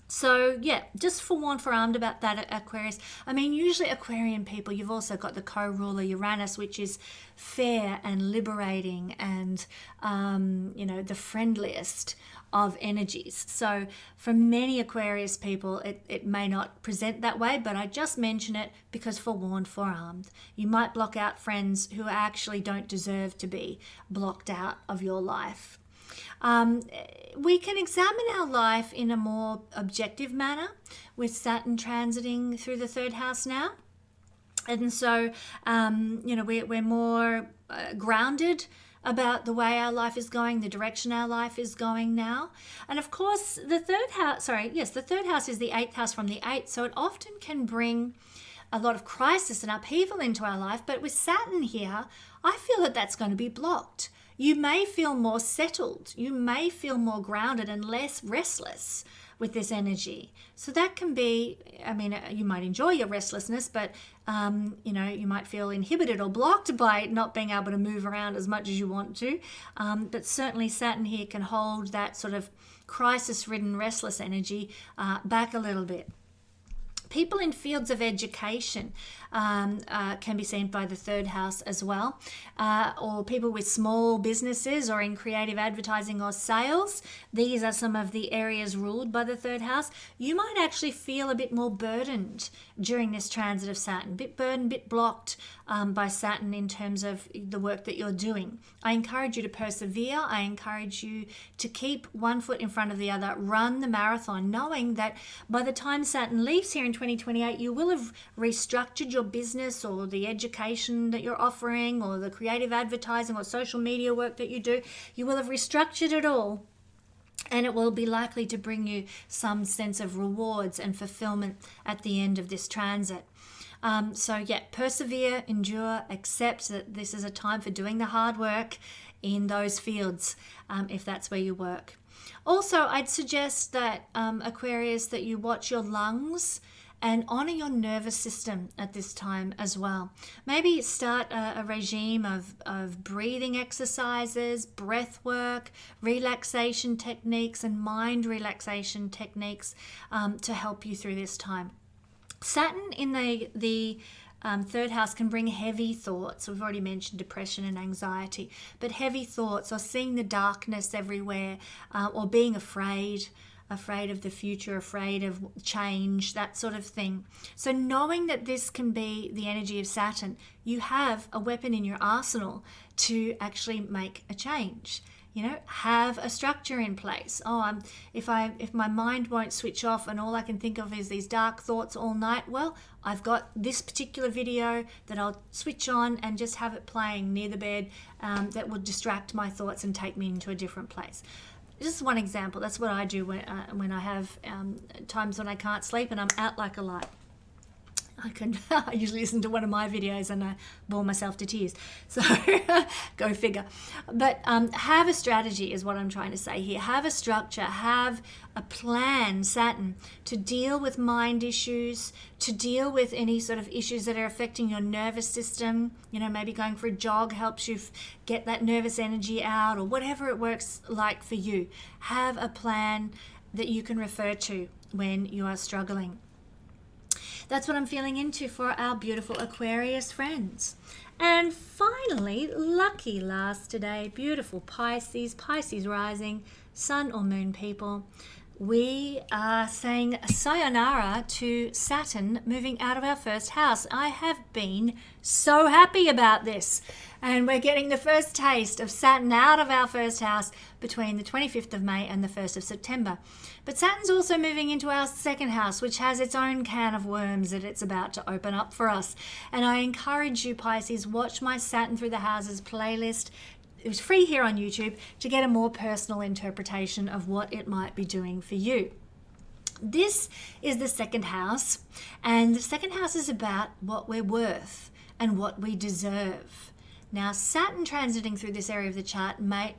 So yeah, just forewarned about that, Aquarius. I mean, usually Aquarian people, you've also got the co-ruler Uranus, which is fair and liberating and, the friendliest of energies. So for many Aquarius people, it may not present that way, but I just mention it because forewarned. You might block out friends who actually don't deserve to be blocked out of your life. We can examine our life in a more objective manner with Saturn transiting through the third house now. And so, we're more grounded about the way our life is going, the direction our life is going now. And of course, the third house is the 8th house from the 8th. So it often can bring a lot of crisis and upheaval into our life. But with Saturn here, I feel that that's going to be blocked. You may feel more settled. You may feel more grounded and less restless with this energy. So that can be, you might enjoy your restlessness, but, you might feel inhibited or blocked by not being able to move around as much as you want to. But certainly Saturn here can hold that sort of crisis-ridden, restless energy back a little bit. People in fields of education can be seen by the third house as well, or people with small businesses or in creative advertising or sales. These are some of the areas ruled by the third house. You might actually feel a bit more burdened during this transit of Saturn, bit burdened, bit blocked by Saturn in terms of the work that you're doing. I encourage you to persevere. I encourage you to keep one foot in front of the other, run the marathon, knowing that by the time Saturn leaves here in 2028, you will have restructured your business or the education that you're offering or the creative advertising or social media work that you do. You will have restructured it all, and it will be likely to bring you some sense of rewards and fulfillment at the end of this transit. Persevere, endure, accept that this is a time for doing the hard work in those fields, if that's where you work. Also, I'd suggest that, Aquarius, that you watch your lungs and honor your nervous system at this time as well. Maybe start a regime of breathing exercises, breath work, relaxation techniques, and mind relaxation techniques to help you through this time. Saturn in the third house can bring heavy thoughts. We've already mentioned depression and anxiety, but heavy thoughts or seeing the darkness everywhere, or being afraid of the future, afraid of change, that sort of thing. So knowing that this can be the energy of Saturn, you have a weapon in your arsenal to actually make a change. Have a structure in place. If my mind won't switch off and all I can think of is these dark thoughts all night, well, I've got this particular video that I'll switch on and just have it playing near the bed that will distract my thoughts and take me into a different place. Just one example. That's what I do when I have times when I can't sleep and I'm out like a light. I usually listen to one of my videos and I bore myself to tears. So go figure. But have a strategy is what I'm trying to say here. Have a structure, have a plan, Saturn, to deal with mind issues, to deal with any sort of issues that are affecting your nervous system. Maybe going for a jog helps you get that nervous energy out, or whatever it works like for you. Have a plan that you can refer to when you are struggling. That's what I'm feeling into for our beautiful Aquarius friends. And finally, lucky last today, beautiful Pisces rising, sun or moon people. we are saying sayonara to Saturn moving out of our first house. I have been so happy about this. And we're getting the first taste of Saturn out of our first house between the 25th of May and the 1st of September. But Saturn's also moving into our second house, which has its own can of worms that it's about to open up for us. And I encourage you, Pisces, watch my Saturn Through the Houses playlist. It was free here on YouTube to get a more personal interpretation of what it might be doing for you. This is the second house, and the second house is about what we're worth and what we deserve. Now, Saturn transiting through this area of the chart may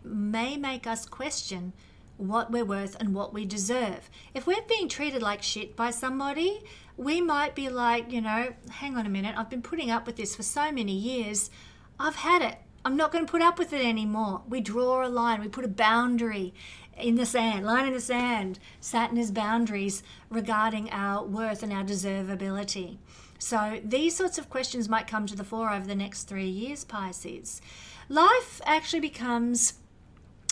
make us question what we're worth and what we deserve. If we're being treated like shit by somebody, we might be like, hang on a minute, I've been putting up with this for so many years. I've had it. I'm not going to put up with it anymore. We draw a line. We put a boundary in the sand, line in the sand. Saturn is boundaries regarding our worth and our deservability. So these sorts of questions might come to the fore over the next 3 years, Pisces. Life actually becomes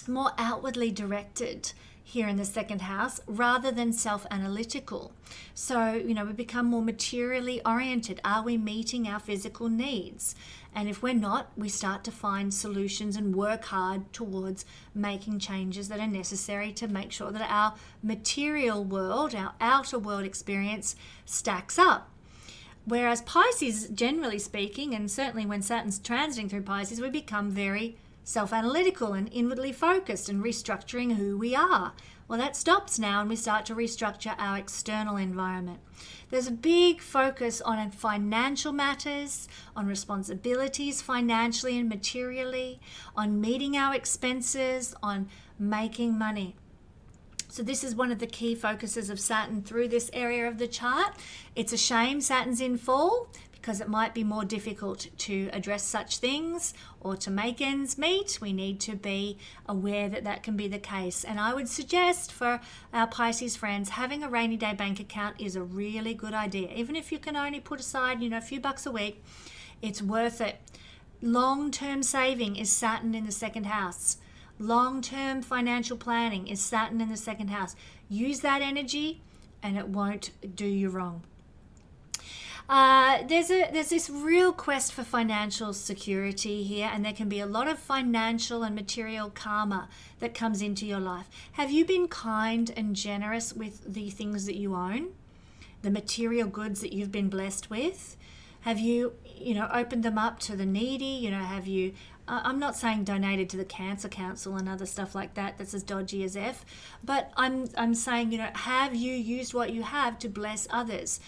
more outwardly directed here in the second house rather than self-analytical. So, we become more materially oriented. Are we meeting our physical needs? And if we're not, we start to find solutions and work hard towards making changes that are necessary to make sure that our material world, our outer world experience, stacks up. Whereas Pisces, generally speaking, and certainly when Saturn's transiting through Pisces, we become very self-analytical and inwardly focused and restructuring who we are. Well, that stops now and we start to restructure our external environment. There's a big focus on financial matters, on responsibilities financially and materially, on meeting our expenses, on making money. So this is one of the key focuses of Saturn through this area of the chart. It's a shame Saturn's in fall because it might be more difficult to address such things or to make ends meet. We need to be aware that that can be the case. And I would suggest for our Pisces friends, having a rainy day bank account is a really good idea. Even if you can only put aside, a few bucks a week, it's worth it. Long-term saving is Saturn in the second house. Long-term financial planning is Saturn in the second house. Use that energy and it won't do you wrong. There's this real quest for financial security here, and there can be a lot of financial and material karma that comes into your life. Have you been kind and generous with the things that you own, the material goods that you've been blessed with? Have you, opened them up to the needy? Have you, I'm not saying donated to the Cancer Council and other stuff like that, that's as dodgy as F, but I'm saying, have you used what you have to bless others?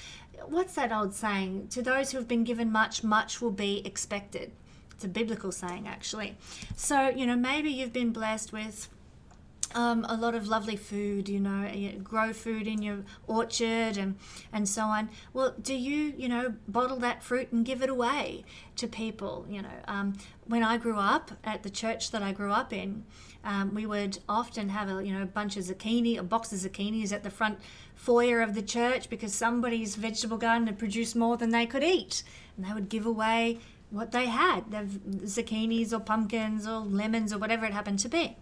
What's that old saying? To those who have been given much, much will be expected. It's a biblical saying, actually. So, maybe you've been blessed with a lot of lovely food, you grow food in your orchard and so on. Well, do you, bottle that fruit and give it away to people? When I grew up at the church that I grew up in, we would often have a bunch of zucchini, a box of zucchinis at the front foyer of the church because somebody's vegetable garden had produced more than they could eat. And they would give away what they had, the zucchinis or pumpkins or lemons or whatever it happened to be.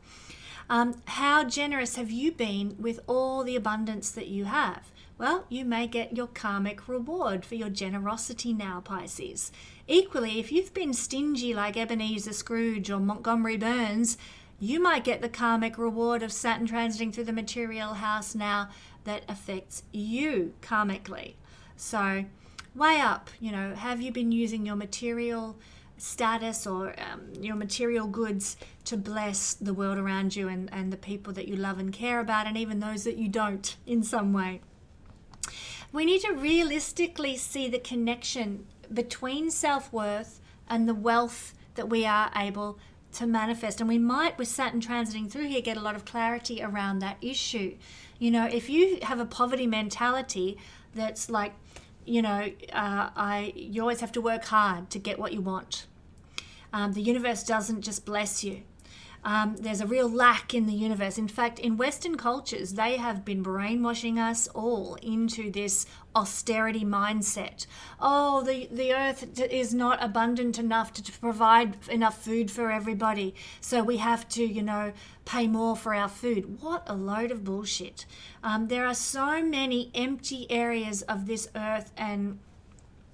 How generous have you been with all the abundance that you have? Well, you may get your karmic reward for your generosity now, Pisces. Equally, if you've been stingy like Ebenezer Scrooge or Montgomery Burns, you might get the karmic reward of Saturn transiting through the material house now that affects you karmically. So weigh up, have you been using your material status or your material goods to bless the world around you and the people that you love and care about, and even those that you don't in some way? We need to realistically see the connection between self-worth and the wealth that we are able to manifest. And we might, with Saturn transiting through here, get a lot of clarity around that issue. If you have a poverty mentality that's like, you always have to work hard to get what you want. The universe doesn't just bless you. There's a real lack in the universe. In fact, in Western cultures, they have been brainwashing us all into this austerity mindset. Oh, the earth is not abundant enough to provide enough food for everybody, so we have to, pay more for our food. What a load of bullshit. There are so many empty areas of this earth, and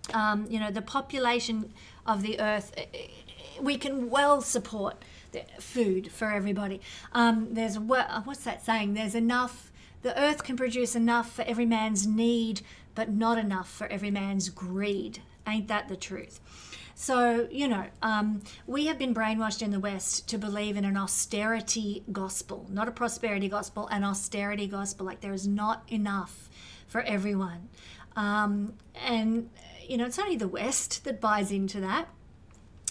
the population of the earth, we can well support food for everybody. What's that saying? There's enough, the earth can produce enough for every man's need, but not enough for every man's greed. Ain't that the truth? So, we have been brainwashed in the West to believe in an austerity gospel, not a prosperity gospel, an austerity gospel. Like there is not enough for everyone. It's only the West that buys into that.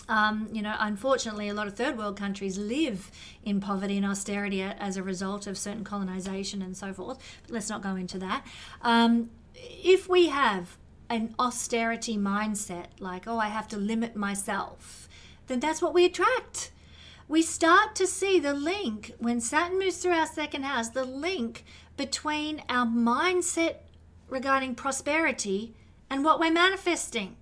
Unfortunately, a lot of third world countries live in poverty and austerity as a result of certain colonization and so forth. But let's not go into that. If we have an austerity mindset, like, I have to limit myself, then that's what we attract. We start to see the link, when Saturn moves through our second house, the link between our mindset regarding prosperity and what we're manifesting.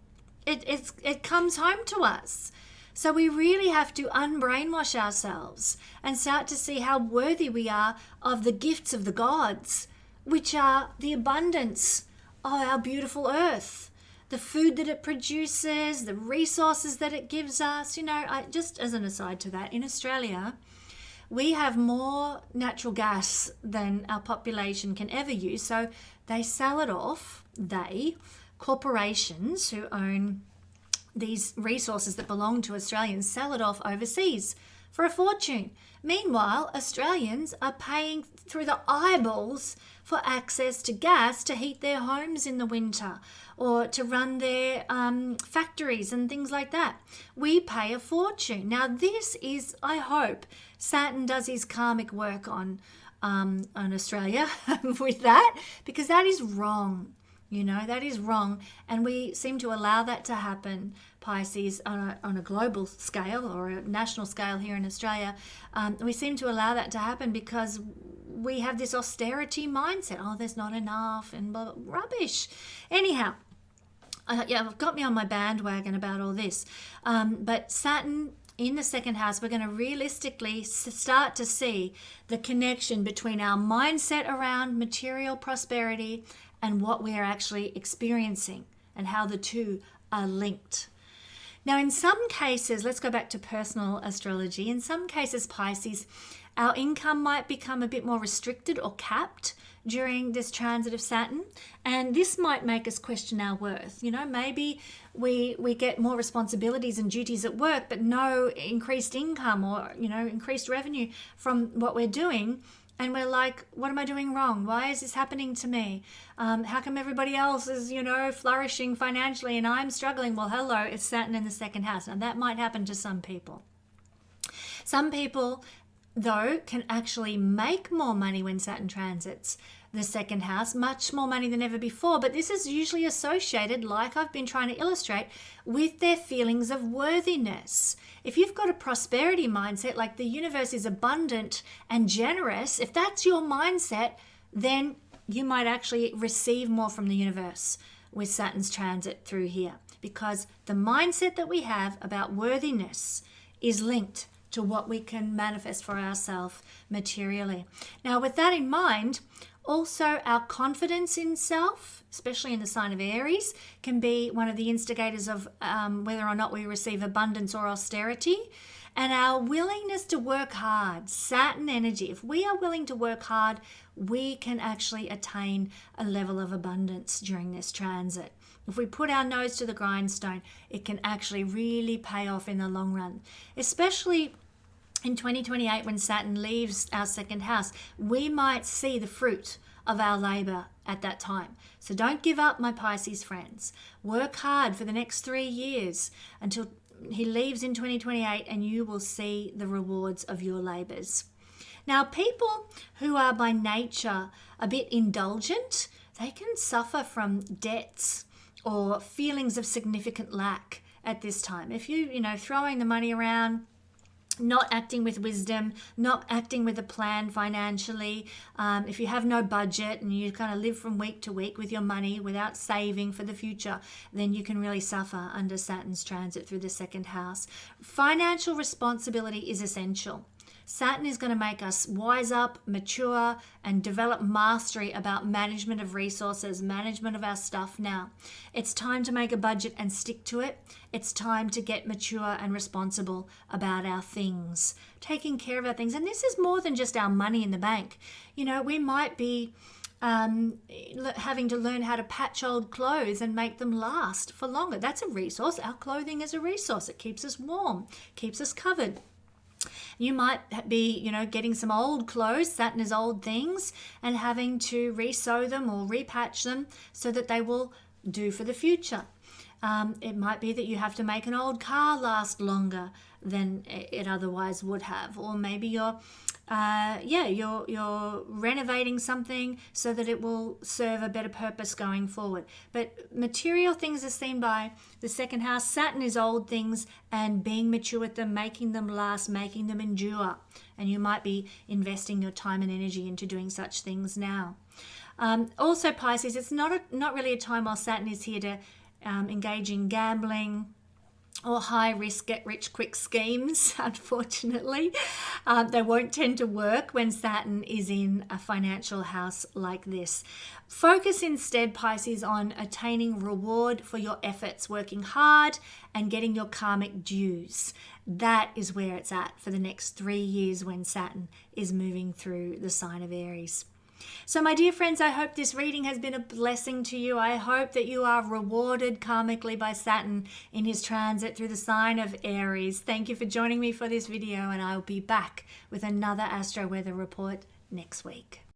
It comes home to us. So we really have to unbrainwash ourselves and start to see how worthy we are of the gifts of the gods, which are the abundance of our beautiful earth, the food that it produces, the resources that it gives us. Just as an aside to that, in Australia, we have more natural gas than our population can ever use. So they sell it off, corporations who own these resources that belong to Australians, sell it off overseas for a fortune. Meanwhile, Australians are paying through the eyeballs for access to gas to heat their homes in the winter or to run their factories and things like that. We pay a fortune. Now this is, I hope, Saturn does his karmic work on Australia with that, because that is wrong. That is wrong, and we seem to allow that to happen, Pisces, on a global scale or a national scale here in Australia. We seem to allow that to happen because we have this austerity mindset. Oh, there's not enough and blah, blah, rubbish. Anyhow, got me on my bandwagon about all this. But Saturn in the second house, we're going to realistically start to see the connection between our mindset around material prosperity and what we are actually experiencing and how the two are linked. Now, in some cases, let's go back to personal astrology. In some cases, Pisces, our income might become a bit more restricted or capped during this transit of Saturn, and this might make us question our worth. Maybe we get more responsibilities and duties at work, but no increased income or, increased revenue from what we're doing. And we're like, what am I doing wrong? Why is this happening to me? How come everybody else is, flourishing financially and I'm struggling? Well, hello, it's Saturn in the second house. Now, that might happen to some people. Some people, though, can actually make more money when Saturn transits the second house, much more money than ever before. But this is usually associated, like I've been trying to illustrate, with their feelings of worthiness. If you've got a prosperity mindset, like the universe is abundant and generous, if that's your mindset, then you might actually receive more from the universe with Saturn's transit through here, because the mindset that we have about worthiness is linked to what we can manifest for ourselves materially. Now, with that in mind, also our confidence in self, especially in the sign of Aries, can be one of the instigators of whether or not we receive abundance or austerity. And our willingness to work hard, Saturn energy, if we are willing to work hard, we can actually attain a level of abundance during this transit. If we put our nose to the grindstone, it can actually really pay off in the long run, especially in 2028, when Saturn leaves our second house. We might see the fruit of our labor at that time. So don't give up, my Pisces friends. Work hard for the next 3 years until he leaves in 2028, and you will see the rewards of your labors. Now, people who are by nature a bit indulgent, they can suffer from debts or feelings of significant lack at this time. If throwing the money around, not acting with wisdom, not acting with a plan financially. If you have no budget and you kind of live from week to week with your money without saving for the future, then you can really suffer under Saturn's transit through the second house. Financial responsibility is essential. Saturn is going to make us wise up, mature, and develop mastery about management of resources, management of our stuff now. It's time to make a budget and stick to it. It's time to get mature and responsible about our things, taking care of our things. And this is more than just our money in the bank. You know, we might be having to learn how to patch old clothes and make them last for longer. That's a resource. Our clothing is a resource. It keeps us warm, keeps us covered. You might be, you know, getting some old clothes, Saturn is old things, and having to re-sew them or repatch them so that they will do for the future. It might be that you have to make an old car last longer than it otherwise would have, or maybe you're renovating something so that it will serve a better purpose going forward. But material things are seen by the second house. Saturn is old things and being mature with them, making them last, making them endure. And you might be investing your time and energy into doing such things now. Also, Pisces, it's not really a time while Saturn is here to engage in gambling or high risk get rich quick schemes. Unfortunately, they won't tend to work when Saturn is in a financial house like this. Focus instead, Pisces, on attaining reward for your efforts, working hard and getting your karmic dues. That is where it's at for the next 3 years when Saturn is moving through the sign of Aries. So my dear friends, I hope this reading has been a blessing to you. I hope that you are rewarded karmically by Saturn in his transit through the sign of Aries. Thank you for joining me for this video, and I'll be back with another Astro Weather Report next week.